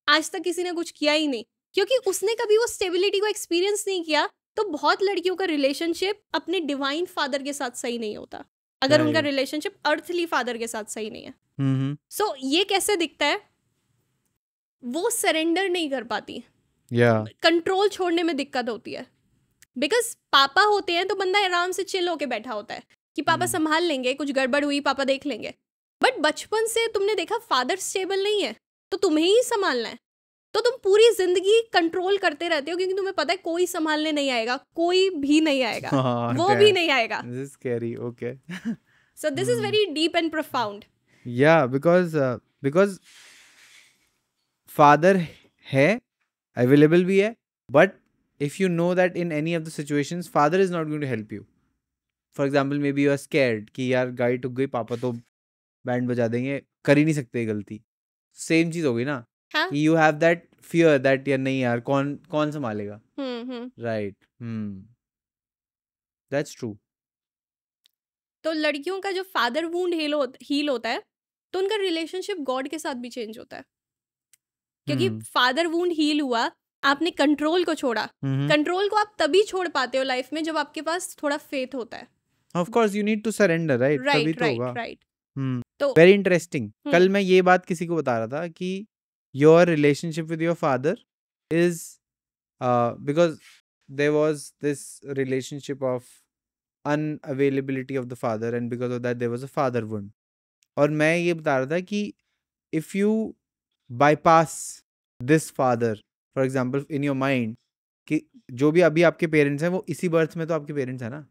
आज तक किसी ने कुछ किया ही नहीं, क्योंकि उसने कभी वो स्टेबिलिटी को एक्सपीरियंस नहीं किया। तो बहुत लड़कियों का रिलेशनशिप अपने डिवाइन फादर के साथ सही नहीं होता अगर उनका रिलेशनशिप अर्थली फादर के साथ सही नहीं है। सो ये कैसे दिखता है? वो सरेंडर नहीं कर पाती, कंट्रोल छोड़ने में दिक्कत होती है। बिकॉज पापा होते हैं तो बंदा आराम से चिल होके बैठा होता है कि पापा संभाल लेंगे, कुछ गड़बड़ हुई पापा देख लेंगे। बट बचपन से तुमने देखा फादर स्टेबल नहीं है, तो तुम्हें ही संभालना है, तो तुम पूरी जिंदगी कंट्रोल करते रहते हो, क्योंकि तुम्हें पता है कोई संभालने नहीं आएगा, कोई भी नहीं आएगा, वो भी नहीं आएगा। This is scary. Okay. So this is very deep and profound. Yeah, because father है, available भी है, but if you know that in any of the situations father is not going to help you. For example, maybe you are scared कि यार गाड़ी ठुक गई, पापा तो बैंड बजा देंगे, कर ही नहीं सकते गलती। सेम चीज हो गई ना, हाँ? you have that fear that यार नहीं यार कौन संभालेगा, right? That's true. तो लड़कियों का जो फादर वुंड हील होता है, तो उनका रिलेशनशिप गॉड के साथ भी चेंज होता है, क्योंकि फादर वुंड हील हुआ, आपने कंट्रोल को छोड़ा। कंट्रोल को आप तभी छोड़ पाते हो लाइफ में जब आपके पास थोड़ा फेथ होता है। Of course you need to surrender, right? तभी तो होगा। राइट। तो very interesting. कल मैं ये बात किसी को बता रहा था कि your relationship with your father is because there was this relationship of unavailability of the father, and because of that there was a father wound. और मैं ये बता रहा था कि if you bypass this father, for example in your mind, कि जो भी अभी आपके पेरेंट्स हैं वो इसी बर्थ में तो आपके पेरेंट्स हैं ना,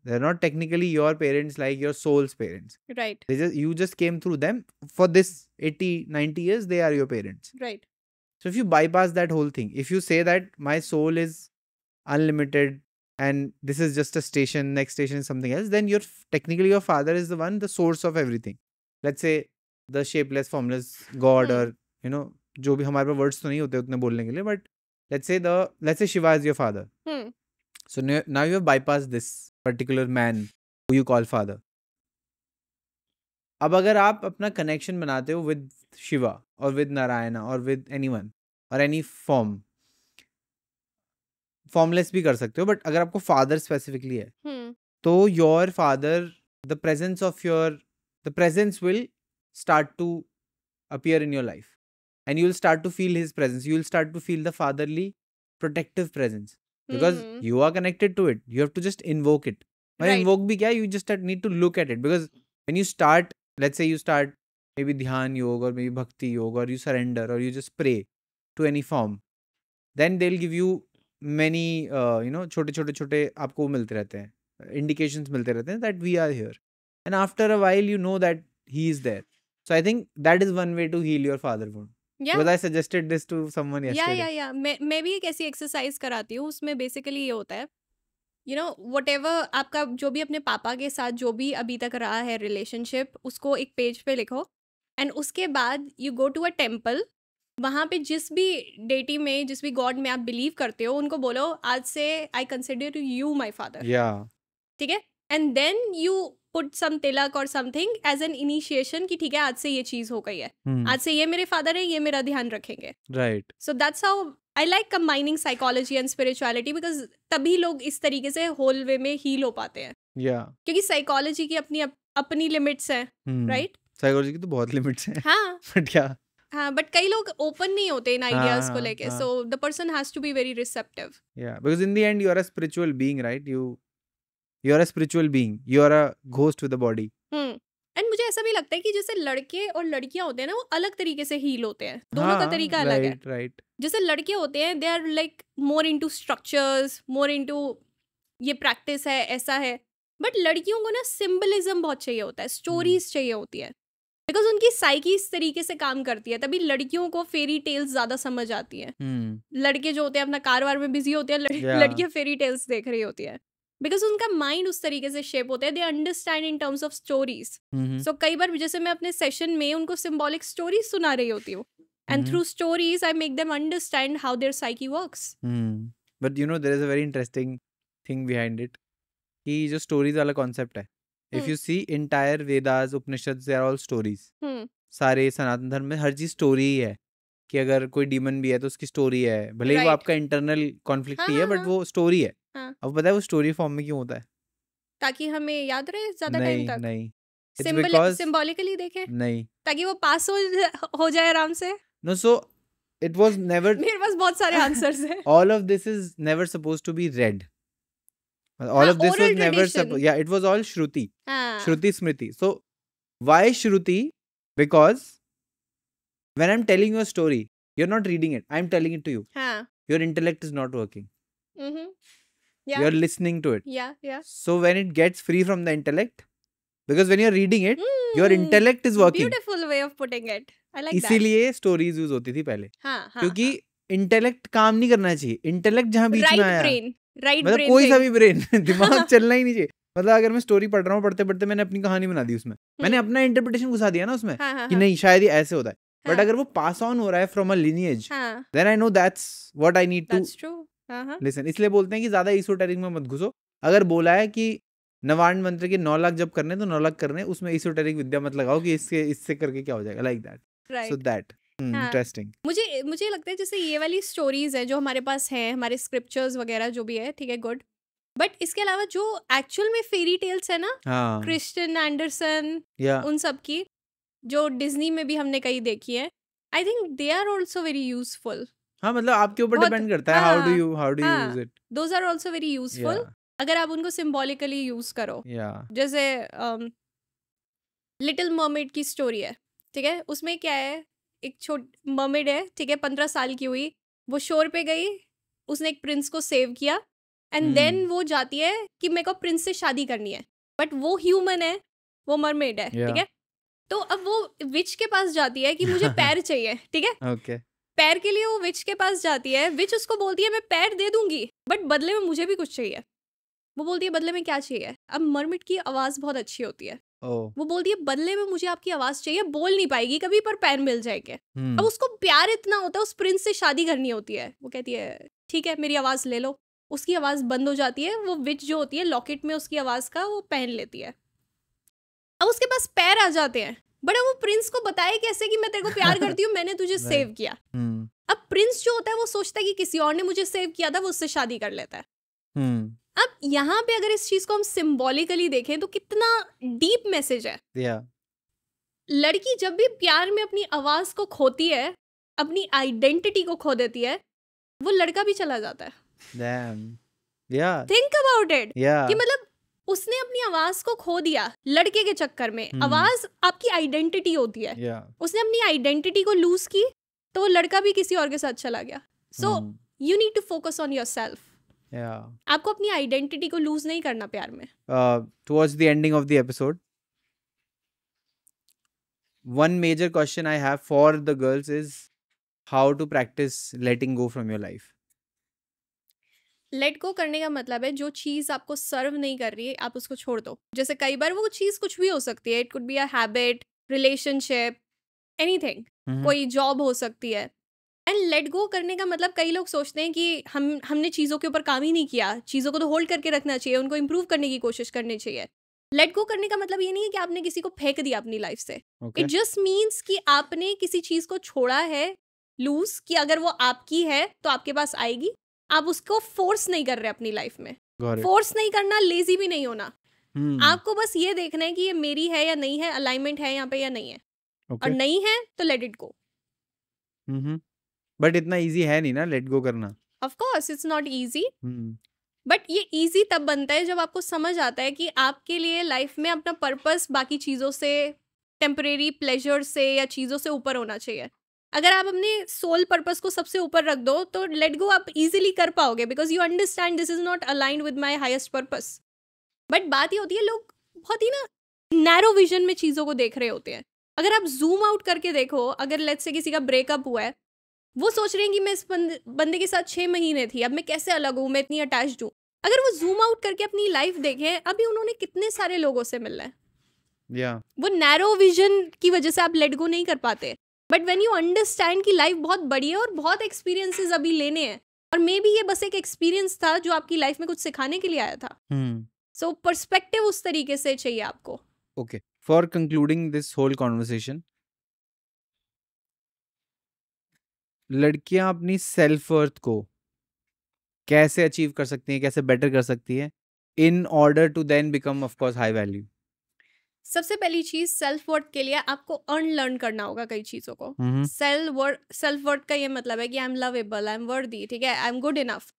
they're not technically your parents like your soul's parents, right? you just came through them for this 80-90 years, they are your parents, right? So if you bypass that whole thing, if you say that my soul is unlimited and this is just a station, next station is something else, then technically your father is the one, the source of everything. Let's say the shapeless, formless God, or you know, जो भी हमारे पास words तो नहीं होते उतने बोलने के लिए, but let's say Shiva is your father. So now you have bypassed this particular man who you call father. अब अगर आप अपना कनेक्शन बनाते हो विद शिवा और विद नारायणा और विद एनीवन और एनी फॉर्मलेस भी कर सकते हो, बट अगर आपको फादर स्पेसिफिकली है तो your father, the presence will start to appear in your life and you will start to feel his presence, you will start to feel the fatherly protective presence because you are connected to it, you have to just invoke it. Right. Invoke bhi kya, you just need to look at it, because when you start, let's say you start maybe dhyan yoga or maybe bhakti yoga, or you surrender or you just pray to any form, then they'll give you many छोटे आपको मिलते रहते हैं, indications मिलते रहते हैं that we are here, and after a while you know that he is there. So I think that is one way to heal your father wound. Yeah. Because I suggested this to someone yesterday. Yeah. मैं भी एक ऐसी exercise कराती हूँ, उसमें basically ये होता है, whatever आपका जो भी अपने पापा के साथ जो भी अभी तक रहा है रिलेशनशिप, उसको एक पेज पे लिखो, एंड उसके बाद you go to a temple, वहाँ पे जिस भी डेटी में, जिस भी गॉड में आप बिलीव करते हो, उनको बोलो आज से I consider you my father, ठीक है? And then you put some tilak और समथिंग एज एन इनिशिएशन कि ठीक है आज से ये चीज हो गई है, आज से ये मेरे फादर है, ये मेरा ध्यान रखेंगे. Right. So that's how I like combining psychology and spirituality, because तभी लोग इस तरीके से होल वे में हील हो पाते हैं. क्योंकि साइकोलॉजी की अपनी लिमिट्स हैं, राइट? साइकोलॉजी की तो बहुत लिमिट्स हैं. हाँ बट क्या, हाँ, बट कई लोग ओपन नहीं होते इन आइडियाज को लेके, so the person has to be very receptive. Because in the end you are a spiritual being, right? You are a spiritual being, you are a ghost with a body. And मुझे ऐसा भी लगता है कि जैसे लड़के और लड़कियां होते हैं ना, वो अलग तरीके से हील होते हैं. दोनों का तरीका अलग है. राइट. जैसे लड़के होते हैं, they are like more into structures, more into ये प्रैक्टिस है, ऐसा है. बट लड़कियों को ना सिंबलिज्म बहुत चाहिए होता है, स्टोरीज चाहिए होती है, बिकॉज उनकी साइकी इस तरीके से काम करती है. तभी लड़कियों को फेरी टेल्स ज्यादा समझ आती है. लड़के जो होते हैं अपना कारोबार में बिजी होते हैं, लड़कियां फेरी टेल्स देख रही होती है, बिकॉज उनका माइंड उस तरीके से शेप होता है. They understand in terms of stories. So कई बार जैसे मैं अपने सेशन में उनको सिंबॉलिक स्टोरीज सुना रही होती हूँ, and through stories I make them understand how their psyche works. But you know there is a very interesting thing behind it, कि जो स्टोरीज वाला कॉन्सेप्ट है, if you see entire Vedas, Upanishad, they are all stories. सारे सनातन धर्म में हर चीज story ही है, कि अगर कोई डीमन भी है तो उसकी स्टोरी है, भले ही वो आपका इंटरनल कॉन्फ्लिक्ट ही है, बट वो स्टोरी है. अब पता है वो स्टोरी फॉर्म में क्यों होता है? ताकि हमें याद रहे ज्यादा टाइम तक. नहीं, सिंबॉलिकली देखें, नहीं, ताकि वो पास हो जाए आराम से. No, so it was never. मेरे पास बहुत सारे आंसर्स हैं. All of this is never supposed to be read. All of this was never supposed. Yeah, it was all Shruti. Shruti Smriti. So why Shruti? Because when I'm telling you a story, you're not reading it. I'm telling it to you. Your intellect is not working. Yeah. You're listening to it. Yeah. So when it gets free from the intellect, because when you're reading it, your intellect is working. Beautiful way of putting it. I like that. इसीलिए stories use होती थी पहले. क्योंकि intellect काम नहीं करना चाहिए. Intellect जहाँ बीच में आया, मतलब कोई सा भी ब्रेन, दिमाग चलना ही नहीं चाहिए. मतलब अगर मैं स्टोरी पढ़ रहा हूँ, पढ़ते पढ़ते मैंने अपनी कहानी बना दी उसमें, मैंने अपना इंटरप्रिटेशन घुसा दिया ना उसमें, कि नहीं शायद ये ऐसे होता है. बट अगर वो पास ऑन हो रहा है from a lineage, then I know that's what I need to listen. इसलिए बोलते हैं कि ज्यादा एसोटेरिक में मत घुसो. अगर बोला है कि नवार्ण मंत्र के 9 लाख जब करने तो 9 लाख करने, उसमें एसोटेरिक विद्या मत लगाओ कि इससे करके क्या हो जाएगा, like that. So that interesting. मुझे लगता है जैसे ये वाली स्टोरीज है जो हमारे पास है, हमारे स्क्रिप्चर्स वगैरह जो भी है, ठीक है, गुड. बट इसके अलावा जो एक्चुअल में फेरी टेल्स है ना, क्रिस्टियन एंडरसन, उन सब की जो डिज्नी में भी हमने कई देखी है, I think they are also very useful. हाँ, मतलब आपके ऊपर डिपेंड करता है how do you use it. Those are also very useful अगर आप उनको सिंबॉलिकली यूज करो. जैसे लिटिल मर्मेड की स्टोरी है, ठीक है, उसमें क्या है, एक छोटी मर्मेड है, ठीक है, 15 साल की हुई, वो शोर पे गई, उसने एक प्रिंस को सेव किया, एंड देन वो जाती है कि मेरे को प्रिंस से शादी करनी है, बट वो ह्यूमन है, वो मरमेड है, ठीक है. तो अब वो विच के पास जाती है कि मुझे पैर चाहिए, ठीक है. पैर के लिए वो विच के पास जाती है, विच उसको बोलती है मैं पैर दे दूंगी, बट बदले में मुझे भी कुछ चाहिए. वो बोलती है बदले में क्या चाहिए. अब मरमेड की आवाज बहुत अच्छी होती है. वो बोलती है बदले में मुझे आपकी आवाज चाहिए, बोल नहीं पाएगी कभी पर पैर मिल जाएंगे. अब उसको प्यार इतना होता है, उस प्रिंस से शादी करनी होती है. वो कहती है ठीक है मेरी आवाज ले लो. उसकी आवाज बंद हो जाती है, वो विच जो होती है लॉकेट में उसकी आवाज का वो पहन लेती है. अब उसके पास पैर आ जाते हैं, बट वो प्रिंस को बताए कैसे कि मैं तेरे को प्यार करती हूँ, मैंने तुझे सेव किया. अब प्रिंस जो होता है वो सोचता है कि किसी और ने मुझे सेव किया था, वो उससे शादी कर लेता है. अब यहाँ पे अगर इस चीज को हम सिंबॉलिकली देखें तो कितना डीप मैसेज है. लड़की जब भी प्यार में अपनी आवाज को खोती है, अपनी आइडेंटिटी को खो देती है, वो लड़का भी चला जाता है. थिंक अबाउट इट, कि मतलब उसने अपनी आवाज को खो दिया लड़के के चक्कर में. आवाज आपकी आइडेंटिटी होती है. उसने अपनी आइडेंटिटी को लूज की तो वो लड़का भी किसी और के साथ चला गया. So you need to focus on yourself. आपको अपनी आइडेंटिटी को लूज नहीं करना प्यार में. Towards the ending of the episode, one major question I have for the girls is how to practice letting go from your life. Let go करने का मतलब है जो चीज आपको सर्व नहीं कर रही है आप उसको छोड़ दो. जैसे कई बार वो चीज कुछ भी हो सकती है, it could be a habit, relationship, anything, कोई जॉब हो सकती है. एंड लेट गो करने का मतलब कई लोग सोचते हैं कि हमने चीज़ों के ऊपर काम ही नहीं किया, चीज़ों को तो होल्ड करके रखना चाहिए, उनको इम्प्रूव करने की कोशिश करनी चाहिए. लेट गो करने का मतलब ये नहीं है कि आपने किसी को फेंक दिया अपनी लाइफ से. ओके. इट जस्ट मीन्स कि आपने किसी चीज को छोड़ा है लूज, कि अगर वो आपकी है तो आपके पास आएगी. आप उसको फोर्स नहीं कर रहे अपनी लाइफ में. Got it. फोर्स नहीं करना, लेजी भी नहीं होना. हम्म. आपको बस ये देखना है कि ये मेरी है या नहीं है, अलाइनमेंट है यहाँ पे या नहीं है. और ओके. नहीं है तो लेट इट गो. बट इतना इजी है नहीं ना लेट गो करना. Of course it's not easy, hmm. But ये इजी तब बनता है जब आपको समझ आता है कि आपके लिए लाइफ में अपना पर्पस बाकी चीज़ों से, टेम्परेरी प्लेजर से या चीज़ों से ऊपर होना चाहिए. अगर आप अपने सोल पर्पस को सबसे ऊपर रख दो तो लेट गो आप इजीली कर पाओगे, because you understand this is not aligned with my highest purpose. But बात ये होती है, लोग बहुत ही ना नैरो विजन में चीज़ों को देख रहे होते हैं. अगर आप जूम आउट करके देखो, अगर लेट्स से किसी का ब्रेकअप हुआ है, वो सोच रहे हैं कि मैं इस बंदे के साथ 6 महीने थी, अब मैं कैसे अलग हूँ, मैं इतनी अटैच्ड हूँ. अगर वो जूम आउट करके अपनी लाइफ देखें, अभी उन्होंने कितने सारे लोगों से मिलना है. या वो नैरो विजन की वजह से आप लेट गो नहीं कर पाते. बट व्हेन यू अंडरस्टैंड कि लाइफ बहुत बड़ी है और बहुत एक्सपीरियंसेस अभी लेने हैं, और मे बी ये बस एक एक्सपीरियंस था जो आपकी लाइफ में कुछ सिखाने के लिए आया था. सो पर्सपेक्टिव उस तरीके से चाहिए आपको. Okay. For concluding this whole conversation, लड़कियां अपनी सेल्फ वर्थ को कैसे अचीव कर सकती हैं, कैसे बेटर कर सकती हैं in order to then become of course high value? सबसे पहली चीज, सेल्फ वर्थ के लिए आपको अनलर्न करना होगा कई चीजों को. सेल्फ वर्थ का ये मतलब है कि I am lovable, I am वर्दी, ठीक है, आई एम गुड इनफ.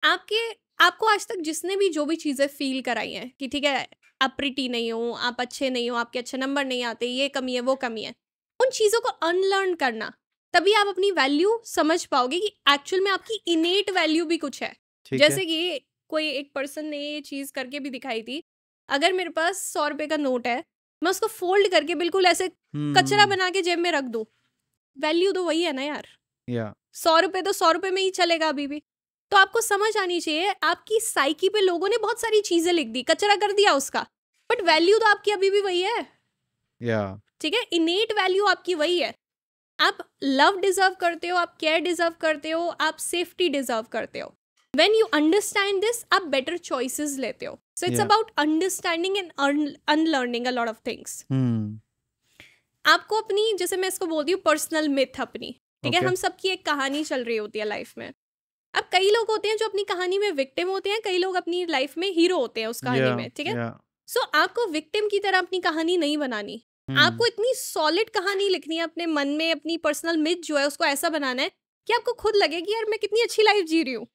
आपको आज तक जिसने भी जो भी चीजें फील कराई हैं कि ठीक है आप प्रिटी नहीं हो, आप अच्छे नहीं हो, आपके अच्छे नंबर नहीं आते, ये कमी है वो कमी है, उन चीजों को अनलर्न करना, तभी आप अपनी वैल्यू समझ पाओगे कि एक्चुअल में आपकी इनेट वैल्यू भी कुछ है. ठीक है. जैसे कि कोई एक पर्सन ने ये चीज करके भी दिखाई थी. अगर मेरे पास 100 रुपए का नोट है, मैं उसको फोल्ड करके बिल्कुल ऐसे कचरा बना के जेब में रख दूं, वैल्यू तो वही है ना यार. या 100 रुपए तो 100 रुपए में ही चलेगा अभी भी. तो आपको समझ आनी चाहिए, आपकी साइकी पे लोगों ने बहुत सारी चीजें लिख दी, कचरा कर दिया उसका, बट वैल्यू तो आपकी अभी भी वही है. या ठीक है, इनेट वैल्यू आपकी वही है. आप लव डिजर्व करते हो, आप केयर डिजर्व करते हो, आप सेफ्टी डिजर्व करते हो. व्हेन यू अंडरस्टैंड दिस, आप बेटर चॉइसेस लेते हो. So it's Yeah. About understanding and unlearning a lot of things. आपको अपनी, जैसे मैं इसको बोलती हूँ, पर्सनल मिथ अपनी, ठीक है, Okay. हम सबकी एक कहानी चल रही होती है लाइफ में. अब कई लोग होते हैं जो अपनी कहानी में विक्टिम होते हैं, कई लोग अपनी लाइफ में हीरो होते हैं उस कहानी में, ठीक है. सो आपको विक्टिम की तरह अपनी कहानी नहीं बनानी. आपको इतनी सॉलिड कहानी लिखनी है अपने मन में, अपनी पर्सनल मिथ जो है उसको ऐसा बनाना है कि आपको खुद लगे कि यार मैं कितनी अच्छी लाइफ जी रही हूँ,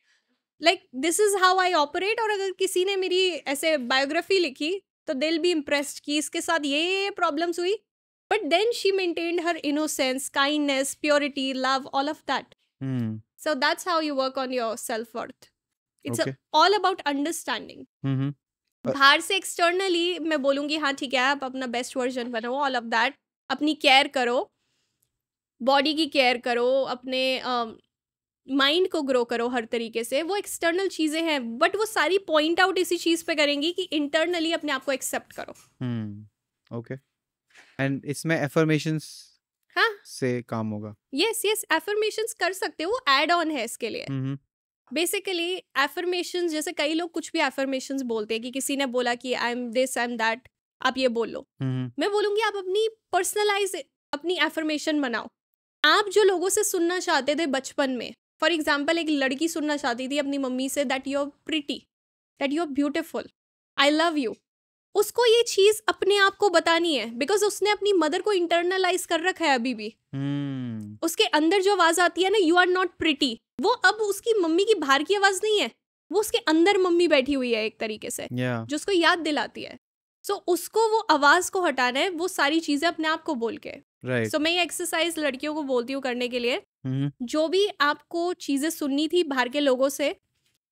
like this is how I operate. और अगर किसी ने मेरी ऐसे बायोग्राफी लिखी तो दे विल बी इम्प्रेस्ड कि इसके साथ ये प्रॉब्लम्स हुई, but then she maintained her innocence, kindness, purity, love, all of that. So that's how you work on your self-worth. It's Okay. all about understanding. बाहर से externally मैं बोलूँगी हाँ ठीक है, आप अपना बेस्ट वर्जन बनो, ऑल ऑफ दैट. अपनी केयर करो, बॉडी की केयर करो, अपने माइंड को ग्रो करो हर तरीके से. वो एक्सटर्नल चीज़ें हैं, बट वो सारी पॉइंट आउट इसी चीज़ पे करेंगी कि इंटरनली अपने आप को एक्सेप्ट करो. ओके. एंड इसमें एफर्मेशंस हाँ से काम होगा. यस एफर्मेशंस कर सकते हो, एड ऑन है इसके लिए. बेसिकली एफर्मेशंस, जैसे कई लोग कुछ भी एफर्मेशंस बोलते हैं कि किसी ने बोला कि आई am this, I am that, आप ये बोल लो. मैं बोलूँगी आप अपनी पर्सनलाइज अपनी एफर्मेशन बनाओ. आप जो लोगों से सुनना चाहते थे बचपन में, फॉर एग्जाम्पल एक लड़की सुनना चाहती थी अपनी मम्मी से that you are pretty, that you are beautiful, I love you. उसको ये चीज अपने आप को बतानी है, बिकॉज उसने अपनी मदर को इंटरनलाइज कर रखा है. अभी भी उसके अंदर जो आवाज आती है ना, यू आर नॉट प्रिटी, वो अब उसकी मम्मी की बाहर की आवाज नहीं है, वो उसके अंदर मम्मी बैठी हुई है एक तरीके से, जो उसको याद दिलाती है. सो उसको वो आवाज को हटाना है, वो सारी चीजें अपने आप को बोल के. सो मैं ये एक्सरसाइज लड़कियों को बोलती हूँ करने के लिए. जो भी आपको चीजें सुननी थी बाहर के लोगों से,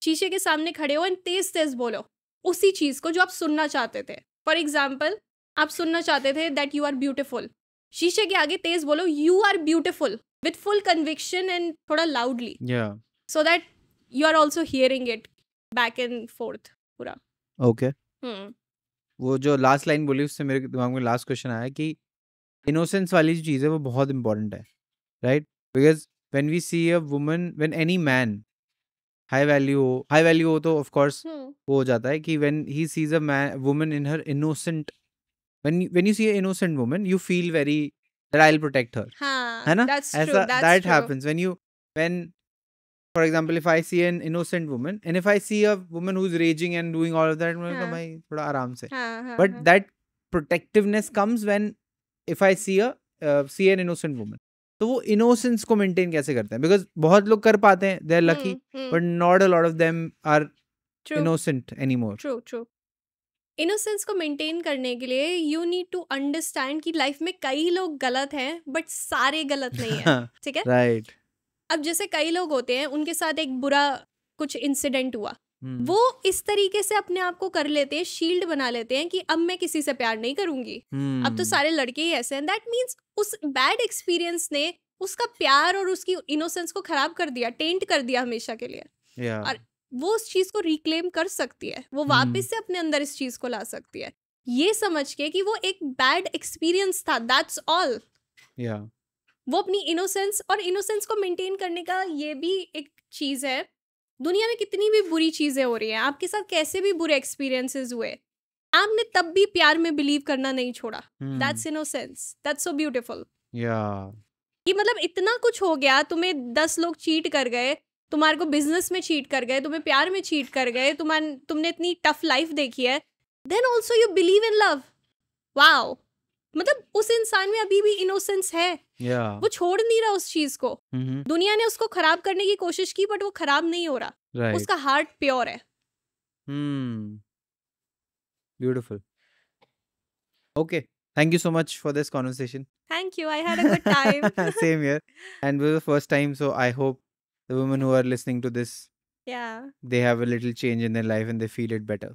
शीशे के सामने खड़े हो एंड तेज तेज बोलो उसी चीज को जो आप सुनना चाहते थे. फॉर एग्जाम्पल, आप सुनना चाहते थे दैट यू आर ब्यूटिफुल, शीशे के आगे तेज बोलो you are beautiful with full conviction and थोड़ा loudly, so that you are also hearing it back and forth पूरा. ओके. वो जो लास्ट लाइन बोली उससे मेरे दिमाग में लास्ट क्वेश्चन आया कि इनोसेंस वाली जो चीज़ है वो बहुत इंपॉर्टेंट है, right? Because when we see a woman, when any man high value हो तो ऑफ कोर्स वो हो जाता है कि when he sees a woman in her innocent, when you see a innocent woman you feel very that I will protect her, है ना? ऐसा that happens when for example if I see an innocent woman and if I see a woman who's raging and doing all of that, मैं कहता भाई थोड़ा आराम से, but that protectiveness comes when if I see an innocent woman, तो वो innocence को maintain कैसे करते हैं? because बहुत लोग कर पाते हैं, they are lucky, but not a lot of them are innocent anymore. True. Innocence को मेंटेन करने के लिए यू नीड टू अंडरस्टैंड कि लाइफ में कई लोग गलत हैं बट सारे गलत नहीं है, ठीक है? राइट. अब जैसे कई लोग होते हैं उनके साथ एक बुरा कुछ इंसिडेंट हुआ, वो इस तरीके से अपने आप को कर लेते हैं, शील्ड बना लेते हैं कि अब मैं किसी से प्यार नहीं करूंगी, अब तो सारे लड़के ही ऐसे हैं. दैट मीन्स उस बैड एक्सपीरियंस ने उसका प्यार और उसकी इनोसेंस को खराब कर दिया, टेंट कर दिया हमेशा के लिए. और वो उस चीज को रिक्लेम कर सकती है, वो वापस से अपने अंदर इस चीज को ला सकती है, ये समझ के कि वो एक बैड एक्सपीरियंस था, दैट्स ऑल. वो अपनी इनोसेंस को मेंटेन करने का ये भी एक चीज है. दुनिया में कितनी भी बुरी चीजें हो रही हैं, आपके साथ कैसे भी बुरे एक्सपीरियंसेस हुए, आपने तब भी प्यार में बिलीव करना नहीं छोड़ा. That's innocence, that's so beautiful. कि मतलब इतना कुछ हो गया, तुम्हें 10 लोग चीट कर गए, तुम्हारे को बिजनेस में चीट कर गए, तुम्हें प्यार में चीट कर गए, तुमने इतनी टफ लाइफ देखी है, then also you believe in love. Wow, मतलब उस इंसान में अभी भी इनोसेंस है. वो छोड़ नहीं रहा उस चीज को. दुनिया ने उसको खराब करने की कोशिश की बट वो खराब नहीं हो रहा. उसका हार्ट प्योर है. Beautiful. Okay, thank you so much for this conversation. Thank you, I had a good time. Same here, and this was the first time, so I hope the women who are listening to this, they have a little change in their life and they feel it better.